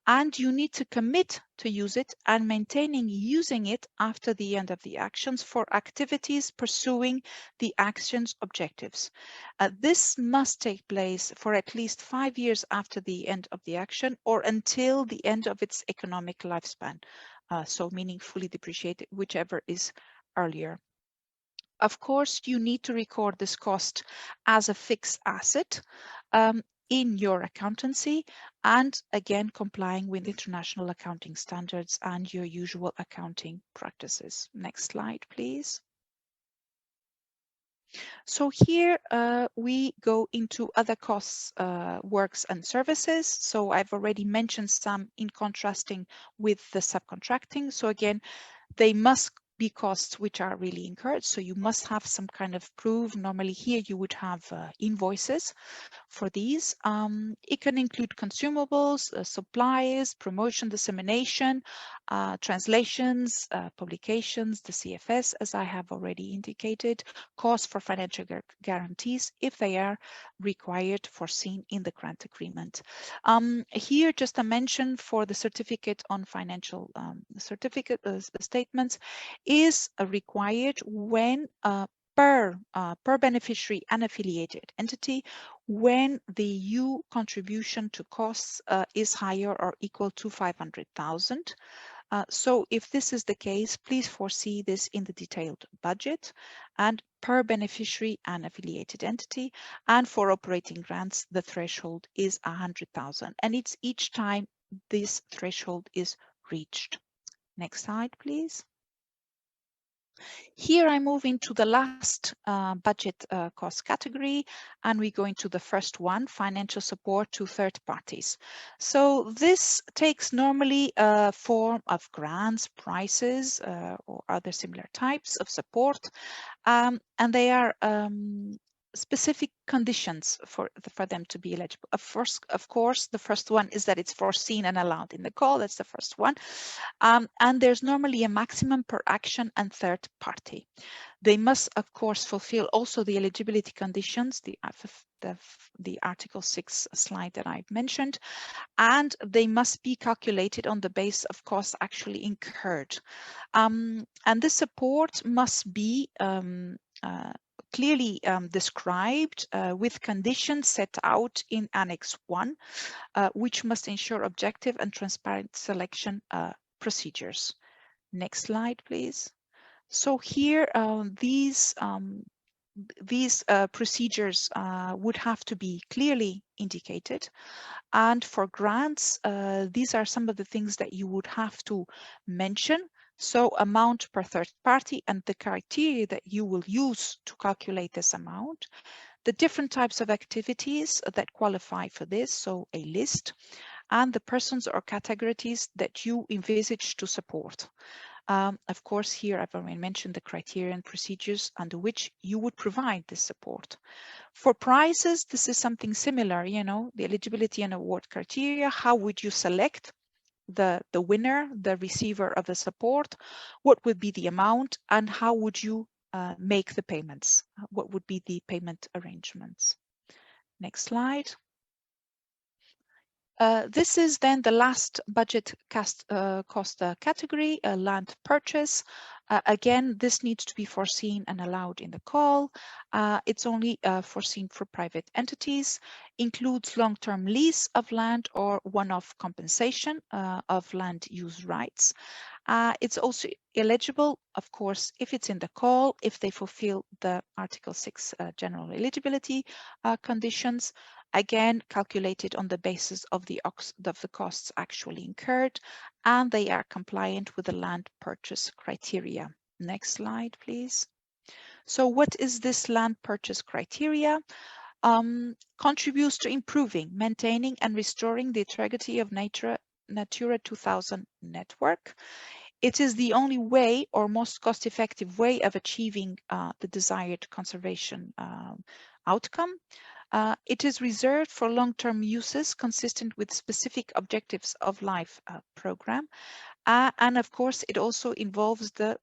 and you need to commit to use it and maintaining using it after the end of the actions for activities pursuing the action's objectives. This must take place for at least 5 years after the end of the action or until the end of its economic lifespan. So meaning fully depreciated, whichever is earlier. Of course, you need to record this cost as a fixed asset in your accountancy, and again, complying with international accounting standards and your usual accounting practices. Next slide, please. So here we go into other costs, works and services. So I've already mentioned some in contrasting with the subcontracting. So again, they must be costs which are really incurred. So you must have some kind of proof. Normally here you would have invoices for these. It can include consumables, supplies, promotion, dissemination, translations, publications, the CFS, as I have already indicated, costs for financial guarantees if they are required, foreseen in the grant agreement. Here, just a mention for the certificate on financial statements is required when per beneficiary and affiliated entity when the EU contribution to costs is higher or equal to 500,000. So if this is the case, please foresee this in the detailed budget and per beneficiary and affiliated entity. And for operating grants, the threshold is 100,000, and it's each time this threshold is reached. Next slide, please. Here I move into the last budget cost category, and we go into the first one, financial support to third parties. So this takes normally a form of grants, prices, or other similar types of support, and they are specific conditions for them to be eligible. Of course, the first one is that it's foreseen and allowed in the call. That's the first one. And there's normally a maximum per action and third party. They must, of course, fulfill also the eligibility conditions, the Article 6 slide that I've mentioned, and they must be calculated on the base of costs actually incurred. And this support must be clearly described with conditions set out in Annex 1, which must ensure objective and transparent selection procedures. Next slide, please. So here, these procedures would have to be clearly indicated. And for grants, these are some of the things that you would have to mention. So amount per third party and the criteria that you will use to calculate this amount, the different types of activities that qualify for this, so a list, and the persons or categories that you envisage to support. Of course, here I've already mentioned the criteria and procedures under which you would provide this support. For prizes, this is something similar, you know, the eligibility and award criteria. How would you select the winner, the receiver of the support? What would be the amount, and how would you make the payments? What would be the payment arrangements? Next slide. This is then the last budget cost category, land purchase. Again, this needs to be foreseen and allowed in the call. It's only foreseen for private entities, includes long-term lease of land or one-off compensation of land use rights. It's also eligible, of course, if it's in the call, if they fulfill the Article 6 general eligibility conditions, again calculated on the basis of the costs actually incurred, and they are compliant with the land purchase criteria. Next slide, please. So what is this land purchase criteria? Contributes to improving, maintaining and restoring the integrity of Natura 2000 network. It is the only way or most cost-effective way of achieving the desired conservation outcome. It is reserved for long-term uses consistent with specific objectives of LIFE program. And of course, it also involves the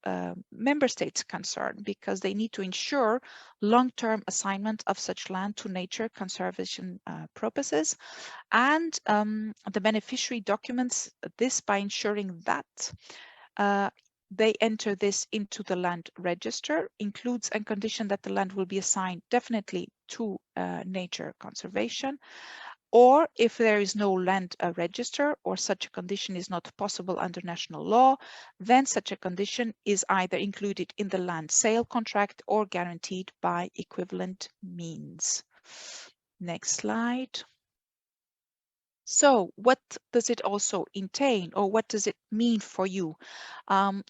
member states concerned because they need to ensure long-term assignment of such land to nature conservation purposes. And the beneficiary documents this by ensuring that they enter this into the land register, includes a condition that the land will be assigned definitely to nature conservation, or if there is no land register or such a condition is not possible under national law, then such a condition is either included in the land sale contract or guaranteed by equivalent means. Next slide. So what does it also entail, or what does it mean for you?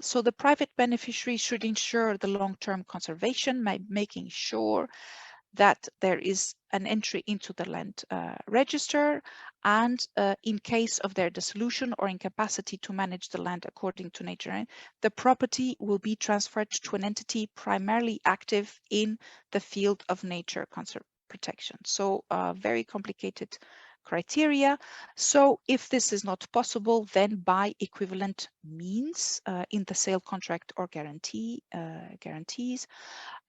So the private beneficiary should ensure the long-term conservation by making sure that there is an entry into the land register, and in case of their dissolution or incapacity to manage the land according to nature, the property will be transferred to an entity primarily active in the field of nature protection. So very complicated criteria. So if this is not possible, then by equivalent means in the sale contract or guarantees.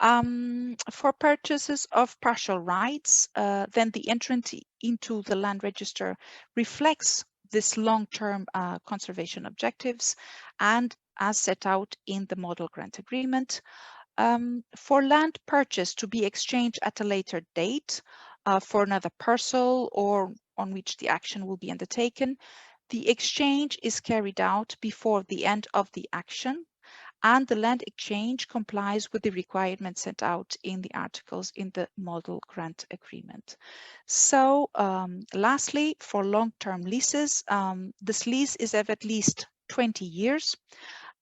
For purchases of partial rights, then the entry into the land register reflects this long-term conservation objectives and as set out in the model grant agreement. For land purchase to be exchanged at a later date for another parcel or on which the action will be undertaken, the exchange is carried out before the end of the action, and the land exchange complies with the requirements set out in the articles in the model grant agreement. So lastly, for long-term leases, this lease is of at least 20 years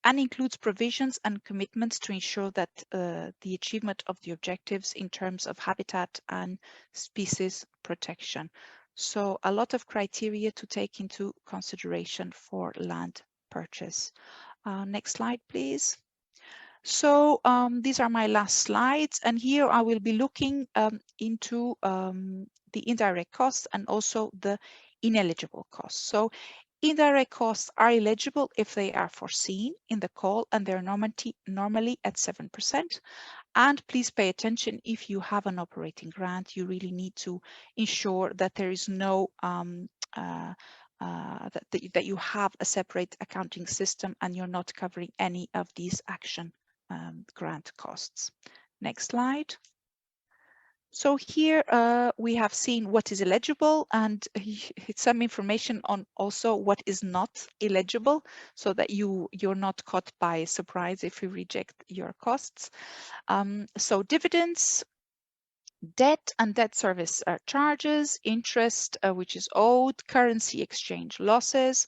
and includes provisions and commitments to ensure that the achievement of the objectives in terms of habitat and species protection. So a lot of criteria to take into consideration for land purchase. Next slide, please. So these are my last slides, and here I will be looking into the indirect costs and also the ineligible costs. So indirect costs are eligible if they are foreseen in the call, and they're normally at 7%. And please pay attention, if you have an operating grant, you really need to ensure that there is no that you have a separate accounting system and you're not covering any of these action grant costs. Next slide. So here we have seen what is eligible and some information on also what is not eligible, so that you're not caught by surprise if you reject your costs. So dividends, debt and debt service charges, interest which is owed, currency exchange losses,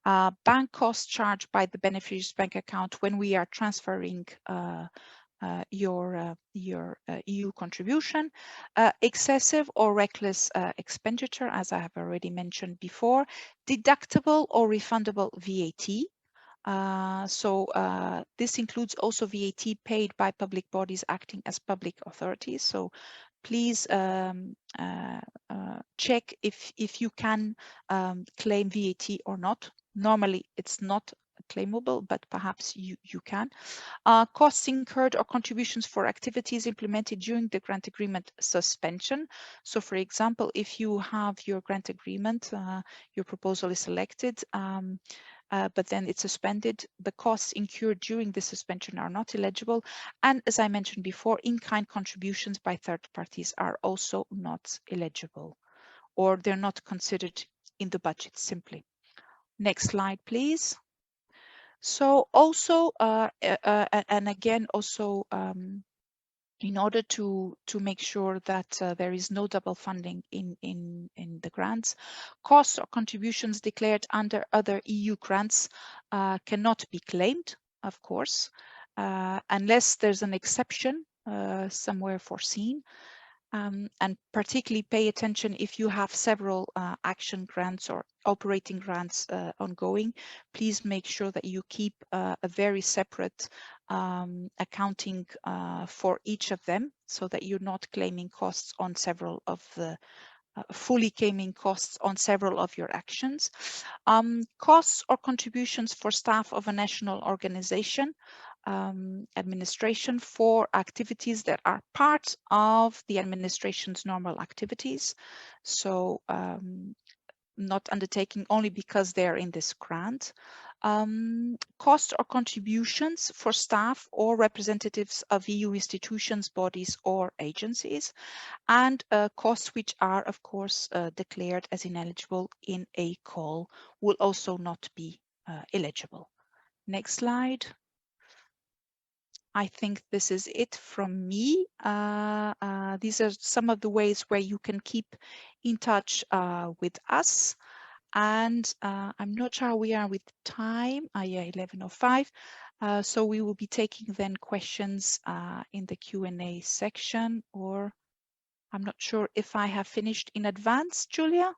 bank costs charged by the beneficiary's bank account when we are transferring your EU contribution, excessive or reckless expenditure, as I have already mentioned before, deductible or refundable VAT. This includes also VAT paid by public bodies acting as public authorities. So please check if you can claim VAT or not. Normally it's not claimable, but perhaps you can. Costs incurred or contributions for activities implemented during the grant agreement suspension. So for example, if you have your grant agreement, your proposal is selected, but then it's suspended, the costs incurred during the suspension are not eligible. And as I mentioned before, in-kind contributions by third parties are also not eligible, or they're not considered in the budget simply. Next slide, please. So also, and again, also in order to make sure that there is no double funding in the grants, costs or contributions declared under other EU grants cannot be claimed, of course, unless there's an exception somewhere foreseen. and particularly pay attention if you have several action grants or operating grants ongoing. Please make sure that you keep a very separate accounting for each of them, so that you're not claiming costs on several of the fully claiming costs on several of your actions. Costs or contributions for staff of a national organization, administration, for activities that are part of the administration's normal activities. So not undertaking only because they're in this grant. Costs or contributions for staff or representatives of EU institutions, bodies, or agencies, and costs which are, of course, declared as ineligible in a call will also not be eligible. Next slide. I think this is it from me. These are some of the ways where you can keep in touch with us. And I'm not sure how we are with time. Yeah, 11:05. So we will be taking then questions in the Q&A section, or I'm not sure if I have finished in advance, Giulia.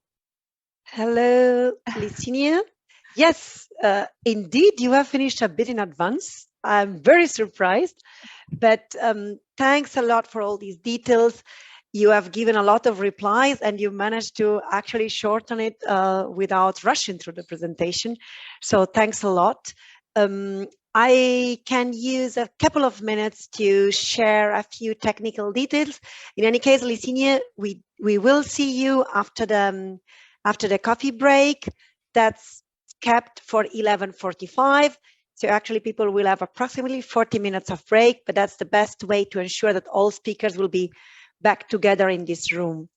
Hello, Licinia. Yes, indeed, you have finished a bit in advance. I'm very surprised, but thanks a lot for all these details. You have given a lot of replies and you managed to actually shorten it without rushing through the presentation. So thanks a lot. I can use a couple of minutes to share a few technical details. In any case, Licinia, we will see you after the coffee break. That's kept for 11:45. So actually people will have approximately 40 minutes of break, but that's the best way to ensure that all speakers will be back together in this room.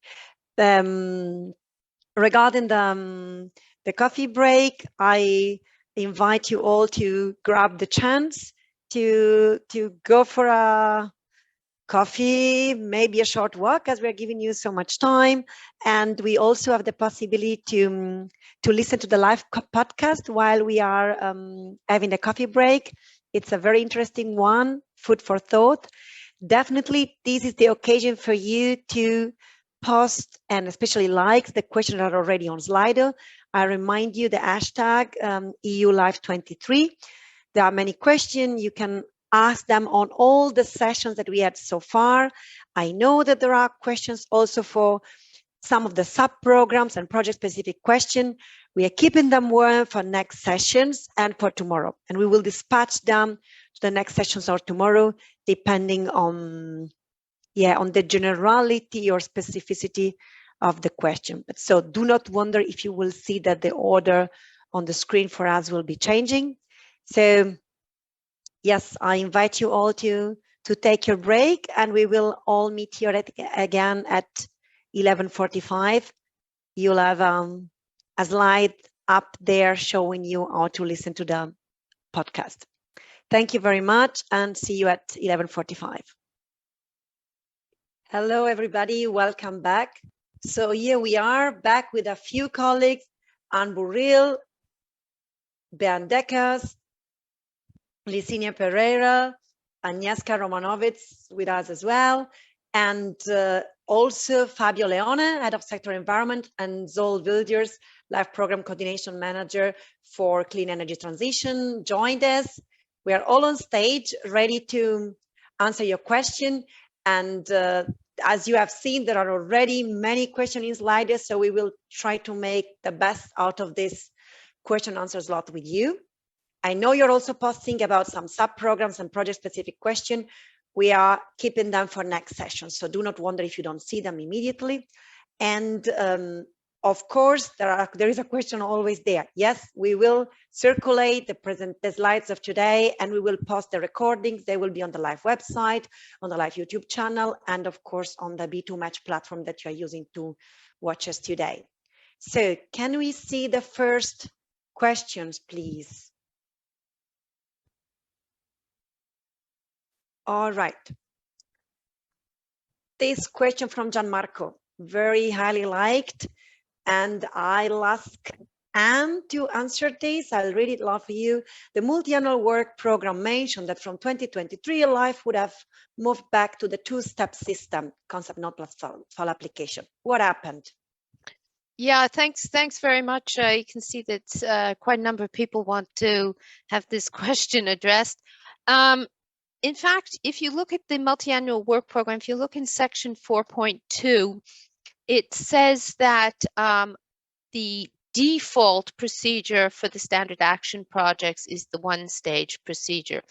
Regarding the coffee break, I invite you all to grab the chance to go for a coffee, maybe a short walk, as we're giving you so much time. And we also have the possibility to listen to the live podcast while we are having the coffee break. It's a very interesting one, food for thought. Definitely, this is the occasion for you to post and especially like the questions that are already on Sli.do. I remind you the hashtag EULive23. There are many questions. You can ask them on all the sessions that we had so far. I know that there are questions also for some of the sub-programs and project-specific questions. We are keeping them warm for next sessions and for tomorrow. And we will dispatch them to the next sessions or tomorrow, depending on the generality or specificity of the question. But so do not wonder if you will see that the order on the screen for us will be changing. So yes, I invite you all to take your break, and we will all meet here again at 11:45. You'll have a slide up there showing you how to listen to the podcast. Thank you very much, and see you at 11:45. Hello, everybody. Welcome back. So here we are back with a few colleagues, Anne Burrill, Bernd Decker, Licinia Pereira, Agnieszka Romanowicz with us as well, and also Fabio Leone, Head of Sector Environment, and Zol Wilders, Life Program Coordination Manager for Clean Energy Transition, joined us. We are all on stage, ready to answer your question. And as you have seen, there are already many questions in Sli.do, so we will try to make the best out of this question answer slot with you. I know you're also posting about some sub-programs and project-specific questions. We are keeping them for next session, so do not wonder if you don't see them immediately. And of course, there is a question always there. Yes, we will circulate the slides of today, and we will post the recordings. They will be on the live website, on the live YouTube channel, and of course on the B2Match platform that you are using to watch us today. So can we see the first questions, please? All right. This question from Gianmarco, very highly liked. And I'll ask And to answer this, I'll read it aloud for you. The multi-annual work program mentioned that from 2023, life would have moved back to the two-step system, concept note plus fall application. What happened? Yeah, thanks very much. You can see that quite a number of people want to have this question addressed. In fact, if you look at the multi-annual work program, if you look in section 4.2, it says that the default procedure for the standard action projects is the one-stage procedure.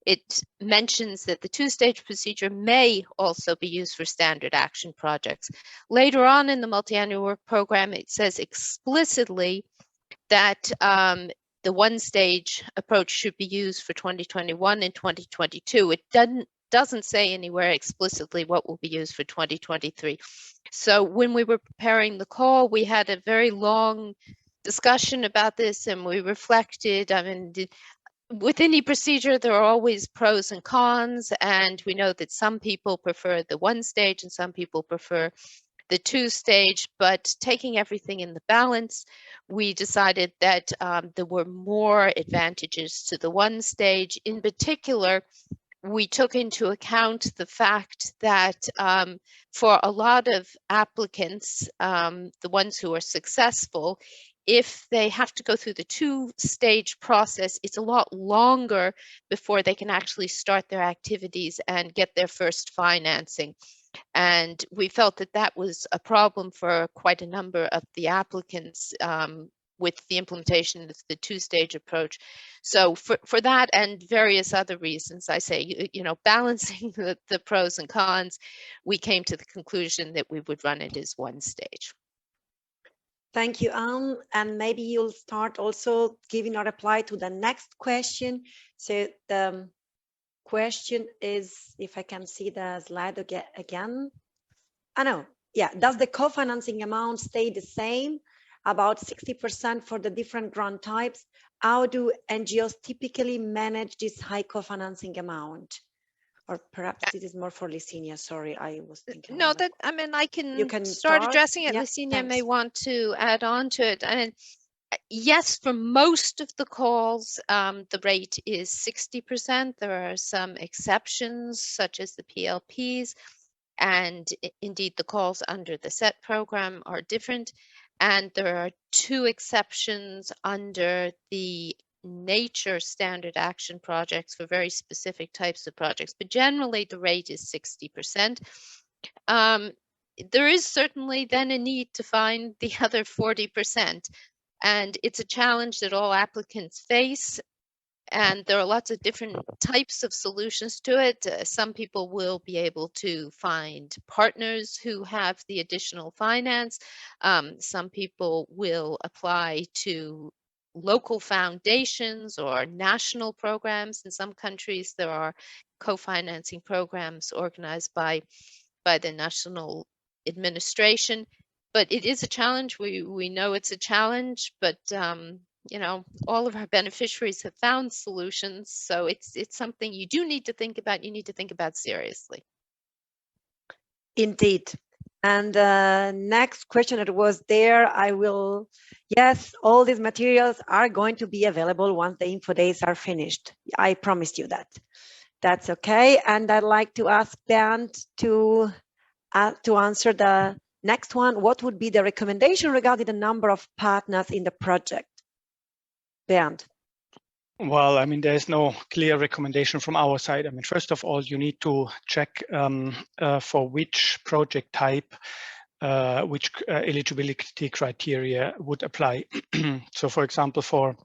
It mentions that the two-stage procedure may also be used for standard action projects. Later on in the multi-annual work program, it says explicitly that the one-stage approach should be used for 2021 and 2022. It doesn't say anywhere explicitly what will be used for 2023. So when we were preparing the call, we had a very long discussion about this, and we reflected. I mean, with any procedure, there are always pros and cons, and we know that some people prefer the one stage and some people prefer the two stage, but taking everything in the balance, we decided that there were more advantages to the one stage. In particular, we took into account the fact that for a lot of applicants, the ones who are successful, if they have to go through the two-stage process, it's a lot longer before they can actually start their activities and get their first financing. And we felt that that was a problem for quite a number of the applicants with the implementation of the two-stage approach. So for that and various other reasons, I say, you know, balancing the pros and cons, we came to the conclusion that we would run it as one stage. Thank you, Anne. And maybe you'll start also giving a reply to the next question. So the question is, if I can see the slide again. I know, yeah, does the co-financing amount stay the same, about 60% for the different grant types? How do NGOs typically manage this high co-financing amount? Or perhaps this is more for Licinia. Sorry, I was thinking. No, that, I mean, I can, can start addressing it. Yeah, Licinia may want to add on to it. And yes, for most of the calls, the rate is 60%. There are some exceptions, such as the PLPs, and indeed the calls under the SET program are different. And there are two exceptions under the nature standard action projects for very specific types of projects, but generally the rate is 60%. There is certainly then a need to find the other 40%, and it's a challenge that all applicants face, and there are lots of different types of solutions to it. Some people will be able to find partners who have the additional finance. Some people will apply to local foundations or national programs. In some countries, there are co-financing programs organized by the national administration. But it is a challenge. We know it's a challenge, but you know, all of our beneficiaries have found solutions. So it's something you do need to think about. You need to think about seriously. Indeed. And the next question that was there, yes, all these materials are going to be available once the info days are finished. I promised you that. That's okay. And I'd like to ask Bernd to answer the next one. What would be the recommendation regarding the number of partners in the project? Bernd. Well, I mean, there's no clear recommendation from our side. I mean, first of all, you need to check for which project type, which eligibility criteria would apply. So, for example, for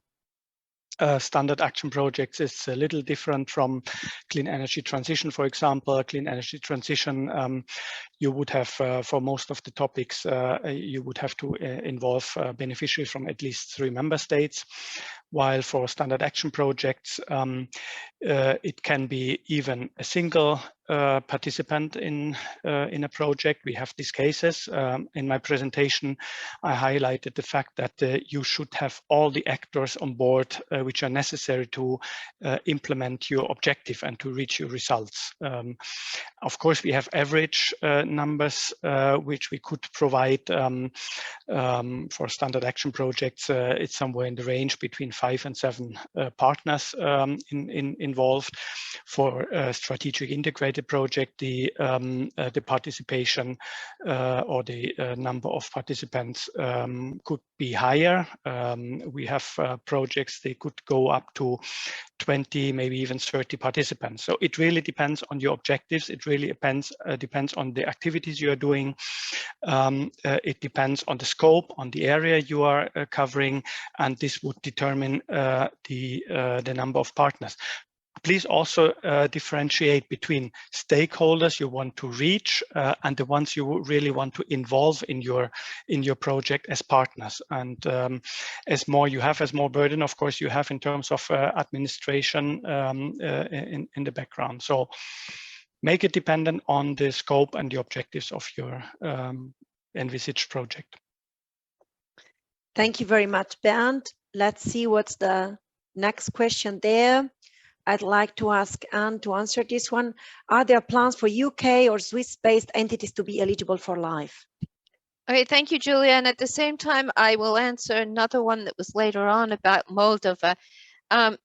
standard action projects, it's a little different from clean energy transition. For example, clean energy transition, you would have, for most of the topics, you would have to involve beneficiaries from at least 3 member states. while for standard action projects, it can be even a single participant in a project. We have these cases. In my presentation, I highlighted the fact that you should have all the actors on board which are necessary to implement your objective and to reach your results. Of course, we have average numbers which we could provide for standard action projects. It's somewhere in the range between 5 and 7 partners involved. For a strategic integrated project, the participation or the number of participants could be higher. We have projects, they could go up to 20, maybe even 30 participants. So it really depends on your objectives. It really depends on the activities you are doing. It depends on the scope, on the area you are covering, and this would determine the number of partners. Please also differentiate between stakeholders you want to reach and the ones you really want to involve in your project as partners. And as more you have, as more burden, of course, you have in terms of administration in the background. So make it dependent on the scope and the objectives of your envisaged project. Thank you very much, Bernd. Let's see what's the next question there. I'd like to ask Anne to answer this one. Are there plans for UK or Swiss-based entities to be eligible for LIFE? Okay, thank you, Giulia. And at the same time, I will answer another one that was later on about Moldova. The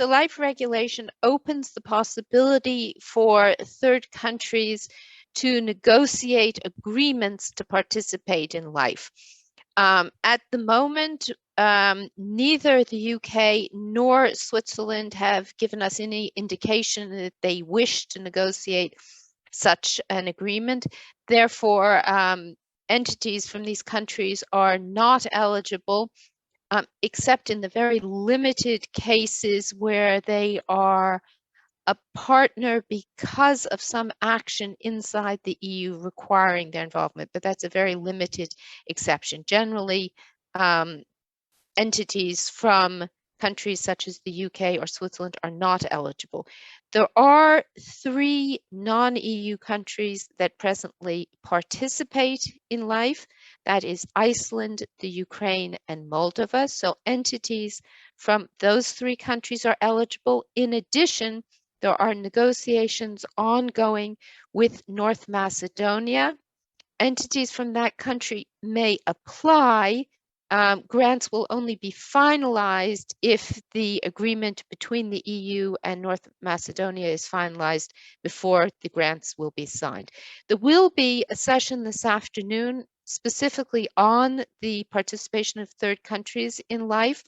LIFE regulation opens the possibility for third countries to negotiate agreements to participate in LIFE. At the moment, neither the UK nor Switzerland have given us any indication that they wish to negotiate such an agreement. Therefore, entities from these countries are not eligible, except in the very limited cases where they are a partner because of some action inside the EU requiring their involvement, but that's a very limited exception. Generally, entities from countries such as the UK or Switzerland are not eligible. There are 3 non-EU countries that presently participate in LIFE. That is Iceland, the Ukraine, and Moldova. So entities from those 3 countries are eligible. In addition, there are negotiations ongoing with North Macedonia. Entities from that country may apply. Grants will only be finalized if the agreement between the EU and North Macedonia is finalized before the grants will be signed. There will be a session this afternoon specifically on the participation of third countries in LIFE.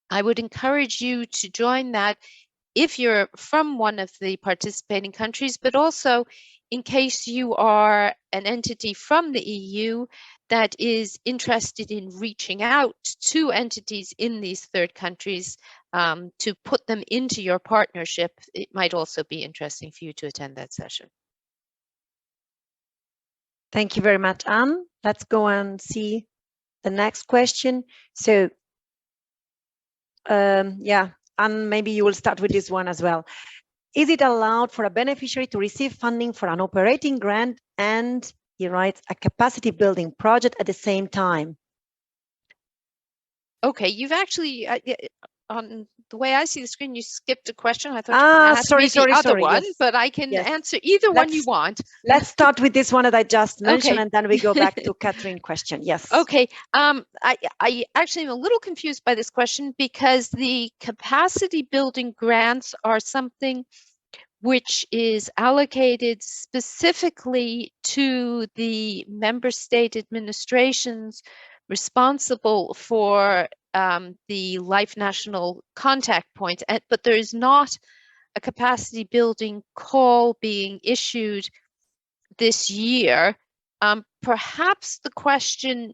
I would encourage you to join that if you're from one of the participating countries, but also in case you are an entity from the EU that is interested in reaching out to entities in these third countries to put them into your partnership, it might also be interesting for you to attend that session. Thank you very much, Anne. Let's go and see the next question. So, yeah, Anne, maybe you will start with this one as well. Is it allowed for a beneficiary to receive funding for an operating grant and, he writes, a capacity building project at the same time? Okay, you've actually, on the way I see the screen, you skipped a question. I thought you were going to ask me the other one, yes. But I can answer either one you want. Let's start with this one that I just mentioned, and then we go back to Catherine's question. Yes. Okay. I actually am a little confused by this question because the capacity building grants are something which is allocated specifically to the member state administrations responsible for the LIFE national contact points, but there is not a capacity building call being issued this year. Perhaps the question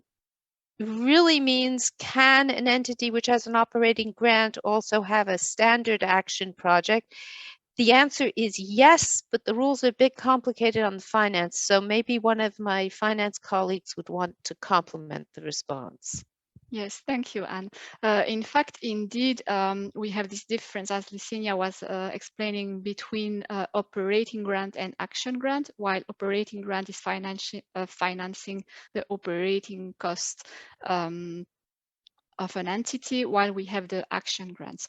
really means, can an entity which has an operating grant also have a standard action project? The answer is yes, but the rules are a bit complicated on the finance. So maybe one of my finance colleagues would want to complement the response. Yes, thank you, Anne. In fact, indeed, we have this difference, as Licinia was explaining, between operating grant and action grant, while operating grant is financing the operating cost of an entity, while we have the action grants.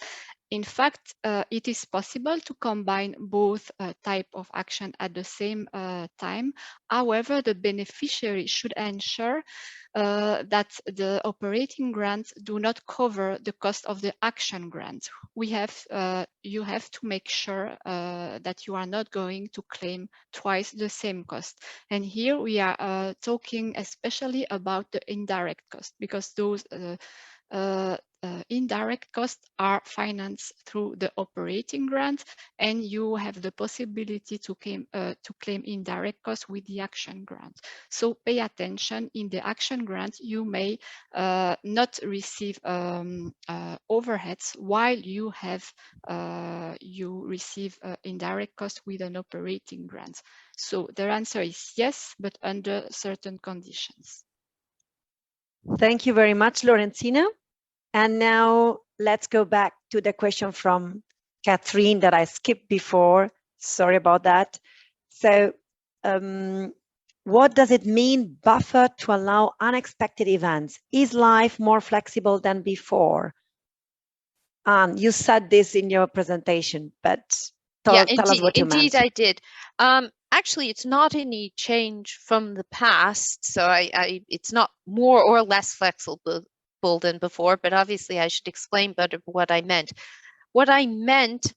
In fact, it is possible to combine both type of action at the same time. However, the beneficiary should ensure that the operating grants do not cover the cost of the action grant. You have to make sure that you are not going to claim twice the same cost. And here we are talking especially about the indirect cost, because those indirect costs are financed through the operating grant, and you have the possibility to claim indirect costs with the action grant. So pay attention, in the action grant you may not receive overheads, while you receive indirect costs with an operating grant. So the answer is yes, but under certain conditions. Thank you very much, Lorenzina. And now let's go back to the question from Catherine that I skipped before. Sorry about that. So what does it mean, buffer to allow unexpected events? Is life more flexible than before? You said this in your presentation, but tell us what you meant. Indeed, I did. Actually, it's not any change from the past, so it's not more or less flexible than before, but obviously I should explain better what I meant. What I meant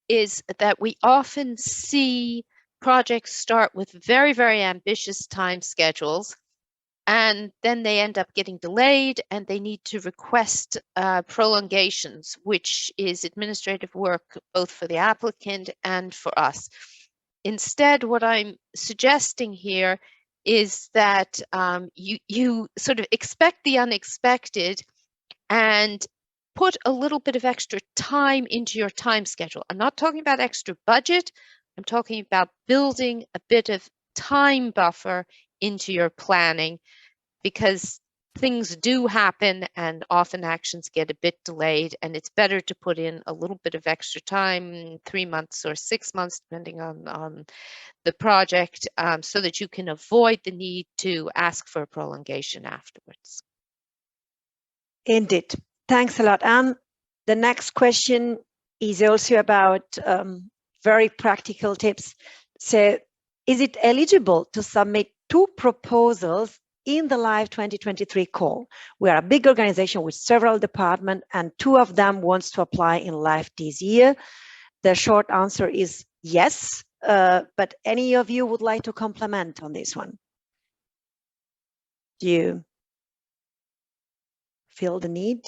is that we often see projects start with very, very ambitious time schedules, and then they end up getting delayed and they need to request prolongations, which is administrative work both for the applicant and for us. Instead, what I'm suggesting here is that you sort of expect the unexpected and put a little bit of extra time into your time schedule. I'm not talking about extra budget. I'm talking about building a bit of time buffer into your planning, because things do happen and often actions get a bit delayed, and it's better to put in a little bit of extra time, 3 months or 6 months, depending on the project, so that you can avoid the need to ask for a prolongation afterwards. Indeed. Thanks a lot, Anne. The next question is also about very practical tips. So is it eligible to submit 2 proposals in the Live 2023 call? We are a big organization with several departments, and 2 of them wants to apply in Live this year. The short answer is yes, but any of you would like to comment on this one? Do you feel the need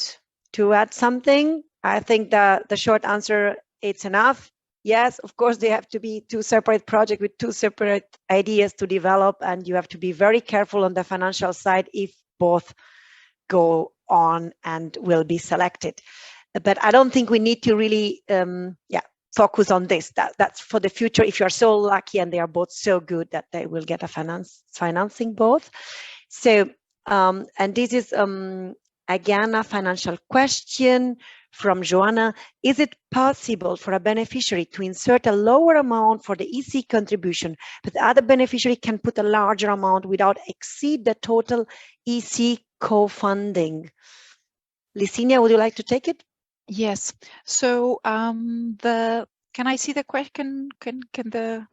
to add something? I think the short answer, it's enough. Yes, of course, they have to be 2 separate projects with 2 separate ideas to develop, and you have to be very careful on the financial side if both go on and will be selected. But I don't think we need to really focus on this. That's for the future, if you're so lucky and they are both so good that they will get a financing both. So, and this is again a financial question from Joanna. Is it possible for a beneficiary to insert a lower amount for the EC contribution, but the other beneficiary can put a larger amount without exceed the total EC co-funding? Licinia, would you like to take it? Yes. So can I see the question? Can the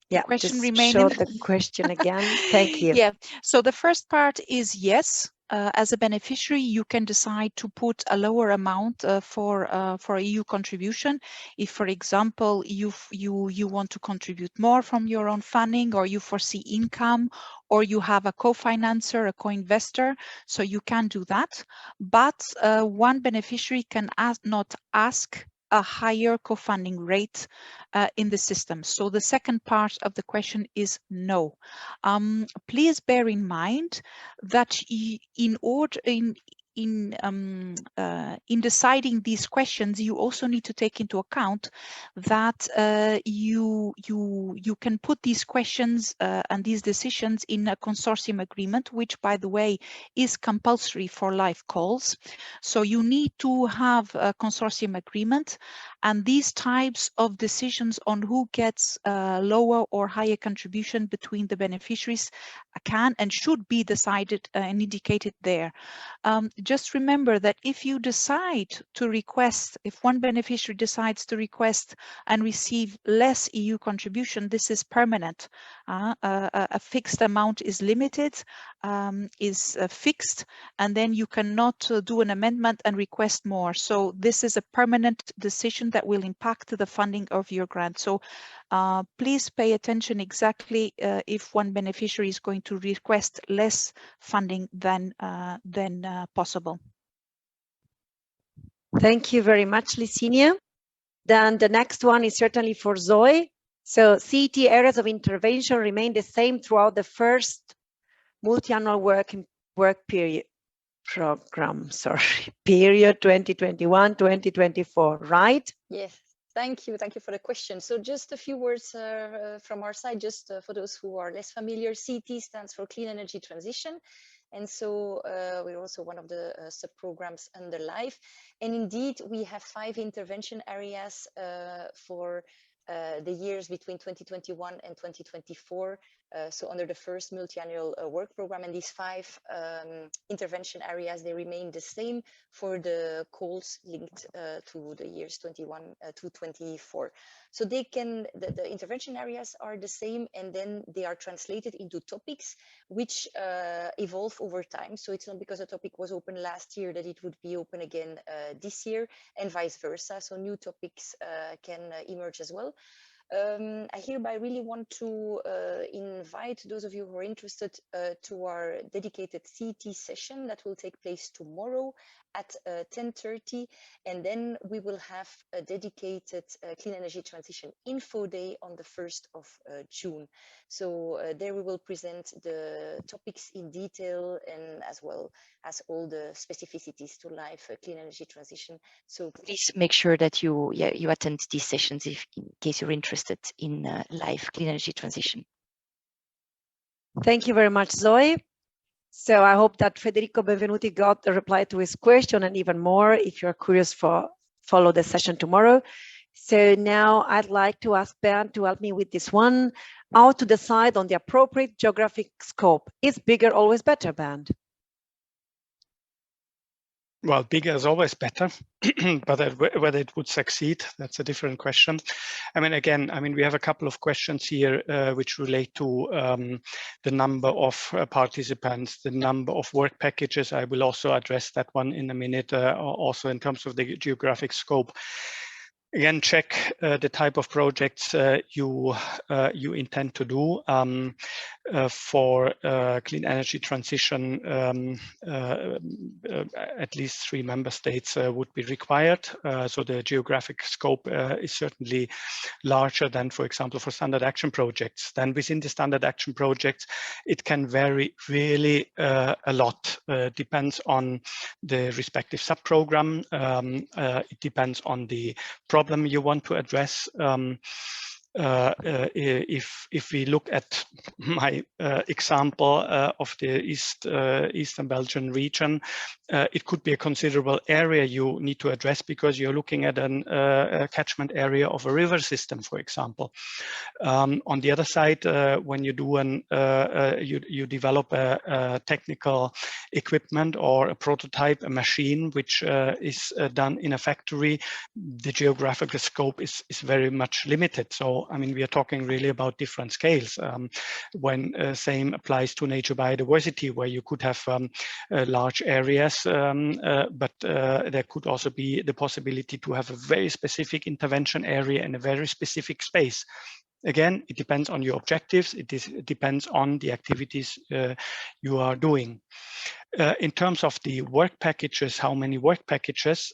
question just remain? Show the question again. Thank you. Yeah. So the first part is yes. As a beneficiary, you can decide to put a lower amount for EU contribution. If, for example, you want to contribute more from your own funding, or you foresee income, or you have a co-financer, a co-investor, so you can do that. But one beneficiary can not ask a higher co-funding rate in the system. So the second part of the question is no. Please bear in mind that in in deciding these questions, you also need to take into account that you can put these questions and these decisions in a consortium agreement, which, by the way, is compulsory for live calls. So you need to have a consortium agreement, and these types of decisions on who gets lower or higher contribution between the beneficiaries can and should be decided and indicated there. Just remember that if you decide to request, if one beneficiary decides to request and receive less EU contribution, this is permanent. A fixed amount is limited, is fixed, and then you cannot do an amendment and request more. So this is a permanent decision that will impact the funding of your grant. So please pay attention exactly if one beneficiary is going to request less funding than possible. Thank you very much, Licinia. Then the next one is certainly for Zoe. So CET areas of intervention remain the same throughout the first multi-annual work period program, period 2021-2024, right? Yes. Thank you for the question. So just a few words from our side, just for those who are less familiar. CET stands for Clean Energy Transition. And so we're also one of the sub-programs under LIFE. And indeed, we have 5 intervention areas for the years between 2021 and 2024. So under the first multi-annual work program, and these 5 intervention areas, they remain the same for the calls linked to the years 21 to 24. So they can, the intervention areas are the same, and then they are translated into topics which evolve over time. So it's not because a topic was open last year that it would be open again this year, and vice versa. So new topics can emerge as well. I hereby really want to invite those of you who are interested to our dedicated CET session that will take place tomorrow at 10:30, and then we will have a dedicated Clean Energy Transition Info Day on the 1st of June. So there we will present the topics in detail, and as well as all the specificities to live clean energy transition. So please make sure that you attend these sessions in case you're interested in live clean energy transition. Thank you very much, Zoe. So I hope that Federico Benvenuti got a reply to his question, and even more if you're curious follow the session tomorrow. So now I'd like to ask Bernd to help me with this one. How to decide on the appropriate geographic scope? Is bigger always better, Bernd? Well, bigger is always better, but whether it would succeed, that's a different question. I mean, again, we have a couple of questions here which relate to the number of participants, the number of work packages. I will also address that one in a minute, also in terms of the geographic scope. Again, check the type of projects you intend to do. For clean energy transition, at least 3 member states would be required. So the geographic scope is certainly larger than, for example, for standard action projects. Then within the standard action projects, it can vary really a lot. Depends on the respective subprogram. It depends on the problem you want to address. If we look at my example of the Eastern Belgian region, it could be a considerable area you need to address because you're looking at a catchment area of a river system, for example. On the other side, when you do you develop a technical equipment or a prototype, a machine which is done in a factory, the geographical scope is very much limited. So we are talking really about different scales. When same applies to nature biodiversity, where you could have large areas, but there could also be the possibility to have a very specific intervention area in a very specific space. Again, it depends on your objectives. It depends on the activities you are doing. In terms of the work packages, how many work packages?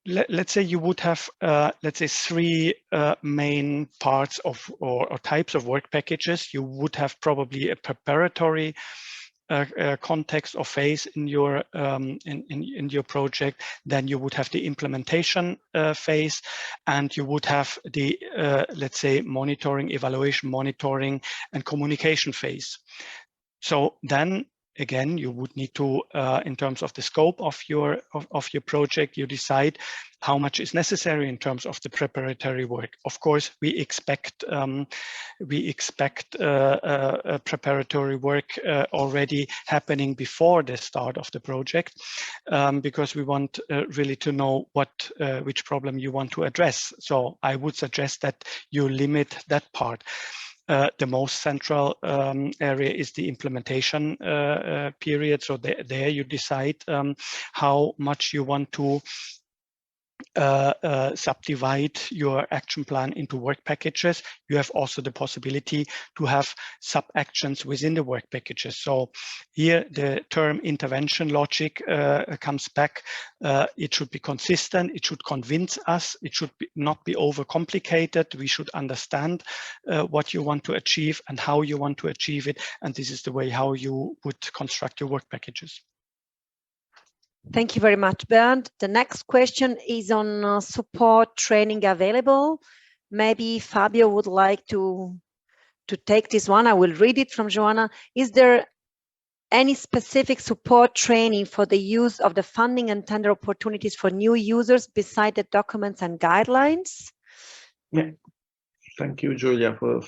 Let's say you would have, let's say 3 main parts of or types of work packages. You would have probably a preparatory context or phase in your in your project, then you would have the implementation phase, and you would have the let's say monitoring, evaluation, monitoring, and communication phase. So then again, you would need to, in terms of the scope of your project, you decide how much is necessary in terms of the preparatory work. Of course, we expect preparatory work already happening before the start of the project, because we want really to know which problem you want to address. So I would suggest that you limit that part. The most central area is the implementation period. So there you decide how much you want to subdivide your action plan into work packages. You have also the possibility to have sub-actions within the work packages. So here the term intervention logic comes back. It should be consistent. It should convince us. It should not be overcomplicated. We should understand what you want to achieve and how you want to achieve it. And this is the way how you would construct your work packages. Thank you very much, Bernd. The next question is on support training available. Maybe Fabio would like to take this one. I will read it from Joanna. Is there any specific support training for the use of the funding and tender opportunities for new users beside the documents and guidelines? Yeah. Thank you, Giulia, for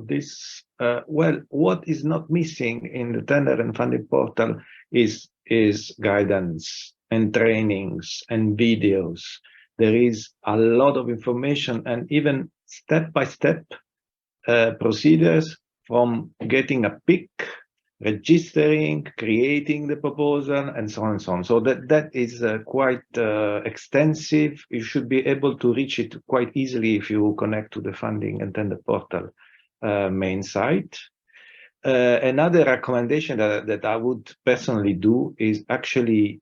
this. Well, what is not missing in the tender and funding portal is guidance and trainings and videos. There is a lot of information and even step-by-step procedures, from getting a PIC, registering, creating the proposal, and so on and so on. So that is quite extensive. You should be able to reach it quite easily if you connect to the funding and tender portal main site. Another recommendation that I would personally do is actually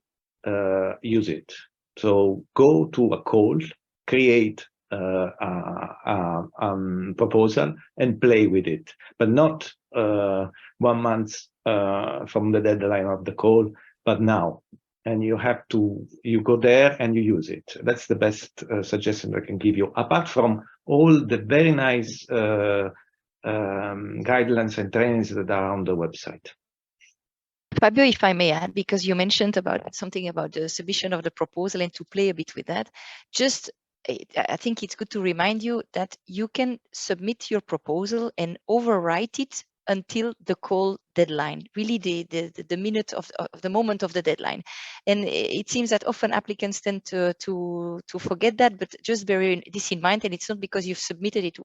use it. So go to a call, create a proposal and play with it, but not 1 month from the deadline of the call, but now. And you go there and you use it. That's the best suggestion I can give you, apart from all the very nice guidelines and trainings that are on the website. Fabio, if I may add, because you mentioned something about the submission of the proposal and to play a bit with that, I think it's good to remind you that you can submit your proposal and overwrite it until the call deadline, really the minute of the moment of the deadline. And it seems that often applicants tend to forget that, but just bear this in mind. And it's not because you've submitted it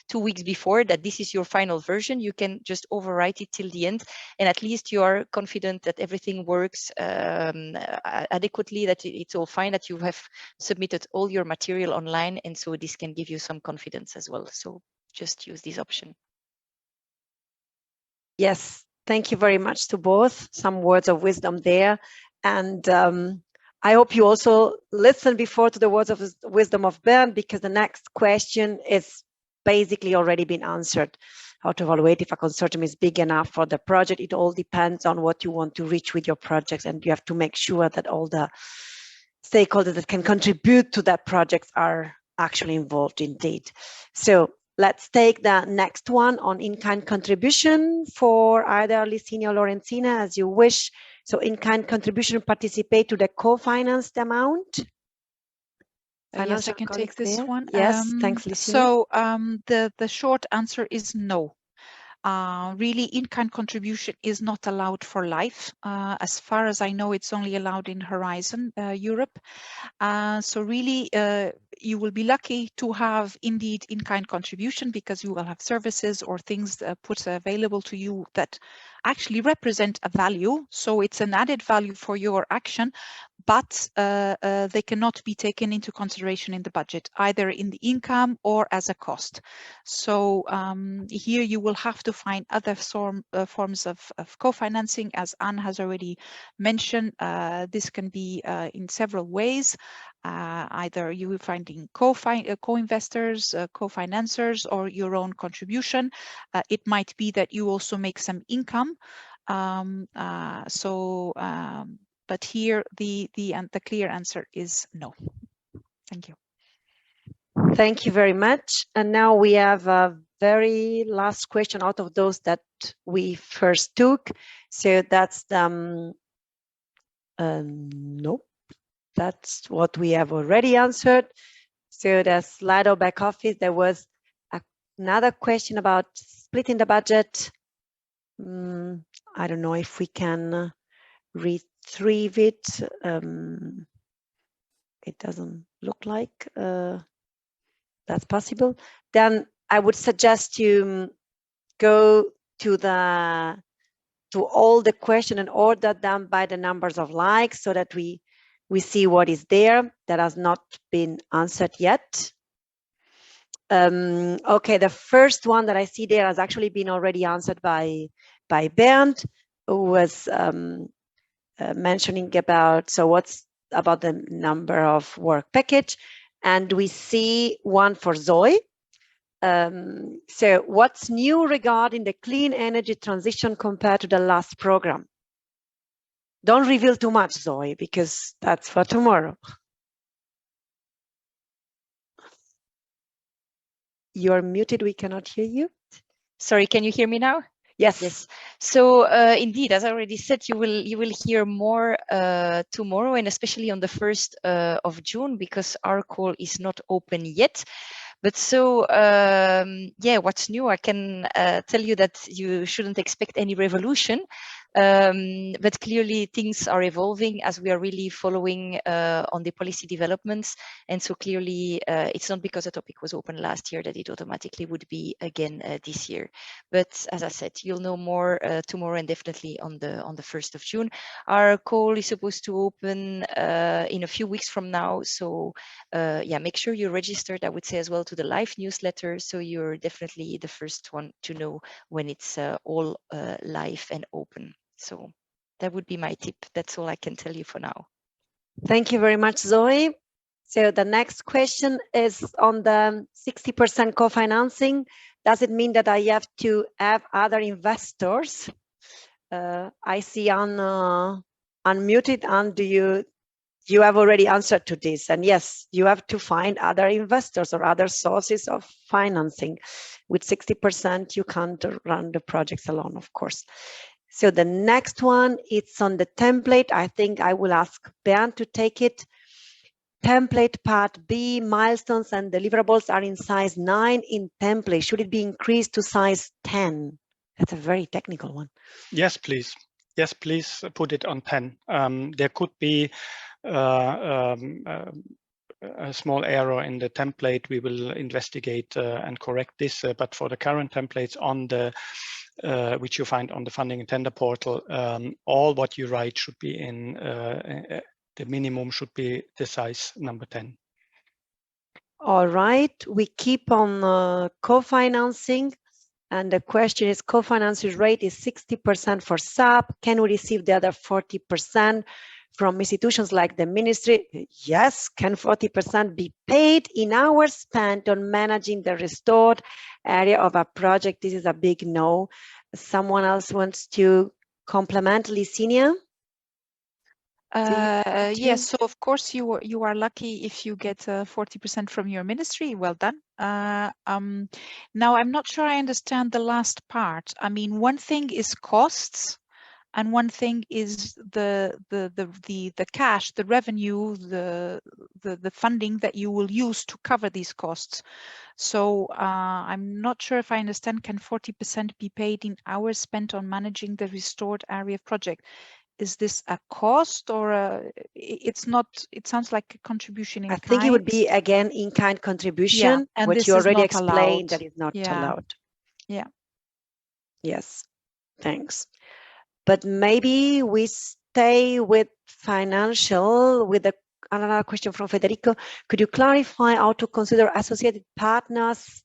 2 weeks before that this is your final version. You can just overwrite it till the end, and at least you are confident that everything works adequately, that it's all fine, that you have submitted all your material online, and so this can give you some confidence as well. So just use this option. Yes, thank you very much to both. Some words of wisdom there. And I hope you also listened before to the words of wisdom of Bernd, because the next question is basically already been answered. How to evaluate if a consortium is big enough for the project. It all depends on what you want to reach with your projects, and you have to make sure that all the stakeholders that can contribute to that project are actually involved indeed. So let's take the next one on in-kind contribution for either Licinia or Lorenzina, as you wish. So in-kind contribution participate to the co-financed amount. Yes, I can take this one. Yes, thanks, Licinia. So the short answer is no. Really, in-kind contribution is not allowed for life. As far as I know, it's only allowed in Horizon Europe. So really, you will be lucky to have indeed in-kind contribution, because you will have services or things put available to you that actually represent a value. So it's an added value for your action, but they cannot be taken into consideration in the budget, either in the income or as a cost. So here you will have to find other forms of co-financing, as Anne has already mentioned. This can be in several ways. Either you will finding co-investors, co-financers, or your own contribution. It might be that you also make some income But here the clear answer is no. Thank you. Thank you very much. And now we have a very last question out of those that we first took. So that's the nope, that's what we have already answered. So the Sli.do back office, there was another question about splitting the budget. I don't know if we can retrieve it. It doesn't look like that's possible. Then I would suggest you go to all the question and order them by the numbers of likes so that we see what is there that has not been answered yet. Okay, the first one that I see there has actually been already answered by Bernd, who was mentioning about, so what's about the number of work package, and we see one for Zoe. So what's new regarding the clean energy transition compared to the last program? Don't reveal too much, Zoe, because that's for tomorrow. You're muted, we cannot hear you. Sorry, can you hear me now? Yes. Yes. So indeed, as I already said, you will hear more tomorrow, and especially on the 1st of June, because our call is not open yet. But so, yeah, what's new? I can tell you that you shouldn't expect any revolution, but clearly things are evolving as we are really following on the policy developments. And so clearly it's not because a topic was open last year that it automatically would be again this year. But as I said, you'll know more tomorrow and definitely on the 1st of June. Our call is supposed to open in a few weeks from now. So yeah, make sure you're registered, I would say, as well to the live newsletter. So you're definitely the first one to know when it's all live and open. So that would be my tip. That's all I can tell you for now. Thank you very much, Zoe. So the next question is on the 60% co-financing. Does it mean that I have to have other investors? I see unmuted, and you have already answered to this. And yes, you have to find other investors or other sources of financing. With 60%, you can't run the projects alone, of course. So the next one, it's on the template. I think I will ask Bernd to take it. Template part B, milestones and deliverables are in size 9 in template. Should it be increased to size 10? That's a very technical one. Yes, please. Yes, please put it on 10. There could be a small error in the template. We will investigate and correct this. But for the current templates on the which you find on the funding and tender portal, all what you write should be in the minimum should be the size number 10. All right, we keep on co-financing. And the question is, co-financing rate is 60% for SAP. Can we receive the other 40% from institutions like the ministry? Yes. Can 40% be paid in hours spent on managing the restored area of a project? This is a big no. Someone else wants to complement Licinia? Yes, so of course you are lucky if you get 40% from your ministry. Well done. Now I'm not sure I understand the last part. I mean, one thing is costs, and one thing is the cash, the revenue, the funding that you will use to cover these costs. So I'm not sure if I understand. Can 40% be paid in hours spent on managing the restored area project? Is this a cost or it's not? It sounds like a contribution in kind. I think it would be again in-kind contribution, yeah, and which this you already is explained that is not allowed. Yeah. Yes, thanks. But maybe we stay with financial with another question from Federico. Could you clarify how to consider associated partners?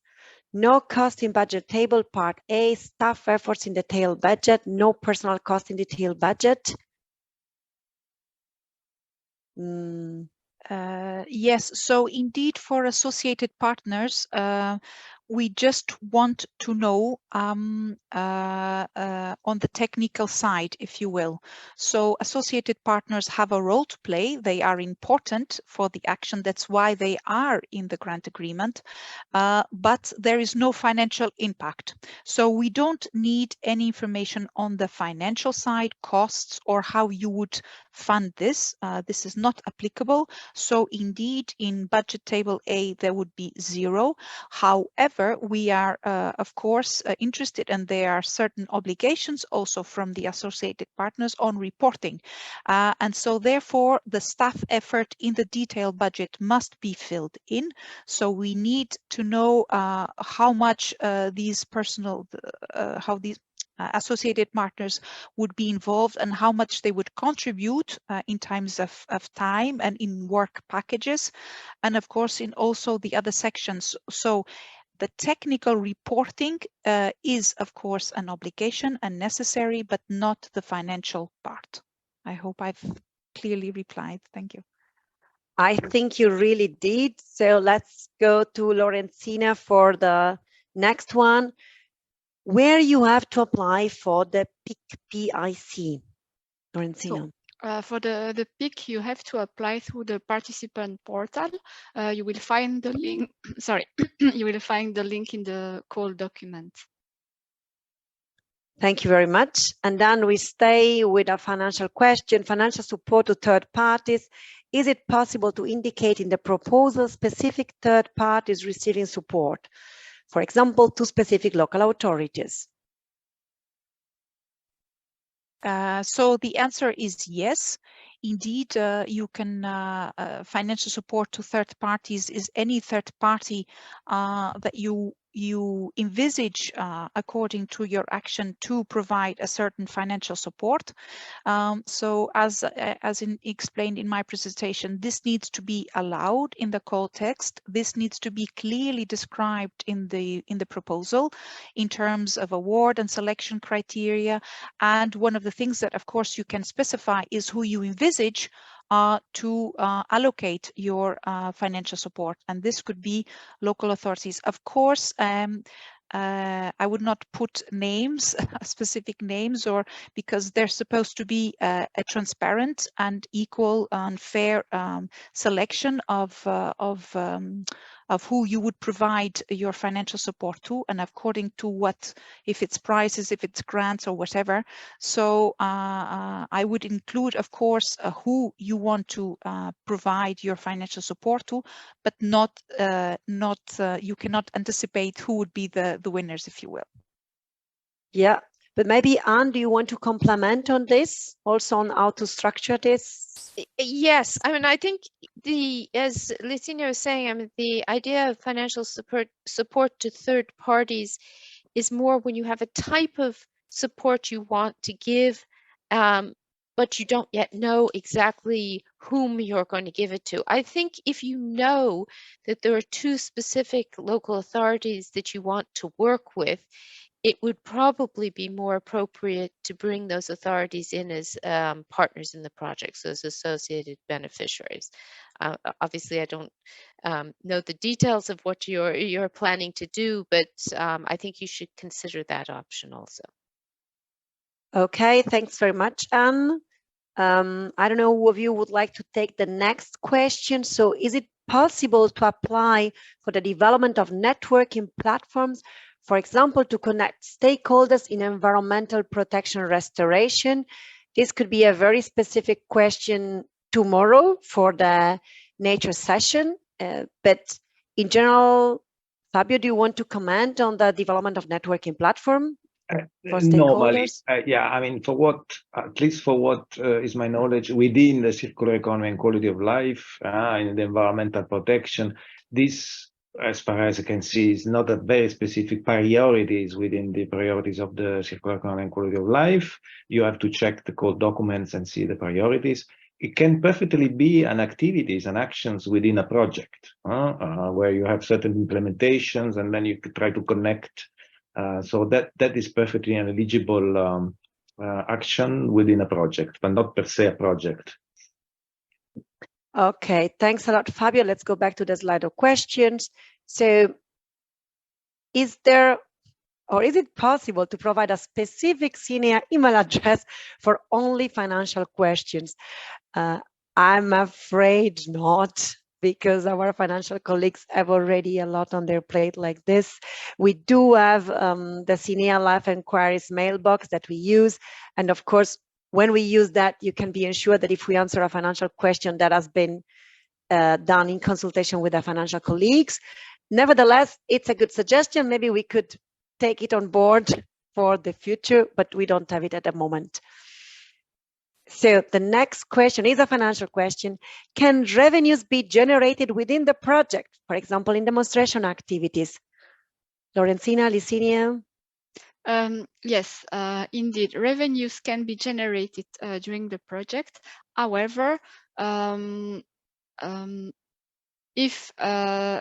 No cost in budget table, part A, staff efforts in the tail budget, no personal cost in the tail budget. Yes, so indeed for associated partners, we just want to know on the technical side, if you will. So associated partners have a role to play. They are important for the action. That's why they are in the grant agreement, but there is no financial impact. So we don't need any information on the financial side, costs, or how you would fund this. This is not applicable. So indeed, in budget table A, there would be 0. However, we are, of course, interested, and there are certain obligations also from the associated partners on reporting. And so therefore, the staff effort in the detailed budget must be filled in. So we need to know how much these associated partners would be involved and how much they would contribute in times of time and in work packages, and of course in also the other sections. So the technical reporting is of course an obligation and necessary, but not the financial part. I hope I've clearly replied. Thank you. I think you really did. So let's go to Lorenzina for the next one, where you have to apply for the PIC. Lorenzina. So, for the PIC, you have to apply through the participant portal. You will find the link. Sorry, you will find the link in the call document. Thank you very much. And then we stay with a financial question: financial support to third parties. Is it possible to indicate in the proposal specific third parties receiving support? For example, to specific local authorities. So the answer is yes. Indeed, you can financial support to third parties is any third party that you envisage according to your action to provide a certain financial support. So as explained in my presentation, this needs to be allowed in the call text. This needs to be clearly described in the proposal in terms of award and selection criteria. And one of the things that of course you can specify is who you envisage to allocate your financial support, and this could be local authorities. Of course, I would not put names, specific names, or because they're supposed to be a transparent and equal and fair selection of who you would provide your financial support to, and according to what, if it's prizes, if it's grants or whatever. So I would include, of course, who you want to provide your financial support to, but not you cannot anticipate who would be the winners, if you will. Yeah, but maybe Anne, do you want to comment on this, also on how to structure this? Yes, I mean, I think as Licinia was saying, I mean, the idea of financial support to third parties is more when you have a type of support you want to give, but you don't yet know exactly whom you're going to give it to. I think if you know that there are 2 specific local authorities that you want to work with, it would probably be more appropriate to bring those authorities in as partners in the project, so as associated beneficiaries. Obviously, I don't know the details of what you're planning to do, but I think you should consider that option also. Okay, thanks very much, Anne. I don't know who of you would like to take the next question. So is it possible to apply for the development of networking platforms, for example, to connect stakeholders in environmental protection restoration? This could be a very specific question tomorrow for the nature session. But in general, Fabio, do you want to comment on the development of networking platform for stakeholders? Normally, yeah, I mean, at least for what is my knowledge within the circular economy and quality of life, in the environmental protection, this, as far as I can see, is not a very specific priorities within the priorities of the circular economy and quality of life. You have to check the core documents and see the priorities. It can perfectly be an activities and actions within a project, where you have certain implementations and then you could try to connect. So that is perfectly an eligible action within a project, but not per se a project. Okay, thanks a lot, Fabio. Let's go back to the slide of questions. So is there, or is it possible to provide a specific CINEA email address for only financial questions? I'm afraid not, because our financial colleagues have already a lot on their plate like this. We do have the CINEA Life Inquiries mailbox that we use. And of course, when we use that, you can be ensured that if we answer a financial question that has been done in consultation with our financial colleagues. Nevertheless, it's a good suggestion. Maybe we could take it on board for the future, but we don't have it at the moment. So the next question is a financial question. Can revenues be generated within the project, for example, in demonstration activities? Lorenzina, Licinia? Yes, indeed, revenues can be generated during the project. However, if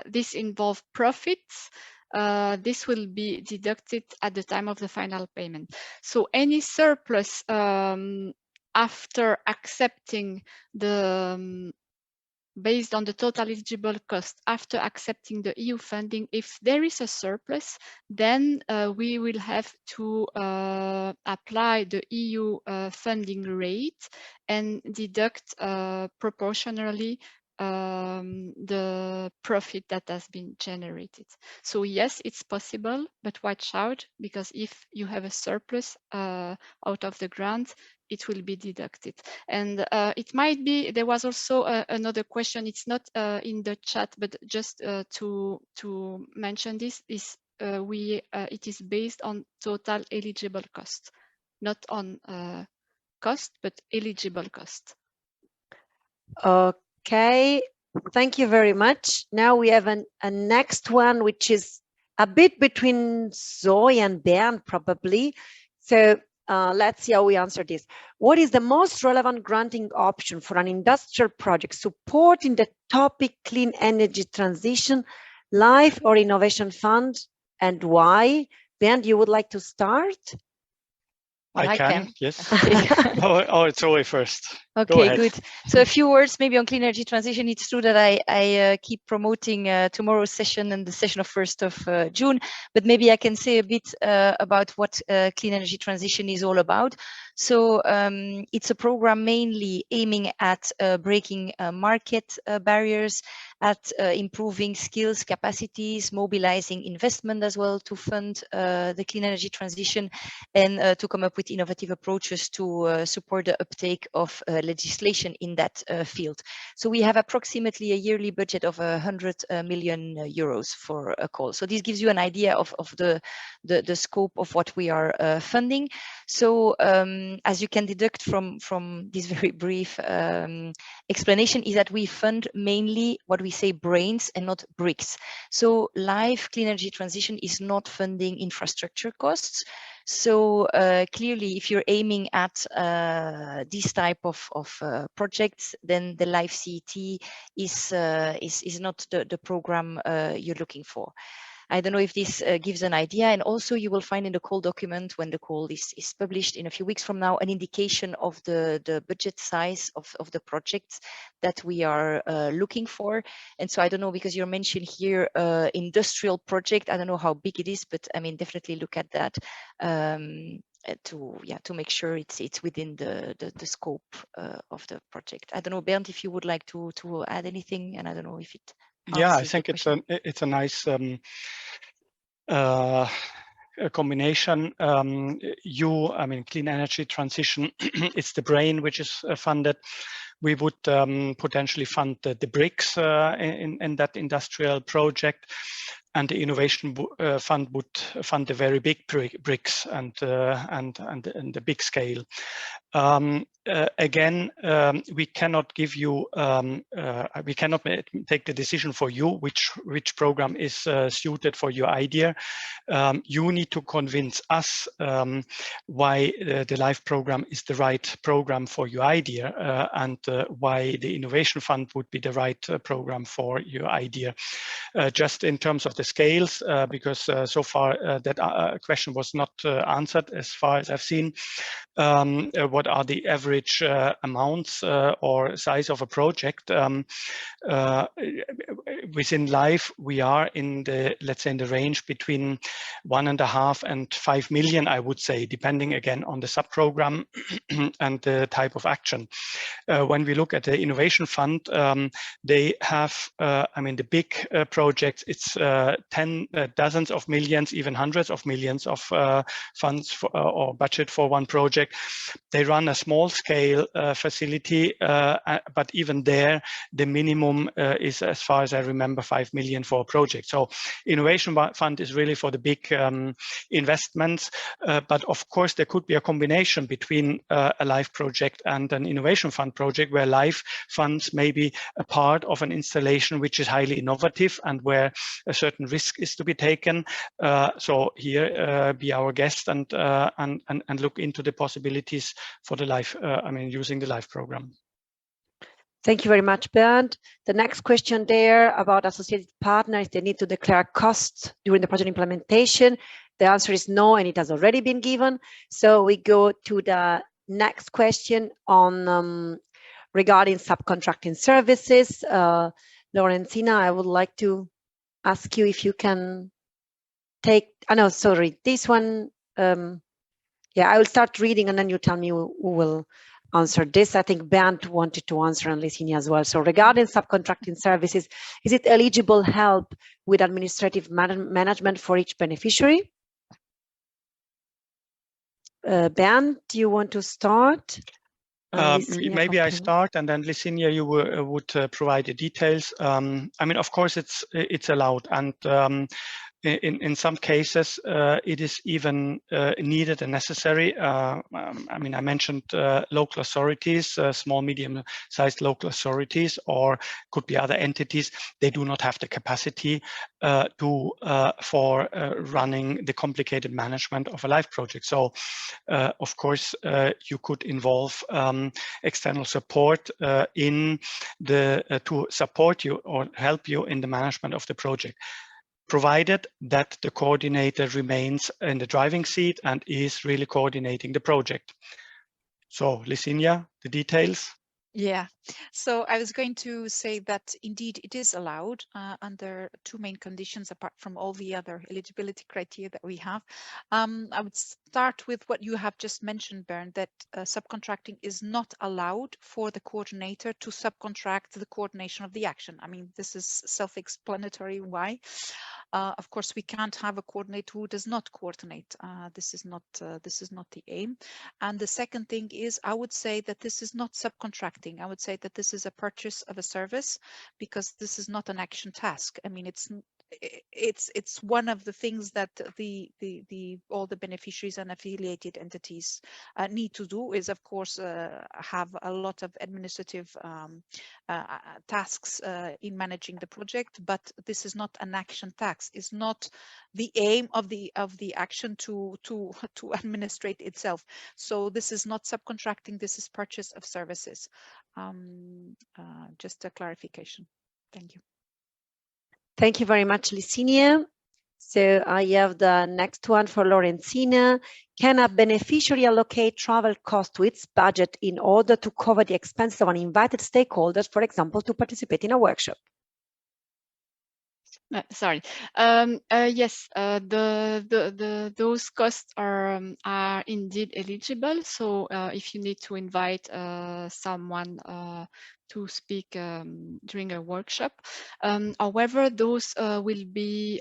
this involves profits, this will be deducted at the time of the final payment. So any surplus after accepting the based on the total eligible cost after accepting the EU funding, if there is a surplus, then we will have to apply the EU funding rate and deduct proportionally the profit that has been generated. So yes, it's possible, but watch out, because if you have a surplus out of the grant, it will be deducted. And it might be, there was also another question, it's not in the chat, but just to mention this, is it is based on total eligible cost, not on cost, but eligible cost. Okay, thank you very much. Now we have a next one, which is a bit between Zoe and Bernd, probably. So let's see how we answer this. What is the most relevant granting option for an industrial project supporting the topic clean energy transition, life or innovation fund, and why? Bernd, you would like to start? I can. Yes. Okay. Oh, it's Zoe first. Okay, good. So a few words maybe on clean energy transition. It's true that I keep promoting tomorrow's session and the session of 1st of June, but maybe I can say a bit about what clean energy transition is all about. So it's a program mainly aiming at breaking market barriers, at improving skills, capacities, mobilizing investment as well to fund the clean energy transition, and to come up with innovative approaches to support the uptake of legislation in that field. So we have approximately a yearly budget of 100 million euros for a call. So this gives you an idea of the scope of what we are funding. So as you can deduct from this very brief explanation, is that we fund mainly what we say brains and not bricks. So live clean energy transition is not funding infrastructure costs. So clearly, if you're aiming at this type of projects, then the Live CET is not the program you're looking for. I don't know if this gives an idea. And also you will find in the call document, when the call is published in a few weeks from now, an indication of the budget size of the projects that we are looking for. And so I don't know, because you're mentioned here industrial project, I don't know how big it is, but I mean, definitely look at that to make sure it's within the scope of the project. I don't know, Bernd, if you would like to add anything, and I don't know if it. Yeah, I think it's a nice a combination. I mean, clean energy transition, it's the brain which is funded. We would potentially fund the bricks in that industrial project, and the innovation fund would fund the very big bricks and the big scale. Again, we cannot give you, we cannot take the decision for you which program is suited for your idea. You need to convince us why the LIFE program is the right program for your idea, and why the Innovation Fund would be the right program for your idea. Just in terms of the scales, because so far that question was not answered as far as I've seen. What are the average amounts or size of a project? Within LIFE, we are in the, let's say, in the range between 1.5 and 5 million, I would say, depending again on the subprogram and the type of action. When we look at the Innovation Fund, they have, I mean, the big projects, it's dozens of millions, even hundreds of millions of funds for, or budget for one project. They run a small scale facility, but even there, the minimum is, as far as I remember, 5 million for a project. So Innovation Fund is really for the big investments, but of course there could be a combination between a LIFE project and an Innovation Fund project, where LIFE funds may be a part of an installation which is highly innovative and where a certain risk is to be taken. So here be our guest and look into the possibilities for the LIFE, I mean, using the LIFE program. Thank you very much, Bernd. The next question there about associated partners, they need to declare costs during the project implementation. The answer is no, and it has already been given. So we go to the next question on regarding subcontracting services. Lorenzina, I would like to ask you if you can take, no, sorry, this one. Yeah, I will start reading and then you tell me who will answer this. I think Bernd wanted to answer and Licinia as well. So regarding subcontracting services, is it eligible help with administrative management for each beneficiary? Bernd, do you want to start? Maybe I start and then Licinia, you would provide the details. I mean, of course, it's allowed, and in some cases, it is even needed and necessary. I mean, I mentioned local authorities, small, medium-sized local authorities, or could be other entities. They do not have the capacity for running the complicated management of a LIFE project. So, of course, you could involve external support in to support you or help you in the management of the project, provided that the coordinator remains in the driving seat and is really coordinating the project. So, Licinia, the details. Yeah, so I was going to say that indeed it is allowed under two main conditions, apart from all the other eligibility criteria that we have. I would start with what you have just mentioned, Bernd, that subcontracting is not allowed for the coordinator to subcontract the coordination of the action. I mean, this is self-explanatory why. Of course, we can't have a coordinator who does not coordinate. This is not the aim. And the second thing is, I would say that this is not subcontracting. I would say that this is a purchase of a service, because this is not an action task. I mean, it's one of the things that all the beneficiaries and affiliated entities need to do is, of course, have a lot of administrative tasks in managing the project, but this is not an action task. It's not the aim of the action to administrate itself. So this is not subcontracting. This is purchase of services. Just a clarification. Thank you. Thank you very much, Licinia. So I have the next one for Lorenzina. Can a beneficiary allocate travel cost to its budget in order to cover the expenses of uninvited stakeholders, for example, to participate in a workshop? Sorry. Yes, those costs are indeed eligible. So if you need to invite someone to speak during a workshop, however, those will be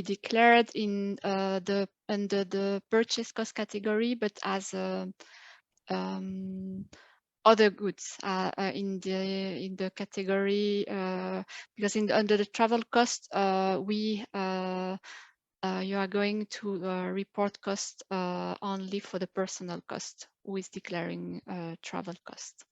declared in under the purchase cost category, but as other goods in the category, because under the travel cost, you are going to report cost only for the personal cost who is declaring travel cost.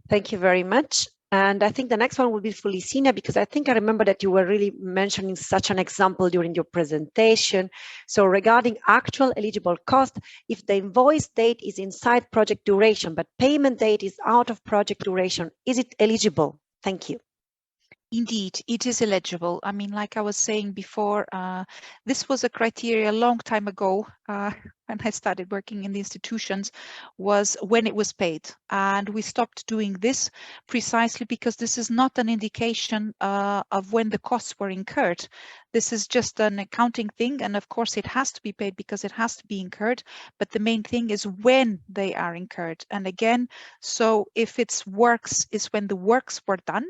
Thank you very much. And I think the next one will be for Licinia, because I think I remember that you were really mentioning such an example during your presentation. So regarding actual eligible cost, if the invoice date is inside project duration, but payment date is out of project duration, is it eligible? Thank you. Indeed, it is eligible. I mean, like I was saying before, this was a criteria a long time ago when I started working in the institutions, was when it was paid. And we stopped doing this precisely because this is not an indication of when the costs were incurred. This is just an accounting thing. And of course, it has to be paid because it has to be incurred. But the main thing is when they are incurred. And again, so if it's works is when the works were done.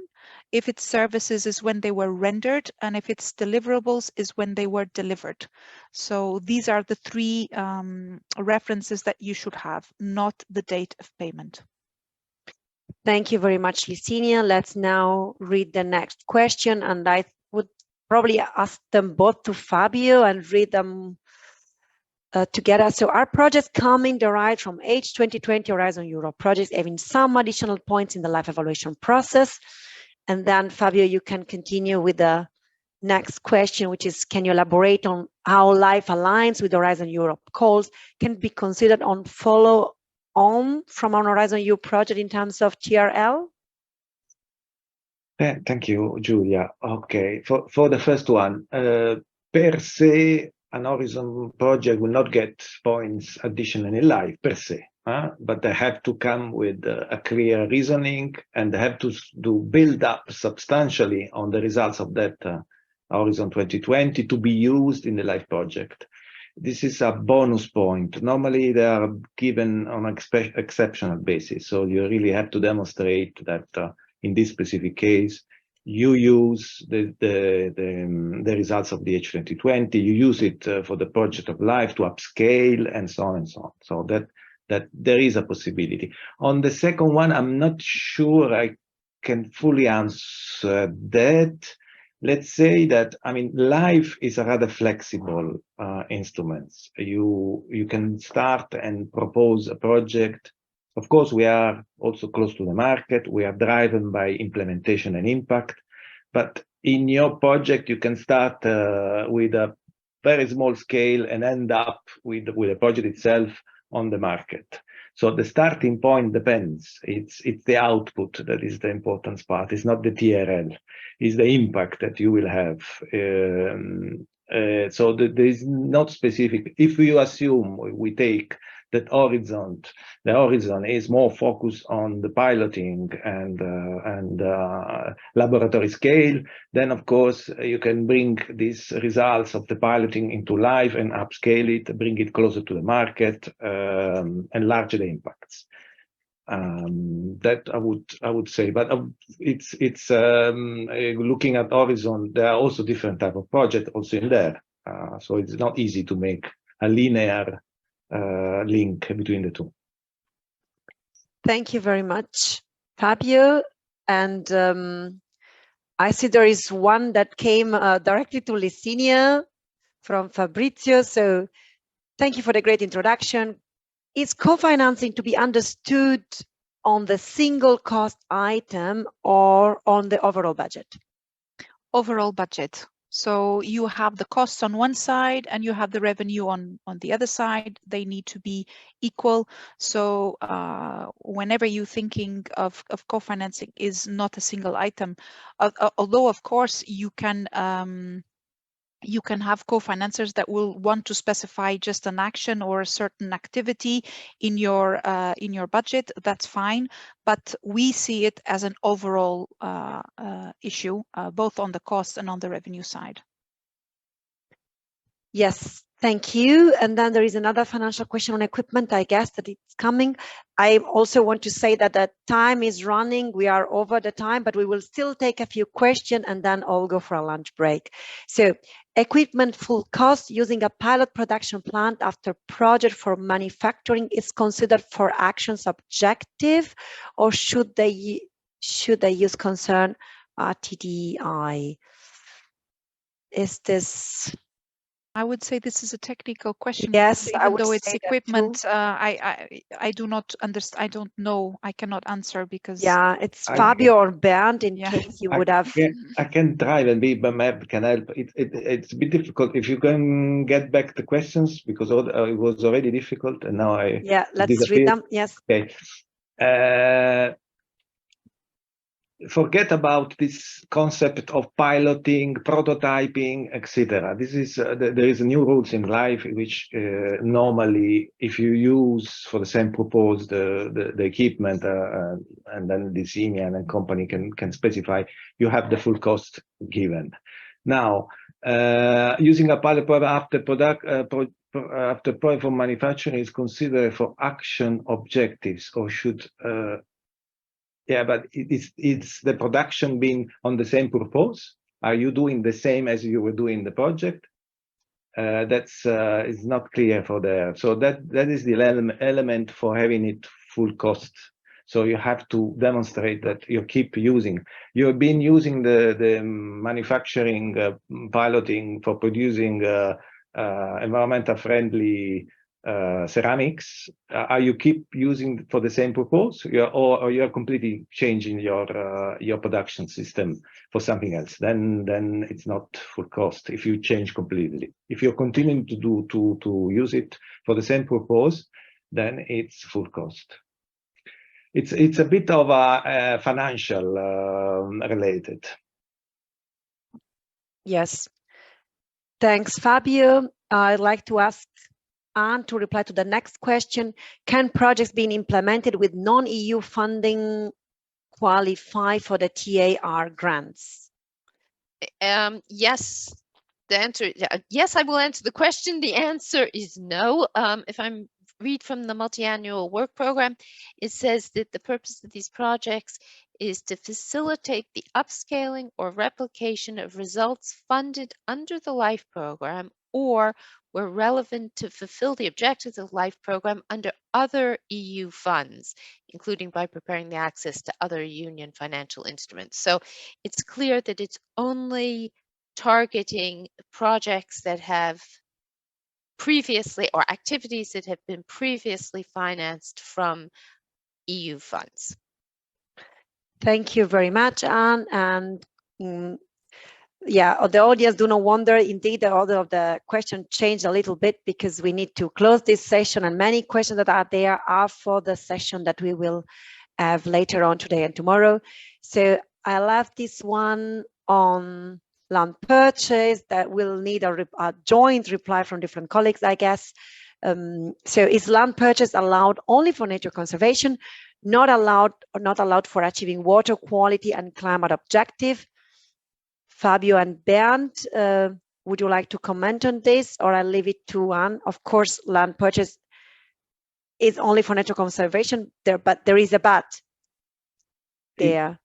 If it's services is when they were rendered, and if it's deliverables is when they were delivered. So these are the three references that you should have, not the date of payment. Thank you very much, Licinia. Let's now read the next question, and I would probably ask them both to Fabio and read them together. So are projects coming derived from H2020 Horizon Europe projects having some additional points in the life evaluation process? And then Fabio, you can continue with the next question, which is, can you elaborate on how life aligns with Horizon Europe calls can be considered on follow on from an Horizon Europe project in terms of TRL? Thank you, Giulia. Okay, for the first one, per se, an Horizon project will not get points additional in life per se, but they have to come with a clear reasoning, and they have to build up substantially on the results of that Horizon 2020 to be used in the life project. This is a bonus point. Normally they are given on an exceptional basis. So you really have to demonstrate that in this specific case, you use the results of the H2020, you use it for the project of life to upscale and so on and so on. So that there is a possibility. On the second one, I'm not sure I can fully answer that. Let's say that, I mean, life is a rather flexible instrument. You can start and propose a project. Of course, we are also close to the market. We are driven by implementation and impact. But in your project, you can start with a very small scale and end up with the project itself on the market. So the starting point depends. It's the output that is the important part. It's not the TRL. It's the impact that you will have. So there is not specific. If you assume we take that the horizon is more focused on the piloting and laboratory scale, then of course you can bring these results of the piloting into life and upscale it, bring it closer to the market, enlarge the impacts. That I would say, but it's looking at horizon. There are also different type of projects also in there, so it's not easy to make a linear link between the two. Thank you very much, Fabio. And I see there is one that came directly to Licinia from Fabrizio. So thank you for the great introduction. Is co-financing to be understood on the single cost item or on the overall budget? Overall budget. So you have the costs on one side and you have the revenue on the other side. They need to be equal. So whenever you're thinking of co-financing is not a single item, although of course you can have co-financers that will want to specify just an action or a certain activity in your budget. That's fine, but we see it as an overall issue, both on the cost and on the revenue side. Yes, thank you. And then there is another financial question on equipment. I guess that it's coming. I also want to say that the time is running. We are over the time, but we will still take a few questions and then all go for a lunch break. So equipment full cost using a pilot production plant after project for manufacturing is considered for actions objective, or should they use concern TDI? Is this I would say this is a technical question. Yes, because I even would though it's say that too. equipment, I do not understand. I don't know. I cannot answer because Yeah, it's Fabio or Bernd in Yeah. case you would have. I can try, and maybe Mab can help. It's a bit difficult. If you can get back the questions, because it was already difficult, and now Yeah, let's read disappeared. them. Yes. Okay. Forget about this concept of piloting, prototyping, etc. This is there is new rules in life which normally, if you use for the same purpose the equipment and then the CINEA and company can specify, you have the full cost given. Now, using a pilot product after point for manufacturing is considered for action objectives, or should yeah, but it's the production being on the same purpose. Are you doing the same as you were doing the project? That's is not clear for there. So that is the element for having it full cost. So you have to demonstrate that you keep using. You've been using the manufacturing piloting for producing environmental friendly ceramics. Are you keep using for the same purpose, or you're completely changing your production system for something else? Then it's not full cost if you change completely. If you're continuing to use it for the same purpose, then it's full cost. It's a bit of a financial related. Yes. Thanks, Fabio. I'd like to ask Anne to reply to the next question. Can projects being implemented with non-EU funding qualify for the TAR grants? Yes. The answer, yes, I will answer the question. The answer is no. If I'm read from the multi-annual work program, it says that the purpose of these projects is to facilitate the upscaling or replication of results funded under the LIFE program, or where relevant to fulfill the objectives of the LIFE program under other EU funds, including by preparing the access to other union financial instruments. So it's clear that it's only targeting projects that have previously, or activities that have been previously financed from EU funds. Thank you very much, Anne. And yeah, the audience do not wonder. Indeed, the order of the question changed a little bit because we need to close this session, and many questions that are there are for the session that we will have later on today and tomorrow. So I left this one on land purchase that will need a joint reply from different colleagues, I guess. So is land purchase allowed only for nature conservation, not allowed for achieving water quality and climate objective? Fabio and Bernd, would you like to comment on this, or I'll leave it to Anne? Of course, land purchase is only for nature conservation there, but there is a but there.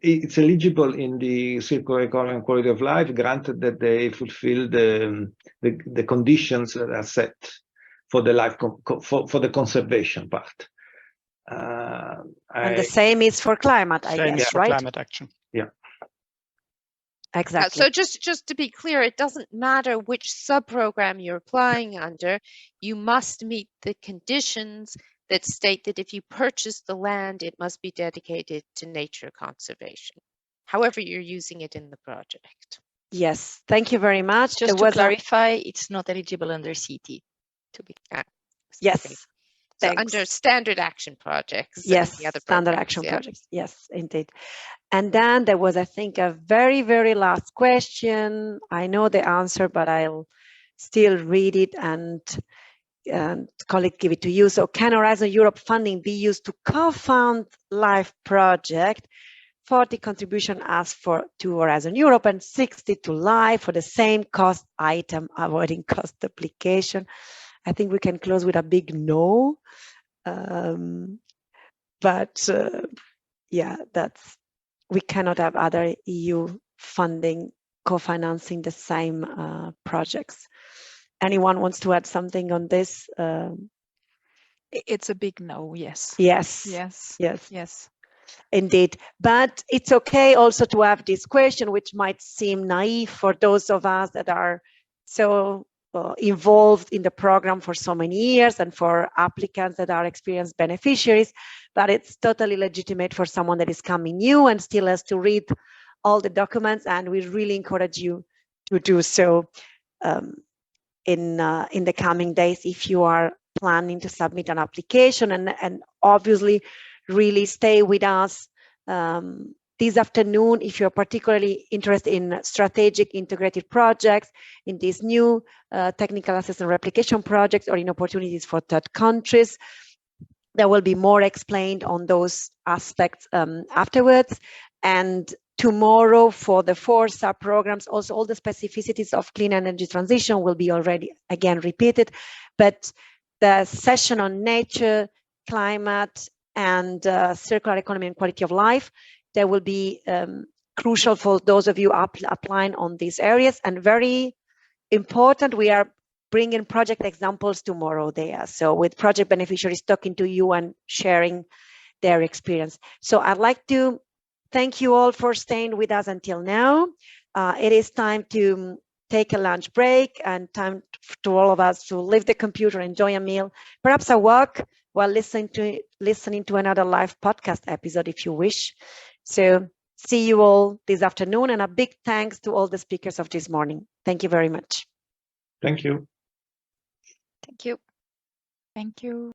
It's eligible in the circular economy and quality of life, granted that they fulfill the conditions that are set for the life for the conservation part. And the same is for climate, I guess, for right? climate action. Yeah. Exactly. So just to be clear, it doesn't matter which sub-program you're applying under, you must meet the conditions that state that if you purchase the land, it must be dedicated to nature conservation, however you're using it in the project. Yes, thank you very much. Just to clarify, it's not eligible under CT. To be yes. Okay. So under standard action projects. Yes, the other standard action projects. Yes, indeed. And then there was, I think, a very, very last question. I know the answer, but I'll still read it and colleague give it to you. So can Horizon Europe funding be used to co-fund LIFE project? 40 contribution asked to Horizon Europe and 60 to LIFE for the same cost item, avoiding cost duplication. I think we can close with a big no. But yeah, we cannot have other EU funding co-financing the same projects. Anyone wants to add something on this? It's a big no, yes. Yes. Yes. Yes. Yes. Indeed. But it's okay also to have this question, which might seem naive for those of us that are so involved in the program for so many years and for applicants that are experienced beneficiaries, but it's totally legitimate for someone that is coming new and still has to read all the documents, and we really encourage you to do so in the coming days if you are planning to submit an application, and obviously really stay with us this afternoon if you're particularly interested in strategic integrated projects, in these new technical assistance replication projects, or in opportunities for third countries. There will be more explained on those aspects afterwards. And tomorrow for the 4 sub-programs, also all the specificities of clean energy transition will be already again repeated, but the session on nature, climate, and circular economy and quality of life, that will be crucial for those of you applying on these areas. And very important, we are bringing project examples tomorrow there. So with project beneficiaries talking to you and sharing their experience. So I'd like to thank you all for staying with us until now. It is time to take a lunch break and time to all of us to leave the computer, enjoy a meal, perhaps a walk while listening to another live podcast episode if you wish. So see you all this afternoon, and a big thanks to all the speakers of this morning. Thank you very much. Thank you. Thank you. Thank you.